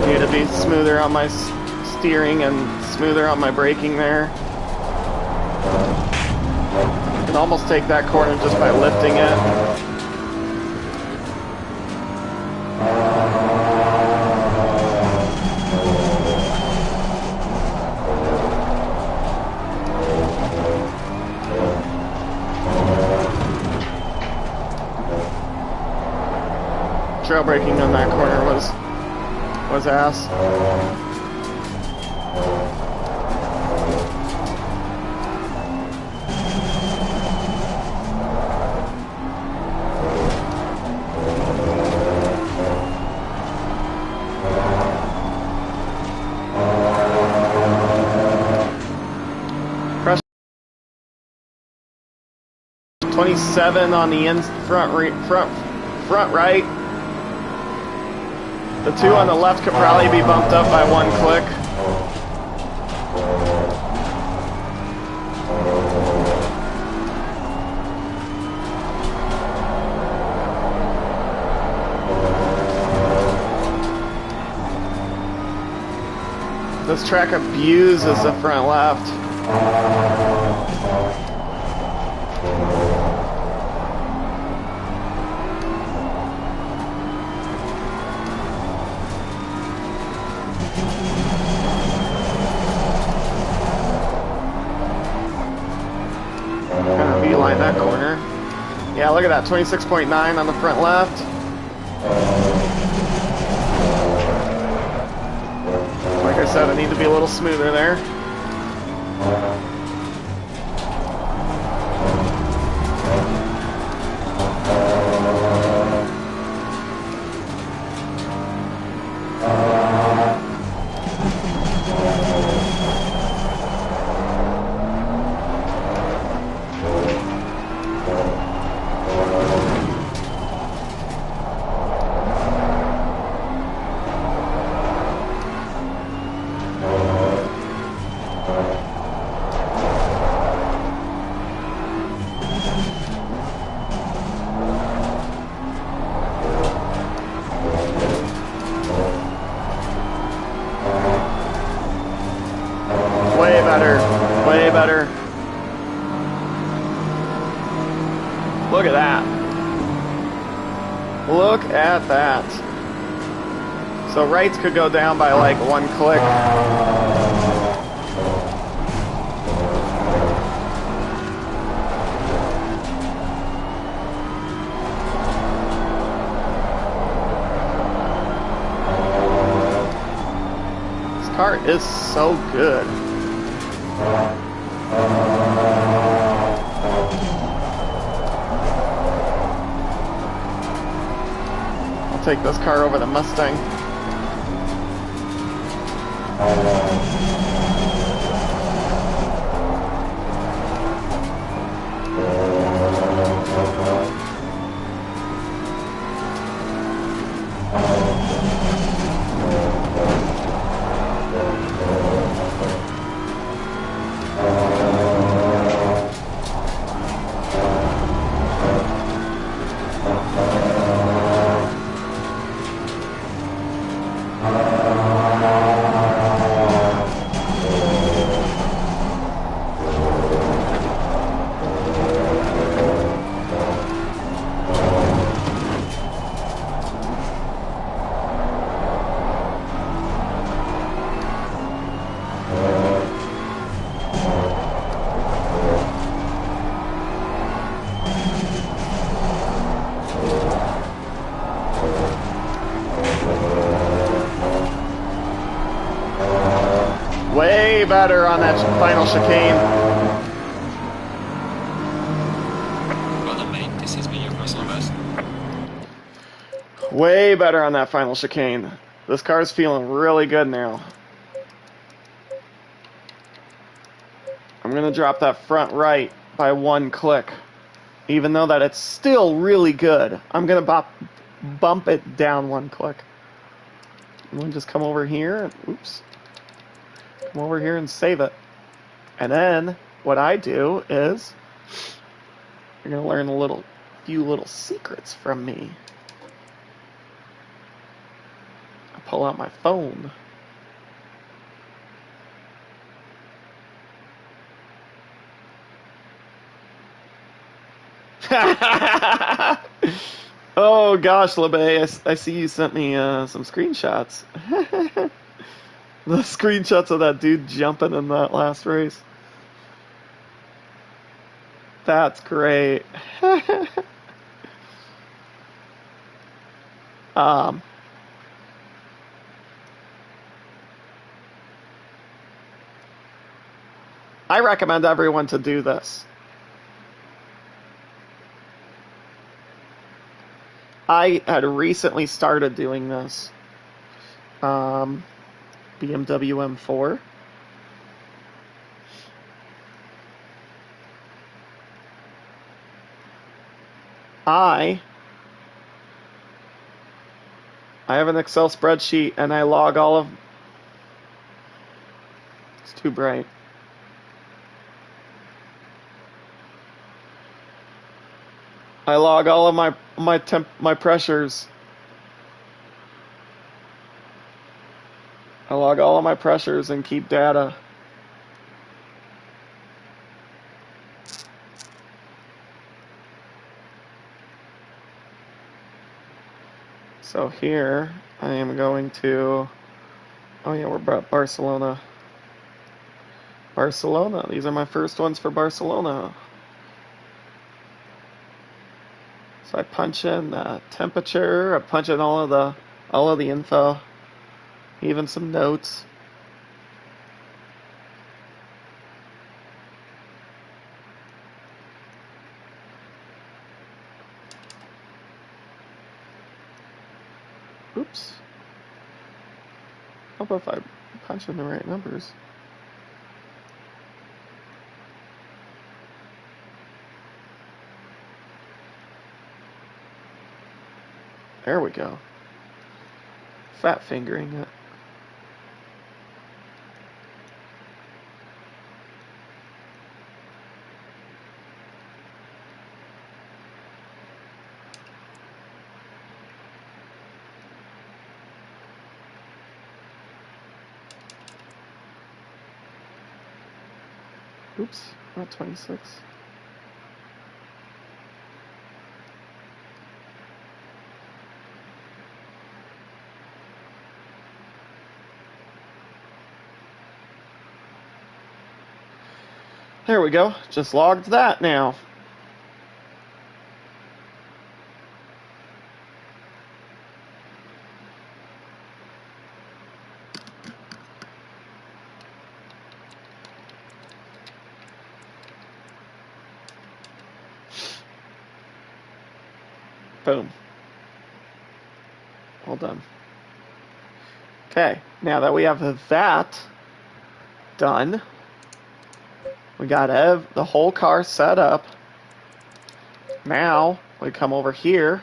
Need to be smoother on my steering and smoother on my braking there. Can almost take that corner just by lifting it. Trail braking on that corner was ass. Press 27 on the front right. The two on the left could probably be bumped up by one click. This track abuses the front left. Gonna beeline that corner. Yeah, look at that, 26.9 on the front left. Like I said, I need to be a little smoother there. Way better. Look at that. Look at that. So rights could go down by like 1 click. This car is so good. I'll take this car over the Mustang. Way better on that final chicane. Well done, mate. This has been your personal best. Way better on that final chicane. This car's feeling really good now. I'm gonna drop that front right by 1 click. Even though that it's still really good, I'm gonna bump it down 1 click. I'm gonna just come over here and, oops. Come over here and save it. And then what I do is you're gonna learn a few little secrets from me. I pull out my phone. Oh gosh, LeBay, I see you sent me some screenshots. The screenshots of that dude jumping in that last race. That's great. I recommend everyone to do this. I had recently started doing this. BMW M4. I have an Excel spreadsheet and I log all of... It's too bright. I log all of my pressures. I log all of my pressures and keep data. So here I am going to, oh yeah, we're at Barcelona. Barcelona, these are my first ones for Barcelona. So I punch in temperature, I punch in all of the info, even some notes. Oops. Hope if I punch in the right numbers. There we go. Fat fingering it. Oops, not 26. There we go. Just logged that now. Boom. All done. Okay, now that we have that done, we got the whole car set up. Now we come over here,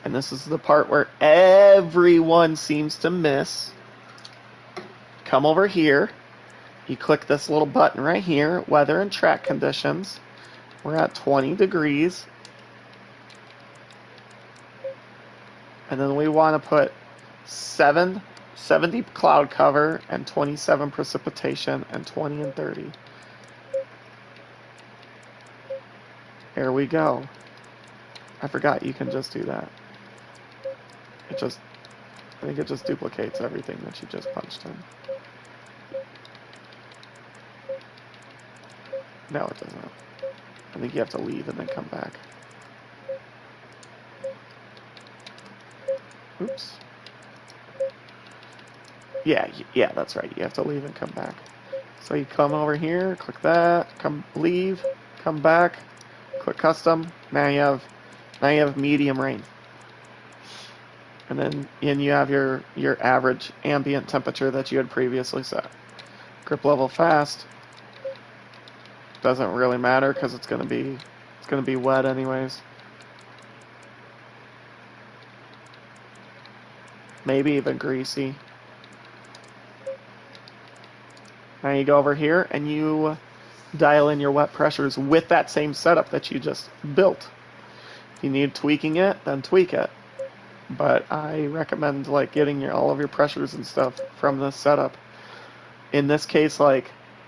and this is the part where everyone seems to miss. Come over here, you click this little button right here, weather and track conditions. We're at 20 degrees. And then we want to put 70 cloud cover and 27 precipitation and 20 and 30. There we go. I forgot you can just do that. I think it just duplicates everything that you just punched in. No, it doesn't. I think you have to leave and then come back. Oops. Yeah, that's right. You have to leave and come back. So you come over here, click that, leave, come back, click custom. Now you have medium rain. And then you have your average ambient temperature that you had previously set. Grip level fast. Doesn't really matter because it's gonna be wet anyways. Maybe even greasy. Now you go over here and you dial in your wet pressures with that same setup that you just built. If you need tweaking it, then tweak it. But I recommend like getting all of your pressures and stuff from this setup. In this case,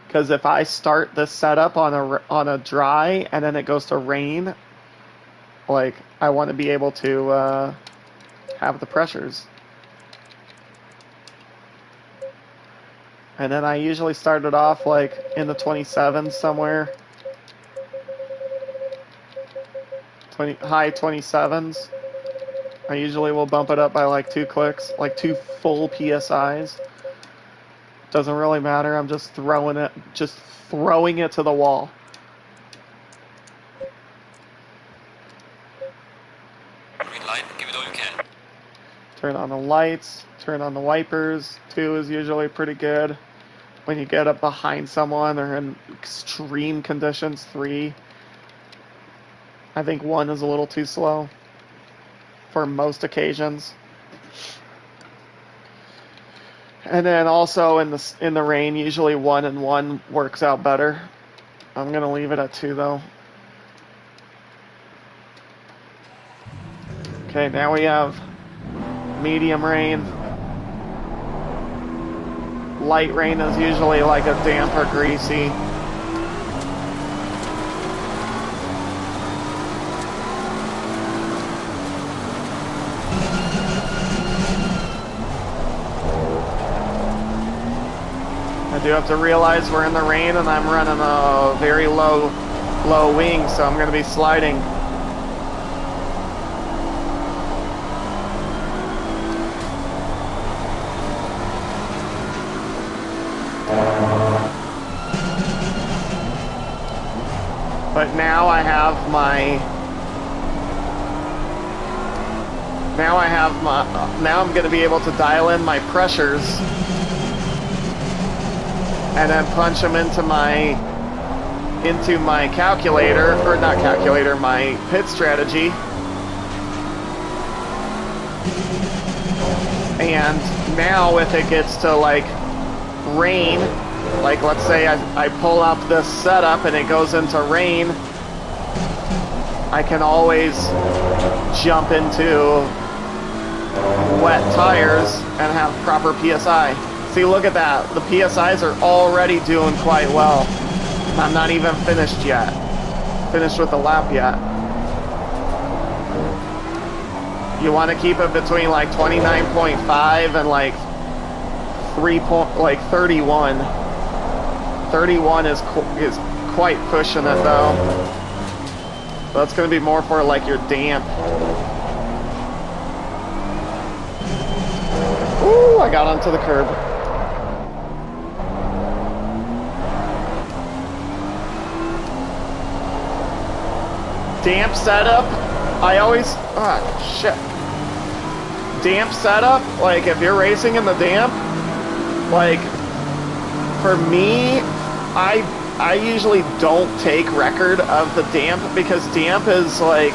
because if I start this setup on a dry and then it goes to rain, I want to be able to have the pressures. And then I usually start it off in the 27s somewhere. High 27s. I usually will bump it up by 2 clicks, 2 full PSIs. Doesn't really matter. I'm just throwing it to the wall. Green light, give it all you can. Turn on the lights, turn on the wipers. 2 is usually pretty good. When you get up behind someone or in extreme conditions, 3. I think 1 is a little too slow for most occasions. And then also in the rain, usually 1 and 1 works out better. I'm gonna leave it at 2 though. Okay, now we have medium rain. light rain is usually like a damp or greasy. I do have to realize we're in the rain and I'm running a very low wing, so I'm going to be sliding. But now I'm going to be able to dial in my pressures and then punch them into my calculator, or not calculator, my pit strategy. And now if it gets to like rain, like let's say I pull up this setup and it goes into rain, I can always jump into wet tires and have proper PSI. See, look at that. The PSIs are already doing quite well. I'm not even finished yet. Finished with the lap yet. You want to keep it between like 29.5 and like 31. 31 is quite pushing it though. That's going to be more for like your damp. Ooh, I got onto the curb. Damp setup, I always, shit. Damp setup, like if you're racing in the damp, like for me, I usually don't take record of the damp because damp is like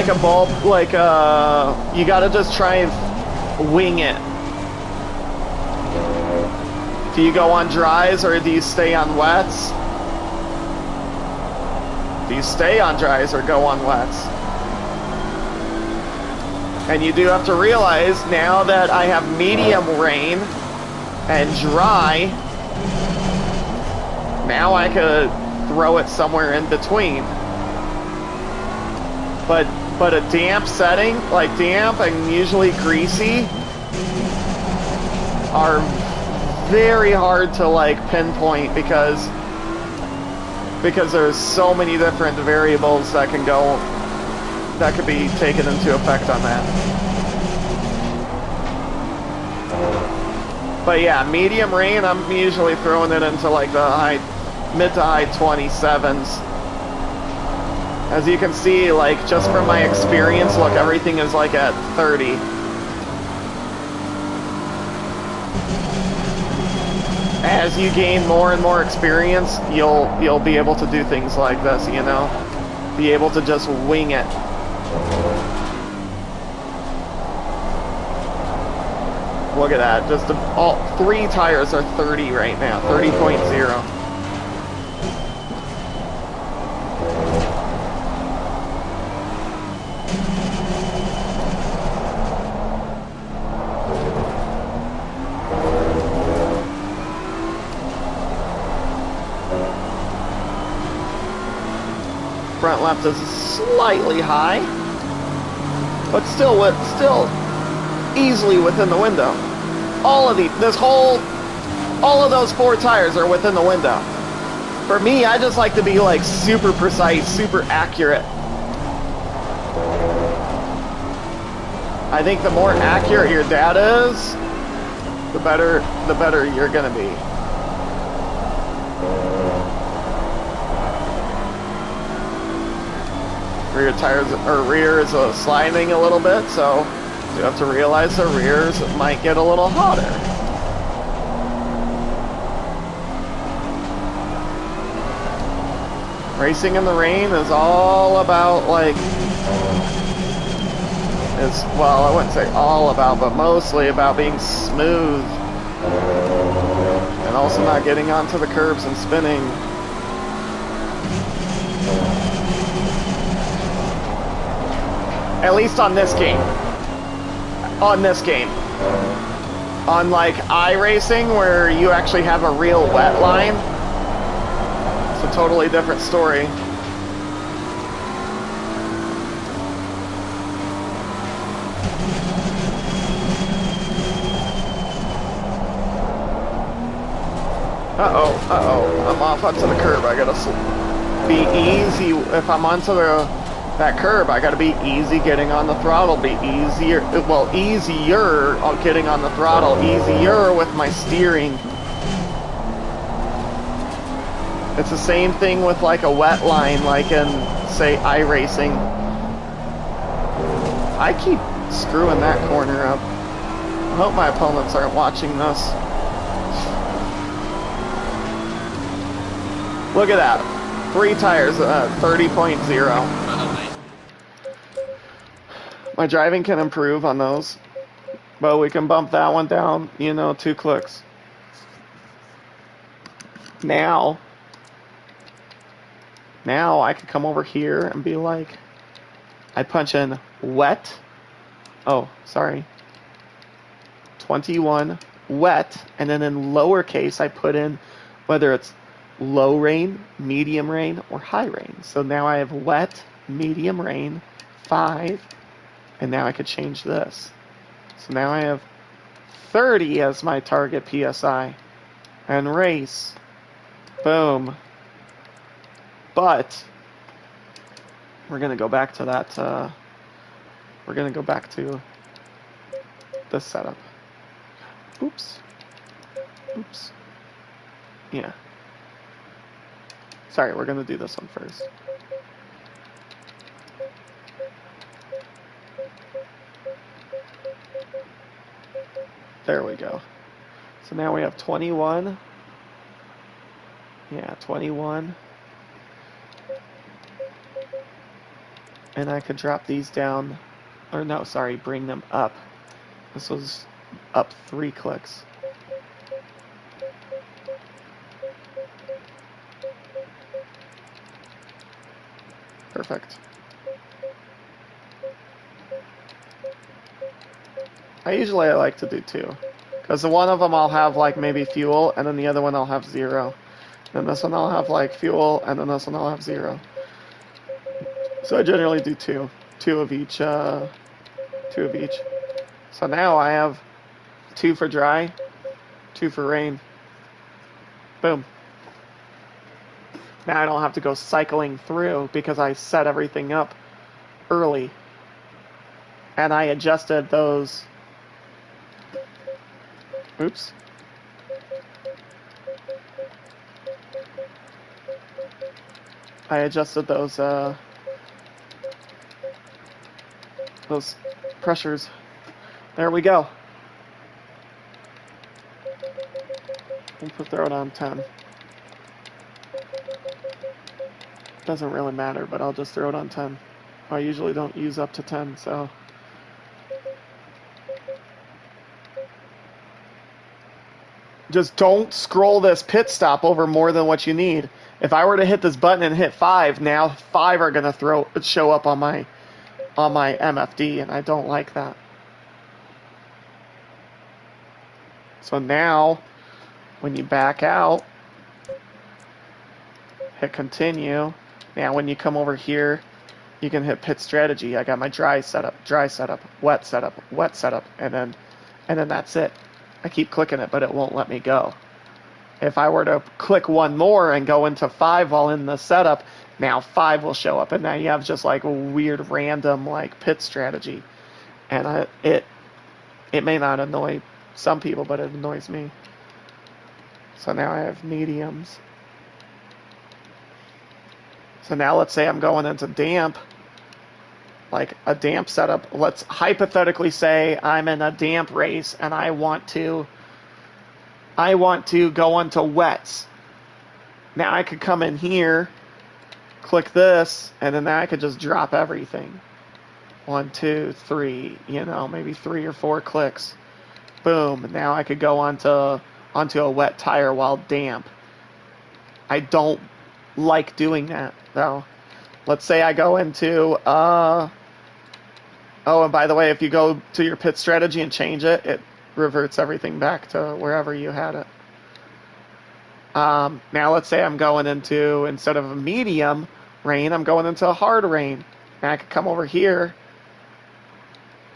a bulb, like you gotta just try and wing it. Do you go on dries or do you stay on wets? Do you stay on dries or go on wets? And you do have to realize now that I have medium rain and dry, now I could throw it somewhere in between. But a damp setting, like damp and usually greasy, are very hard to like pinpoint because there's so many different variables that can go, that could be taken into effect on that. But yeah, medium rain, I'm usually throwing it into like the mid to high 27s. As you can see, like just from my experience, look, everything is like at 30. As you gain more and more experience, you'll be able to do things like this, you know? Be able to just wing it. Look at that, just all 3 tires are 30 right now, 30.0. Front left is slightly high, but still easily within the window. All of those 4 tires are within the window. For me, I just like to be like super precise, super accurate. I think the more accurate your data is, the better you're gonna be. Rear tires, or rear is sliding a little bit, so you have to realize the rears might get a little hotter. Racing in the rain is all about like, well, I wouldn't say all about, but mostly about being smooth and also not getting onto the curbs and spinning. At least on this game. On this game. Unlike iRacing, where you actually have a real wet line, it's a totally different story. Uh-oh, I'm off onto the curb. I gotta be easy. If I'm onto that curb, I gotta be easy getting on the throttle, be easier, well, easier getting on the throttle, easier with my steering. It's the same thing with like a wet line, like in, say, iRacing. I keep screwing that corner up. I hope my opponents aren't watching this. Look at that. 3 tires, 30.0. My driving can improve on those, but we can bump that one down, you know, 2 clicks. Now I can come over here and be like, I punch in wet. Oh, sorry. 21 wet, and then in lowercase I put in whether it's low rain, medium rain, or high rain. So now I have wet, medium rain, 5, and now I could change this. So now I have 30 as my target PSI. And race. Boom. But we're going to go back to that. We're going to go back to this setup. Oops. Oops. Yeah. Sorry, we're going to do this one first. There we go. So now we have 21. Yeah, 21. And I could drop these down. Or no, sorry, bring them up. This was up 3 clicks. Perfect. I like to do 2. Because the one of them I'll have like maybe fuel, and then the other one I'll have 0. Then this one I'll have like fuel, and then this one I'll have 0. So I generally do 2. 2 of each, 2 of each. So now I have 2 for dry, 2 for rain. Boom. Now I don't have to go cycling through because I set everything up early. And I adjusted those. Oops. I adjusted those pressures. There we go. We'll throw it on 10. Doesn't really matter, but I'll just throw it on 10. I usually don't use up to 10, so. Just don't scroll this pit stop over more than what you need. If I were to hit this button and hit 5, now 5 are gonna show up on my MFD, and I don't like that. So now, when you back out, hit continue. Now when you come over here, you can hit pit strategy. I got my dry setup, wet setup, and then that's it. I keep clicking it, but it won't let me go. If I were to click one more and go into 5 while in the setup, now 5 will show up, and now you have just like a weird random like pit strategy. And it may not annoy some people, but it annoys me. So now I have mediums. So now let's say I'm going into damp, like a damp setup. Let's hypothetically say I'm in a damp race and I want to go into wets. Now I could come in here, click this, and then I could just drop everything. 1, 2, 3, maybe 3 or 4 clicks. Boom. Now I could go onto a wet tire while damp. I don't like doing that though. Let's say I go into oh, and by the way, if you go to your pit strategy and change it, reverts everything back to wherever you had it. Now let's say I'm going into, instead of a medium rain, I'm going into a hard rain. And I could come over here,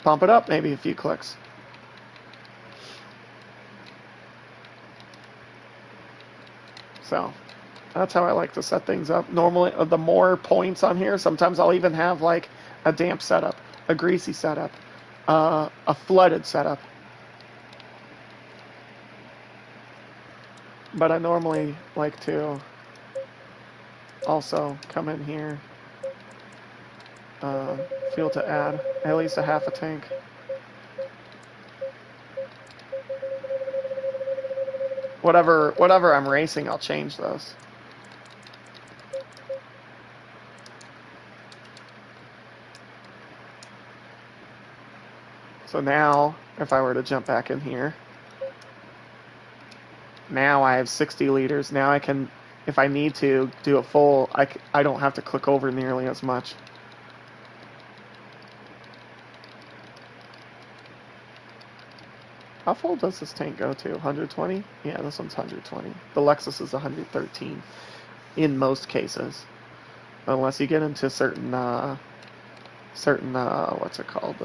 bump it up maybe a few clicks. So that's how I like to set things up. Normally, the more points on here, sometimes I'll even have like a damp setup, a greasy setup, a flooded setup. But I normally like to also come in here, fuel to add at least a half a tank. Whatever I'm racing, I'll change those. So now, if I were to jump back in here, now I have 60 liters. Now I can, if I need to do a full, I don't have to click over nearly as much. How full does this tank go to? 120? Yeah, this one's 120. The Lexus is 113 in most cases. Unless you get into certain what's it called?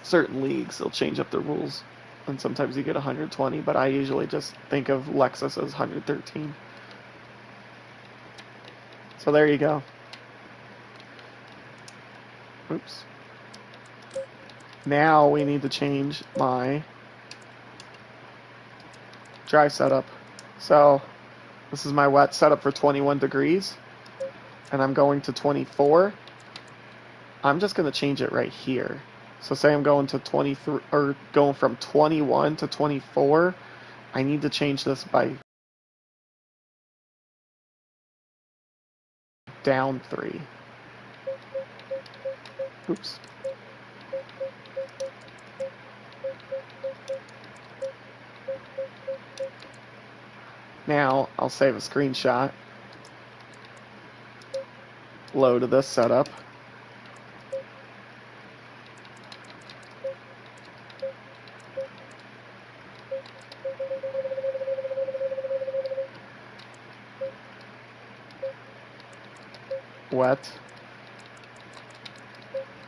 Certain leagues, they'll change up the rules. And sometimes you get 120, but I usually just think of Lexus as 113. So there you go. Oops. Now we need to change my dry setup. So this is my wet setup for 21 degrees, and I'm going to 24. I'm just going to change it right here. So say I'm going to 23, or going from 21 to 24. I need to change this by down 3. Oops. Now I'll save a screenshot. Load this setup. Wet.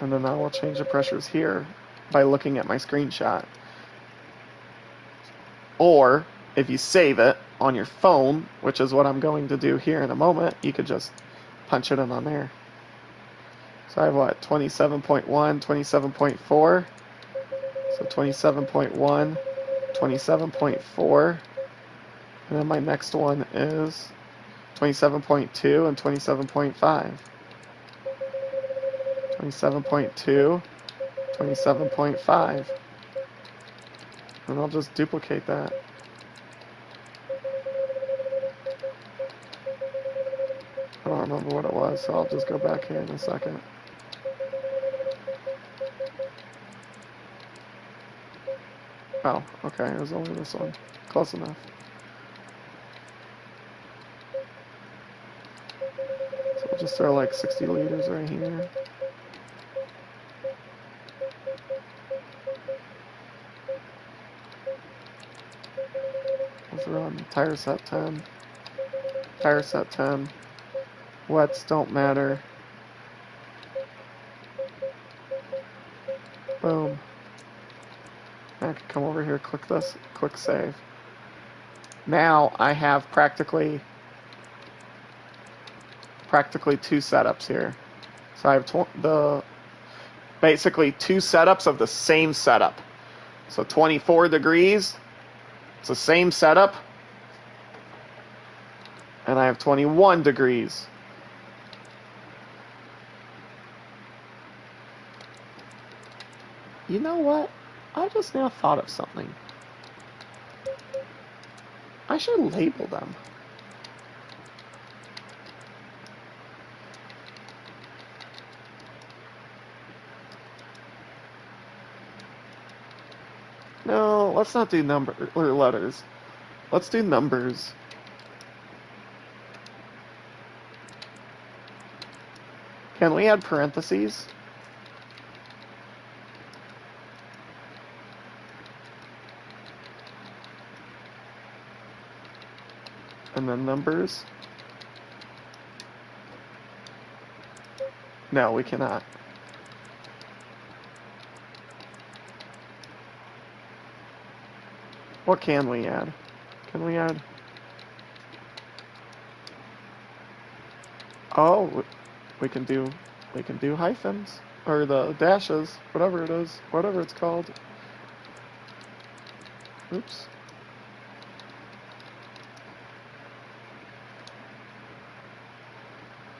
And then I will change the pressures here by looking at my screenshot. Or if you save it on your phone, which is what I'm going to do here in a moment, you could just punch it in on there. So I have what, 27.1, 27.4. So 27.1, 27.4. And then my next one is 27.2 and 27.5. 27.2, 27.5. And I'll just duplicate that. I don't remember what it was, so I'll just go back here in a second. Oh, okay, it was only this one. Close enough. So we'll just throw like 60 liters right here. We'll throw on tire set 10. Tire set 10. Wets don't matter. Boom. I can come over here, click this, click save. Now I have practically 2 setups here. So I have basically 2 setups of the same setup. So 24 degrees, it's the same setup. And I have 21 degrees. You know what? I just now thought of something. I should label them. No, let's not do number or letters. Let's do numbers. Can we add parentheses? And then numbers. No, we cannot. What can we add? Can we add? Oh, we can do hyphens or the dashes, whatever it is, whatever it's called. Oops.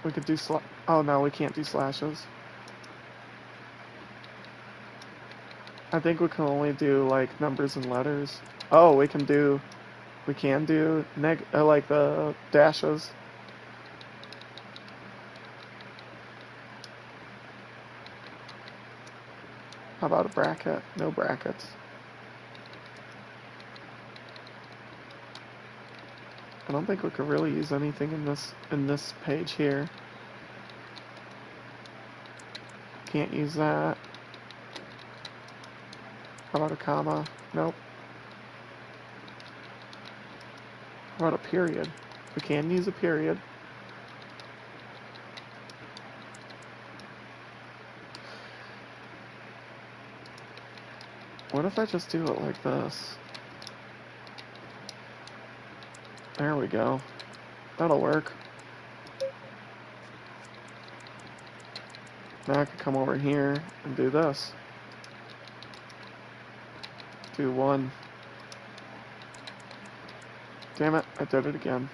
We could do oh no, we can't do slashes. I think we can only do like numbers and letters. Oh, we can do like the dashes. How about a bracket? No brackets. I don't think we could really use anything in this page here. Can't use that. How about a comma? Nope. How about a period? We can use a period. What if I just do it like this? There we go. That'll work. Now I can come over here and do this. Do one. Damn it, I did it again.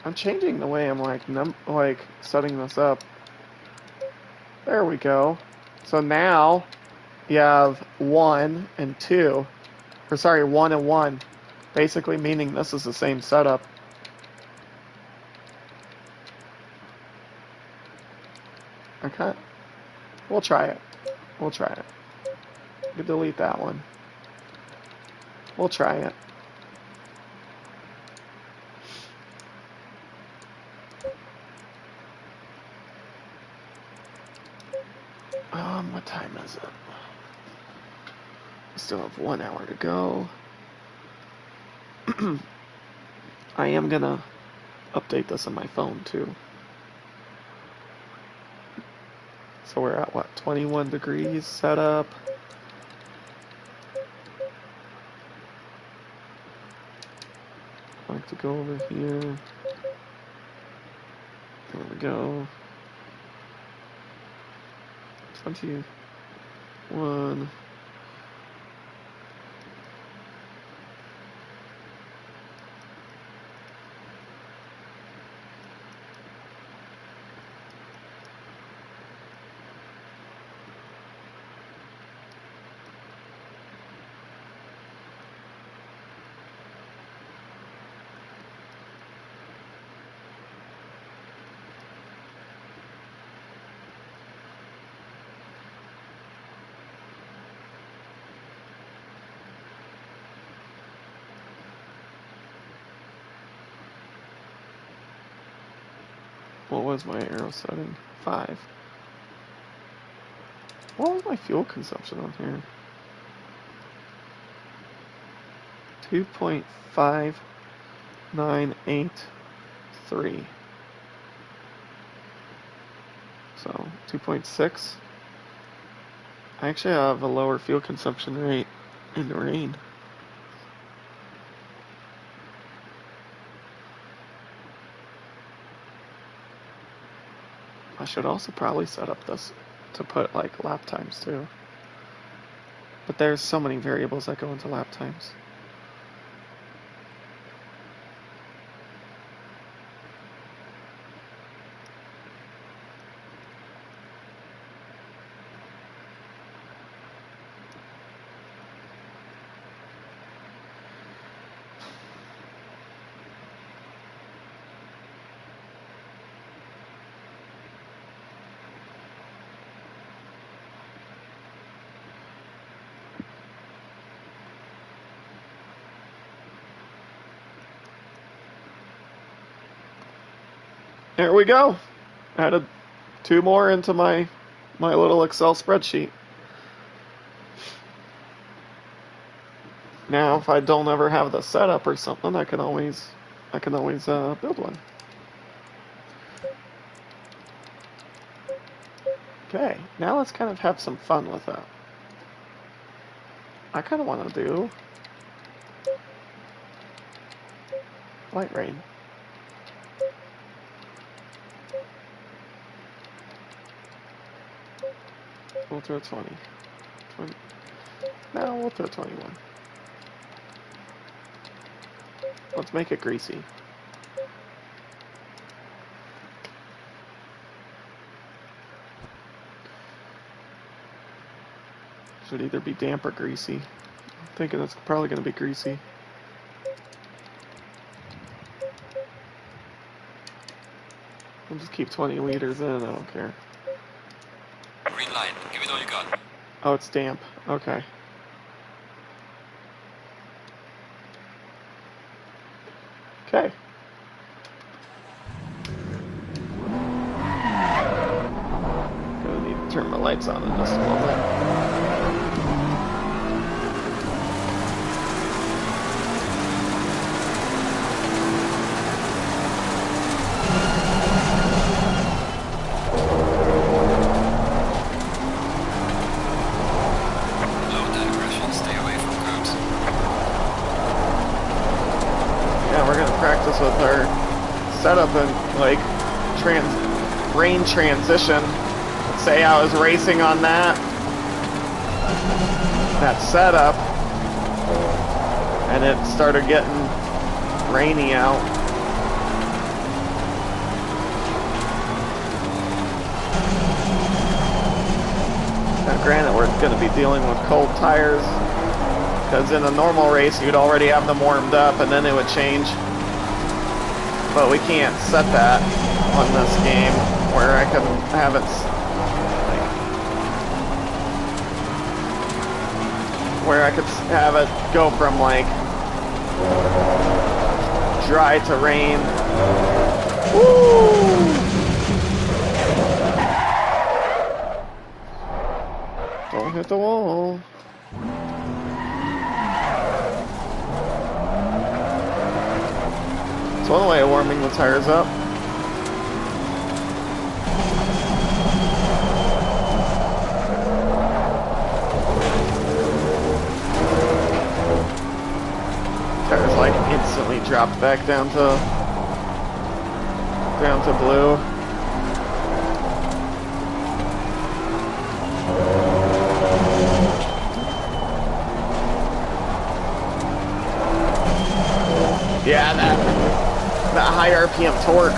I'm changing the way I'm like setting this up. There we go. So now you have 1 and 2. Or sorry, 1 and 1. Basically meaning this is the same setup. Okay. We'll try it. We'll try it. You can delete that one. We'll try it. What time is it? We still have 1 hour to go. I am gonna update this on my phone too. So we're at what, 21 degrees set up. I like to go over here. There we go. 21. What was my aero setting? 5. What was my fuel consumption on here? 2.5983. So 2.6. I actually have a lower fuel consumption rate in the rain. I should also probably set up this to put like lap times too. But there's so many variables that go into lap times. There we go. Added 2 more into my little Excel spreadsheet. Now, if I don't ever have the setup or something, I can always build one. Okay, now let's kind of have some fun with that. I kind of want to do light rain. We'll throw 20. No, we'll throw 21. Let's make it greasy. Should either be damp or greasy. I'm thinking it's probably going to be greasy. We'll just keep 20 liters in, I don't care. Green light. Give it all you got. Oh, it's damp. Okay. Okay. Gonna need to turn my lights on in just a moment. With our setup and like rain transition. Let's say I was racing on that setup and it started getting rainy out. Now granted, we're going to be dealing with cold tires because in a normal race you'd already have them warmed up and then it would change. But we can't set that on this game where I can have it like, where I could have it go from like dry to rain. Woo! Don't hit the wall. It's one way of warming the tires up. Tires like instantly dropped back down to blue. Yeah, that high RPM torque.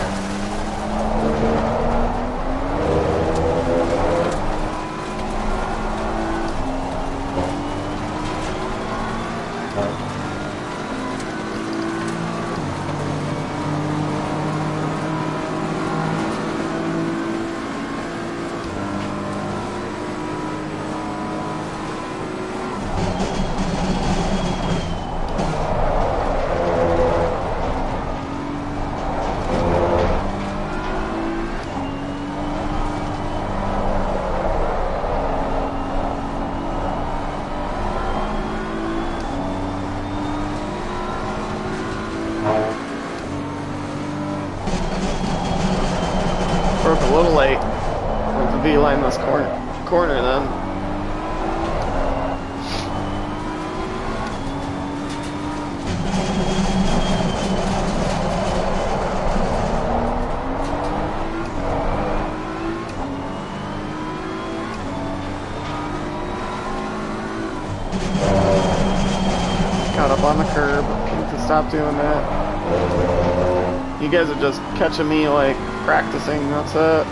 A little late. We'll have to beeline this corner then. Got up on the curb. Need to stop doing that. You guys are just catching me like practicing, that's it.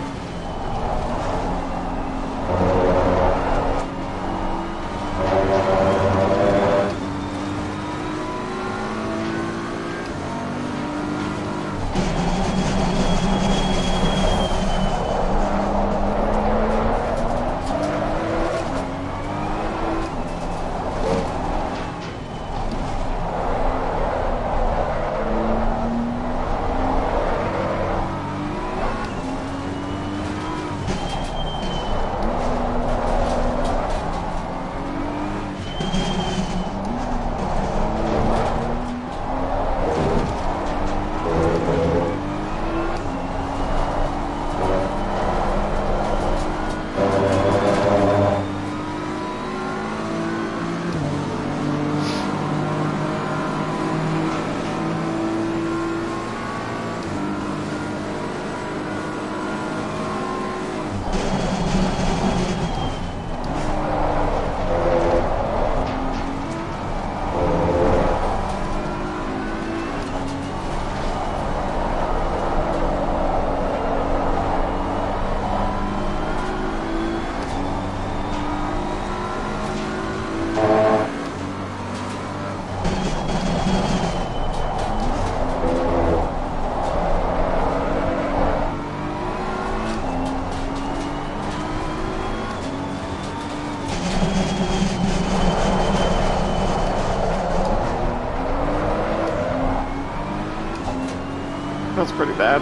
pretty bad.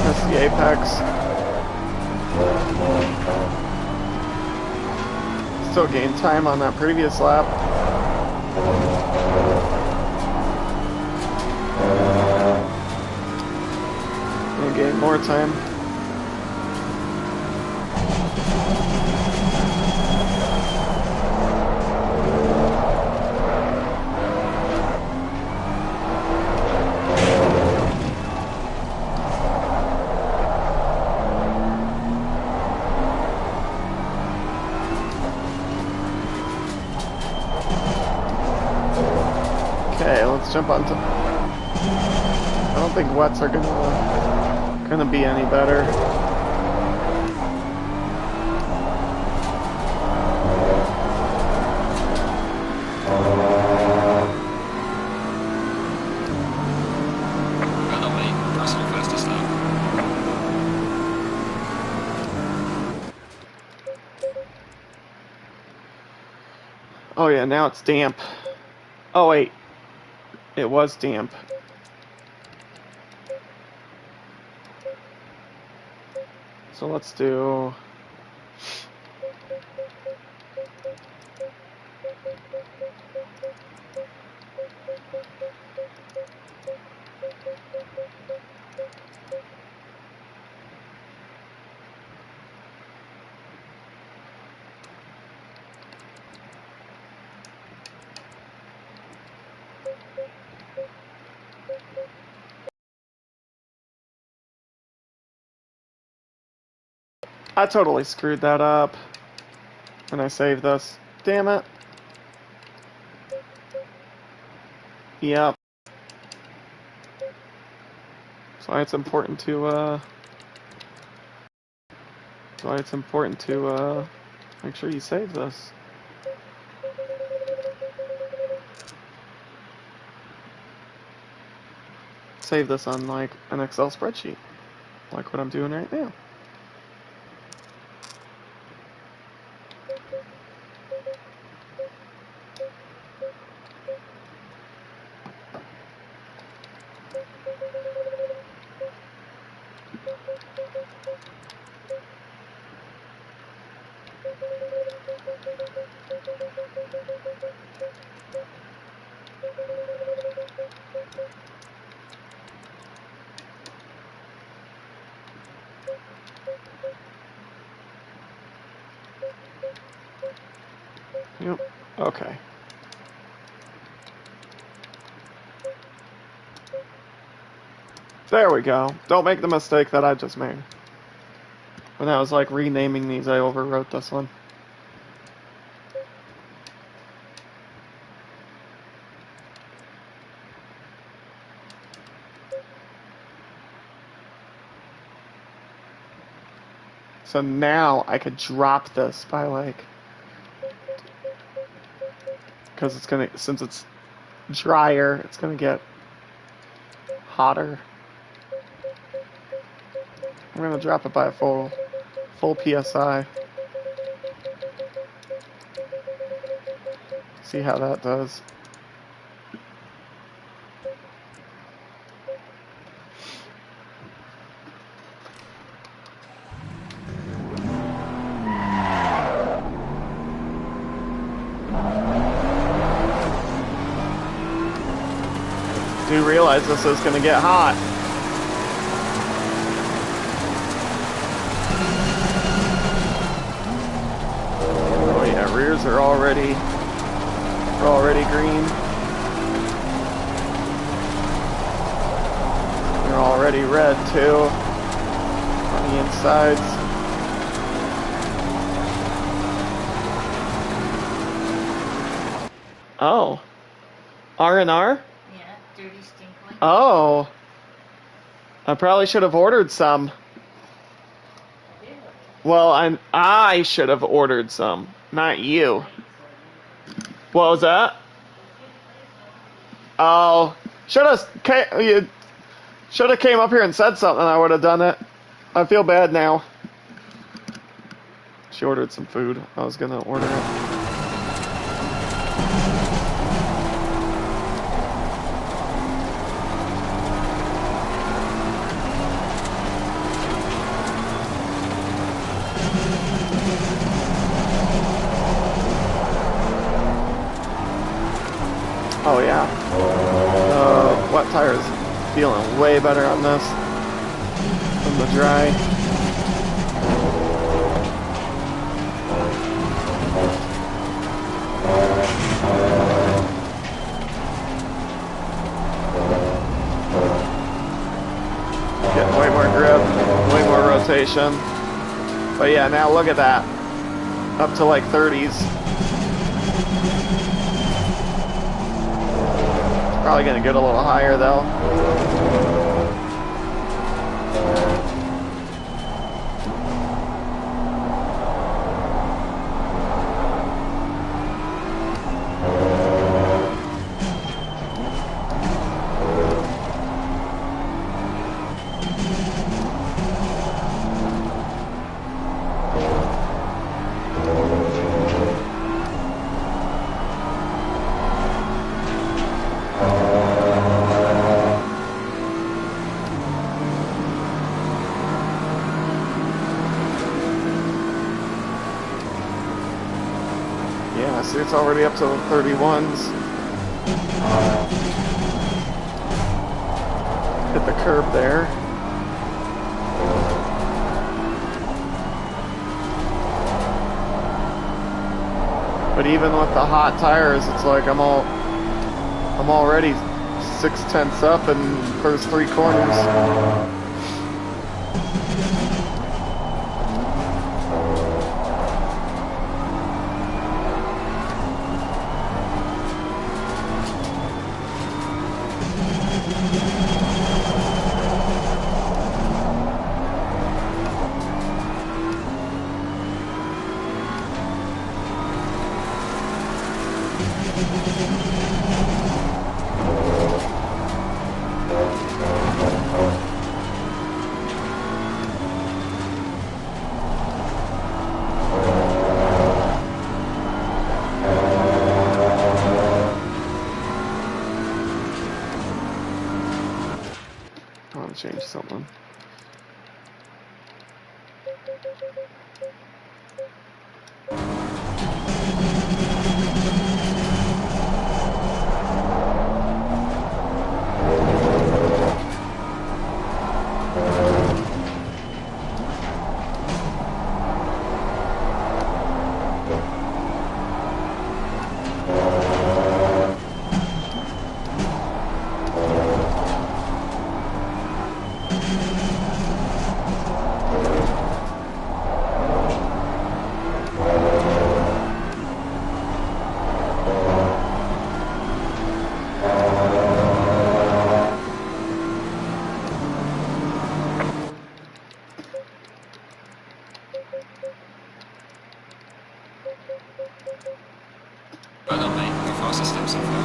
Missed the apex. Still gained time on that previous lap. Gonna gain more time. Okay, let's jump onto. I don't think wets are gonna be any better. Oh yeah, now it's damp. Oh wait, it was damp. So let's do... I totally screwed that up when I saved this. Damn it. Yep. That's why it's important to, make sure you save this. Save this on, like, an Excel spreadsheet. Like what I'm doing right now. Yep. Okay. There we go. Don't make the mistake that I just made. When I was like renaming these, I overwrote this one. So now I could drop this by like, because it's gonna, since it's drier, it's gonna get hotter. I'm gonna drop it by a full PSI. See how that does. Do realize this is gonna get hot. Oh yeah, rears are already green. They're already red too on the insides. Oh, R&R? Oh, I probably should have ordered some. Well, I should have ordered some, not you. What was that? Oh, you should have came up here and said something. I would have done it. I feel bad now. She ordered some food. I was gonna order it. tire's feeling way better on this than the dry. Getting way more grip, way more rotation. But yeah, now look at that. Up to like 30s. Probably gonna get a little higher though. Yeah, see, it's already up to the 31s. Hit the curb there. But even with the hot tires, it's like I'm already 6/10 up in the first 3 corners. I want to change something. Well done, mate. Your fastest step so far.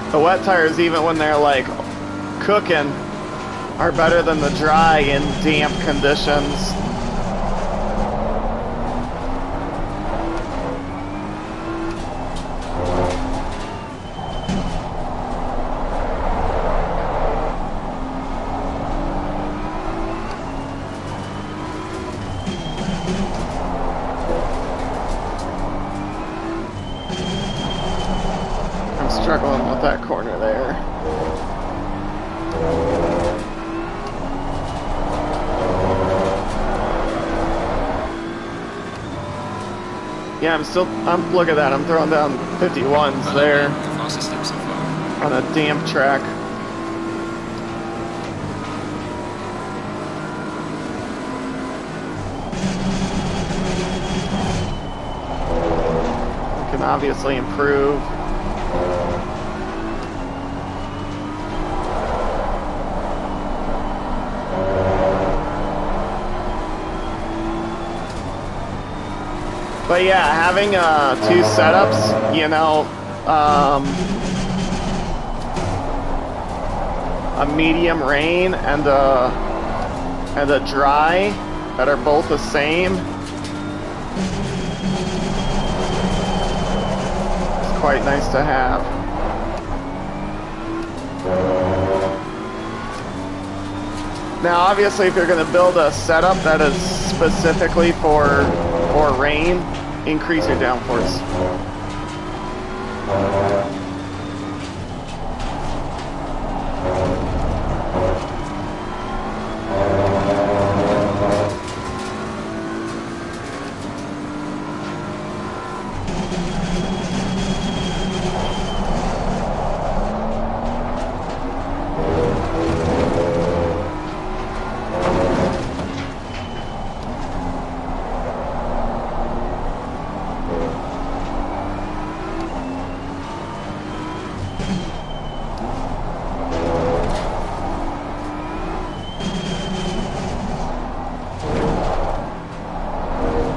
The wet tires, even when they're like cooking, are better than the dry in damp conditions. Struggling with that corner there. Yeah, I'm look at that, I'm throwing down 51s there The fastest step so far. on a damp track. We can obviously improve. But yeah, having two setups, you know, a medium rain and a dry that are both the same, it's quite nice to have. Now, obviously, if you're going to build a setup that is specifically for rain, increase your downforce.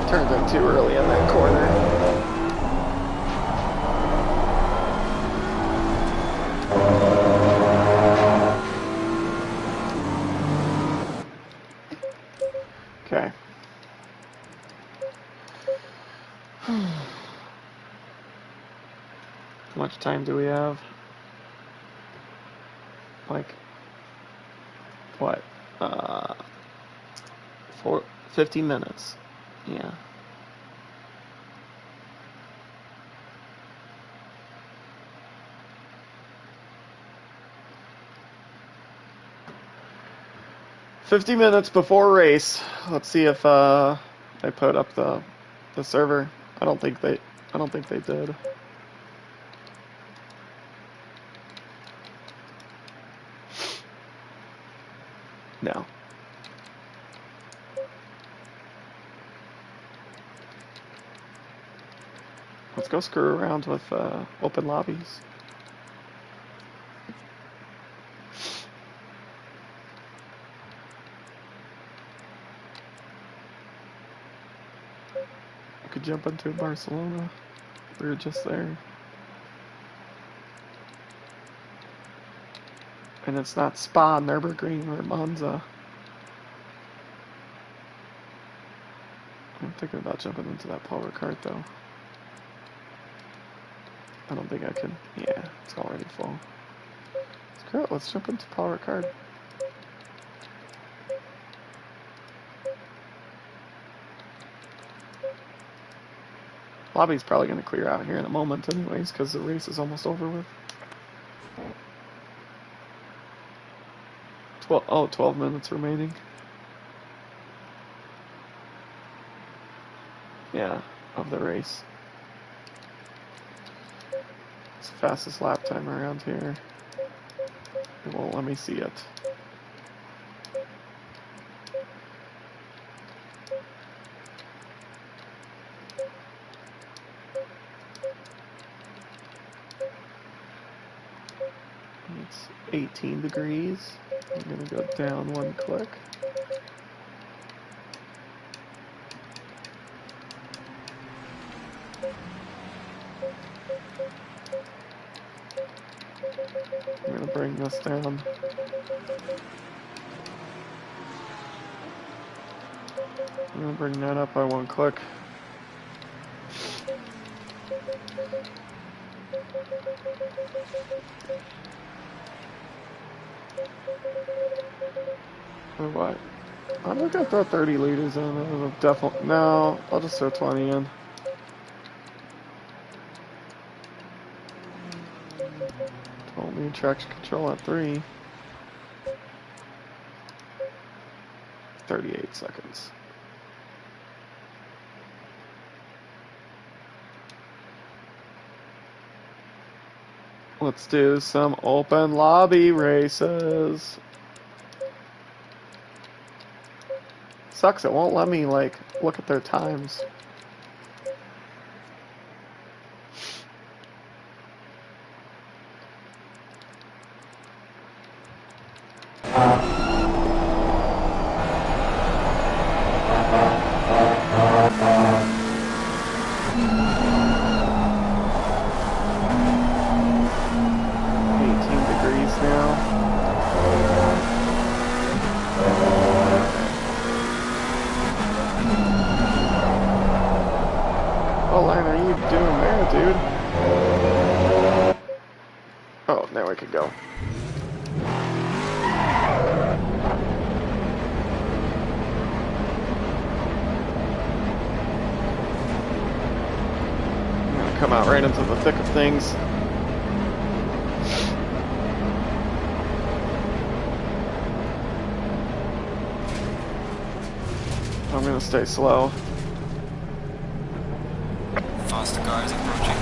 Turned in too early in that corner. Okay. How much time do we have? Like, what? 50 minutes. Yeah. "50 minutes before race." Let's see if they put up the server. I don't think they did. No. Let's go screw around with open lobbies. I could jump into Barcelona. We were just there. And it's not Spa, Nürburgring, or Monza. I'm thinking about jumping into that Paul Ricard though. I don't think I can. Yeah, it's already full. Screw it, let's jump into Paul Ricard. Lobby's probably going to clear out here in a moment anyways, because the race is almost over with. 12 minutes remaining. Yeah, of the race. It's the fastest lap time around here. It won't let me see it. It's 18 degrees. I'm going to go down one click. I'm going to bring this down. I'm going to bring that up by one click. Or what? I'm not going to throw 30 liters in. It'll definitely. No, I'll just throw 20 in. Told me traction control at 3. 38 seconds. Let's do some open lobby races. Sucks, it won't let me, like, look at their times. What line are you doing there, dude? Oh, there we could go. I'm gonna come out right into the thick of things. I'm gonna stay slow. Faster car is approaching.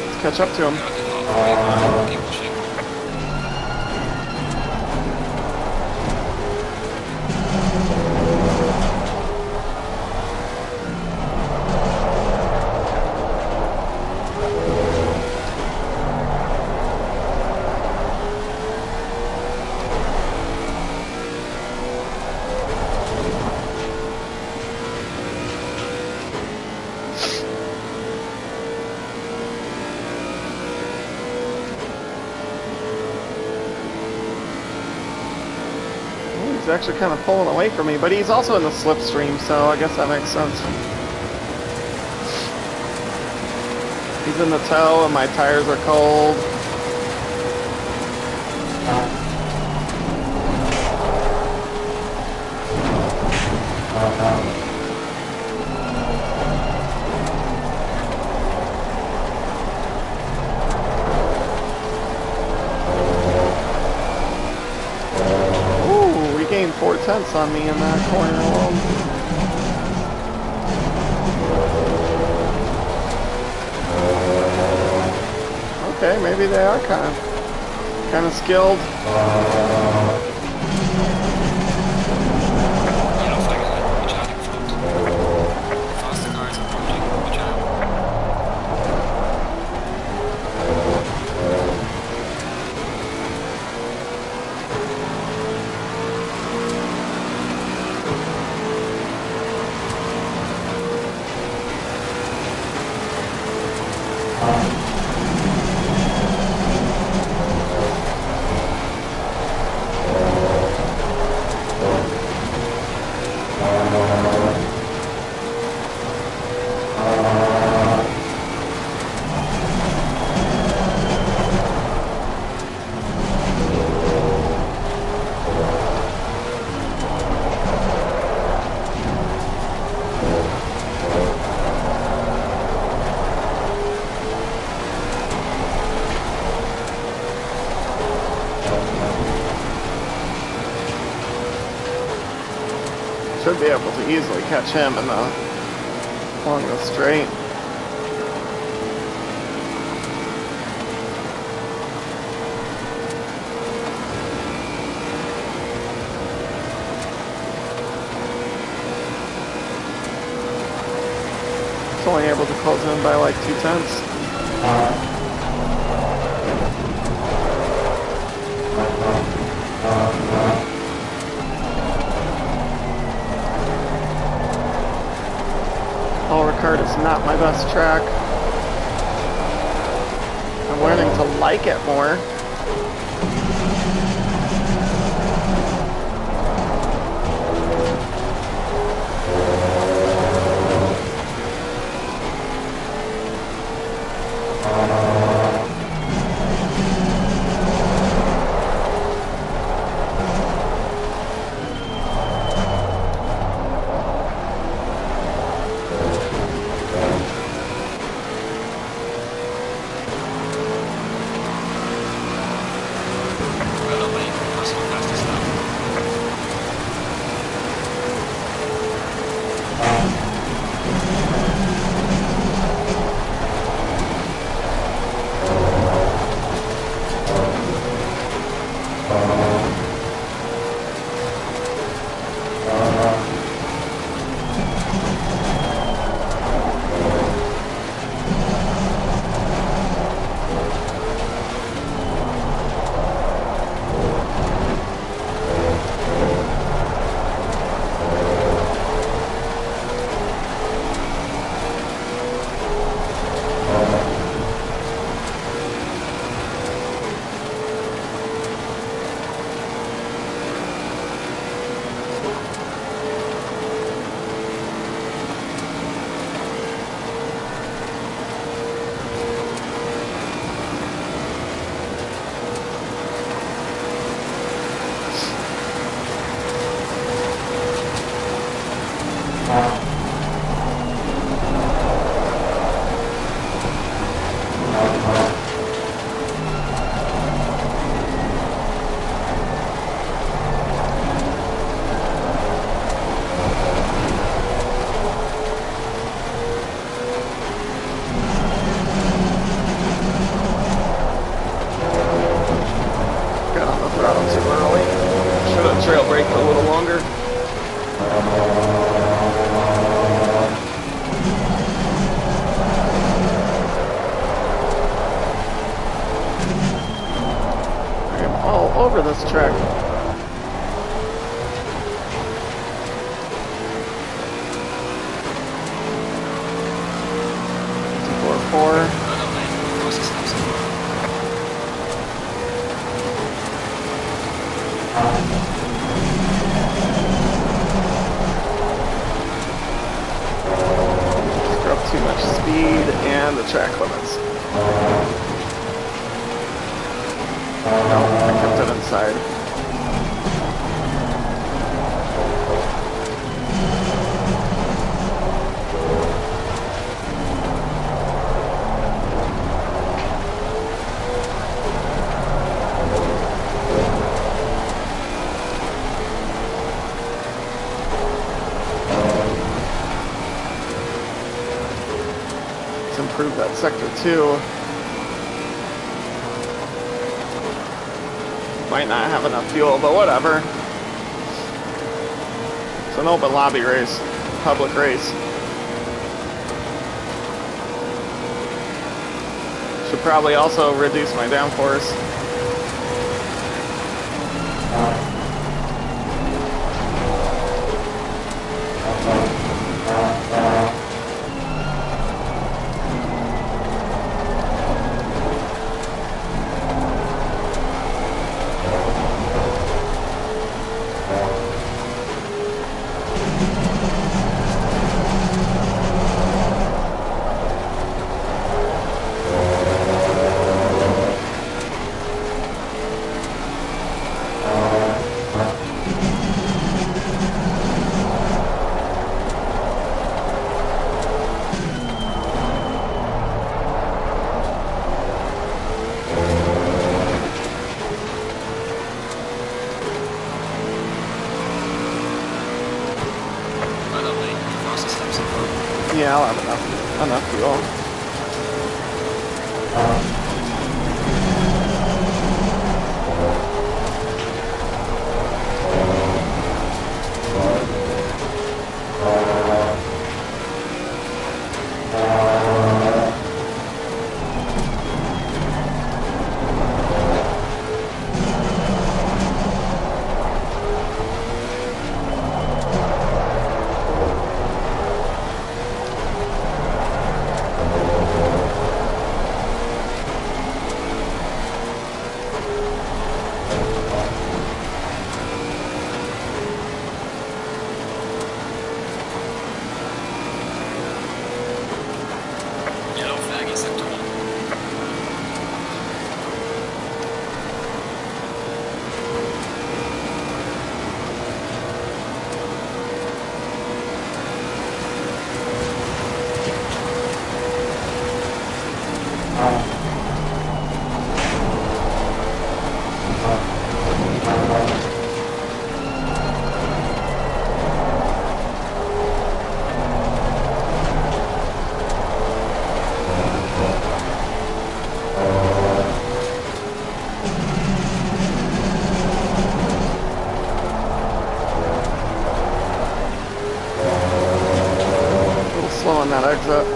Let's catch up to him. Keep pushing. He's actually kind of pulling away from me, but he's also in the slipstream, so I guess that makes sense. He's in the tow, and my tires are cold. Ooh, we gained 4/10 on me in that corner alone. Okay, maybe they are kind of skilled. Yellow flag ahead, watch out in front. Faster car is approaching, watch out. Should be able to easily catch him in along the straight. It's only able to close in by like 2/10. Ricard is not my best track. I'm learning to like it more. for this track. GT4. Screw up too much speed and the track limits. No, I kept it inside. Let's improve that sector 2. Might not have enough fuel, but whatever. It's an open lobby race, public race. Should probably also reduce my downforce. Yeah, I'll have enough fuel. On that exit.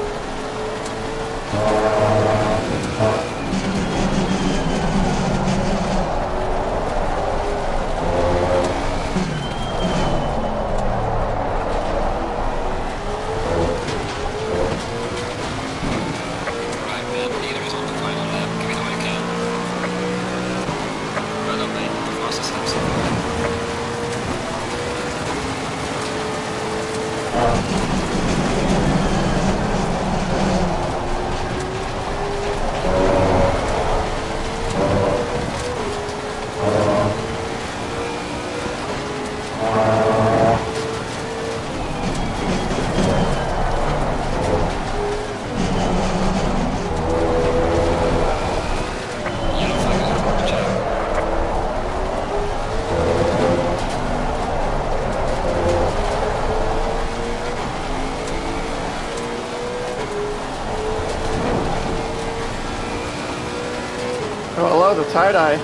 Oh, hello, the tie-dye.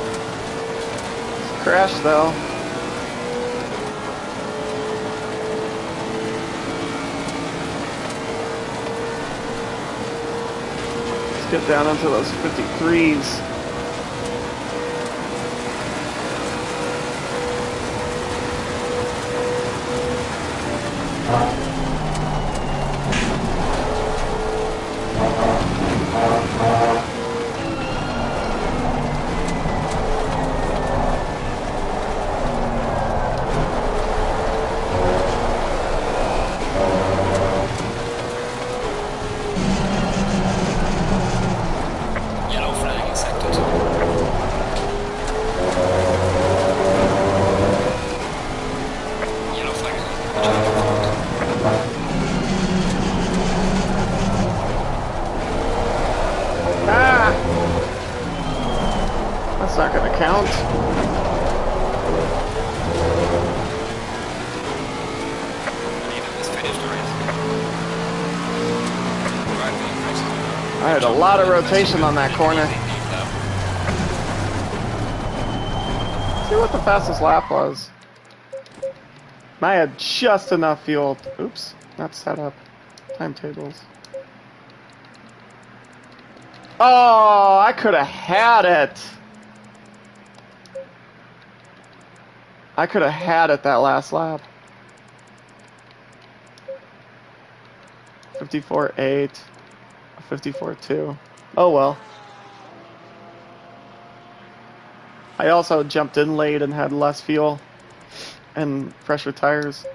Crashed though. Let's get down into those 53s. count. I had a lot of rotation on that corner. See what the fastest lap was. I had just enough fuel. Oops, not set up. Timetables. Oh, I could have had it. I could have had it that last lap. 54.8. 54.2. Oh well. I also jumped in late and had less fuel and fresher tires.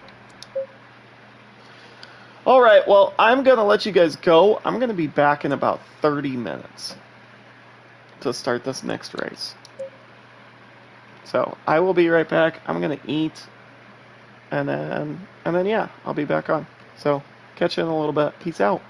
Alright, well, I'm going to let you guys go. I'm going to be back in about 30 minutes to start this next race. So, I will be right back. I'm going to eat, and then yeah, I'll be back on. So, catch you in a little bit. Peace out.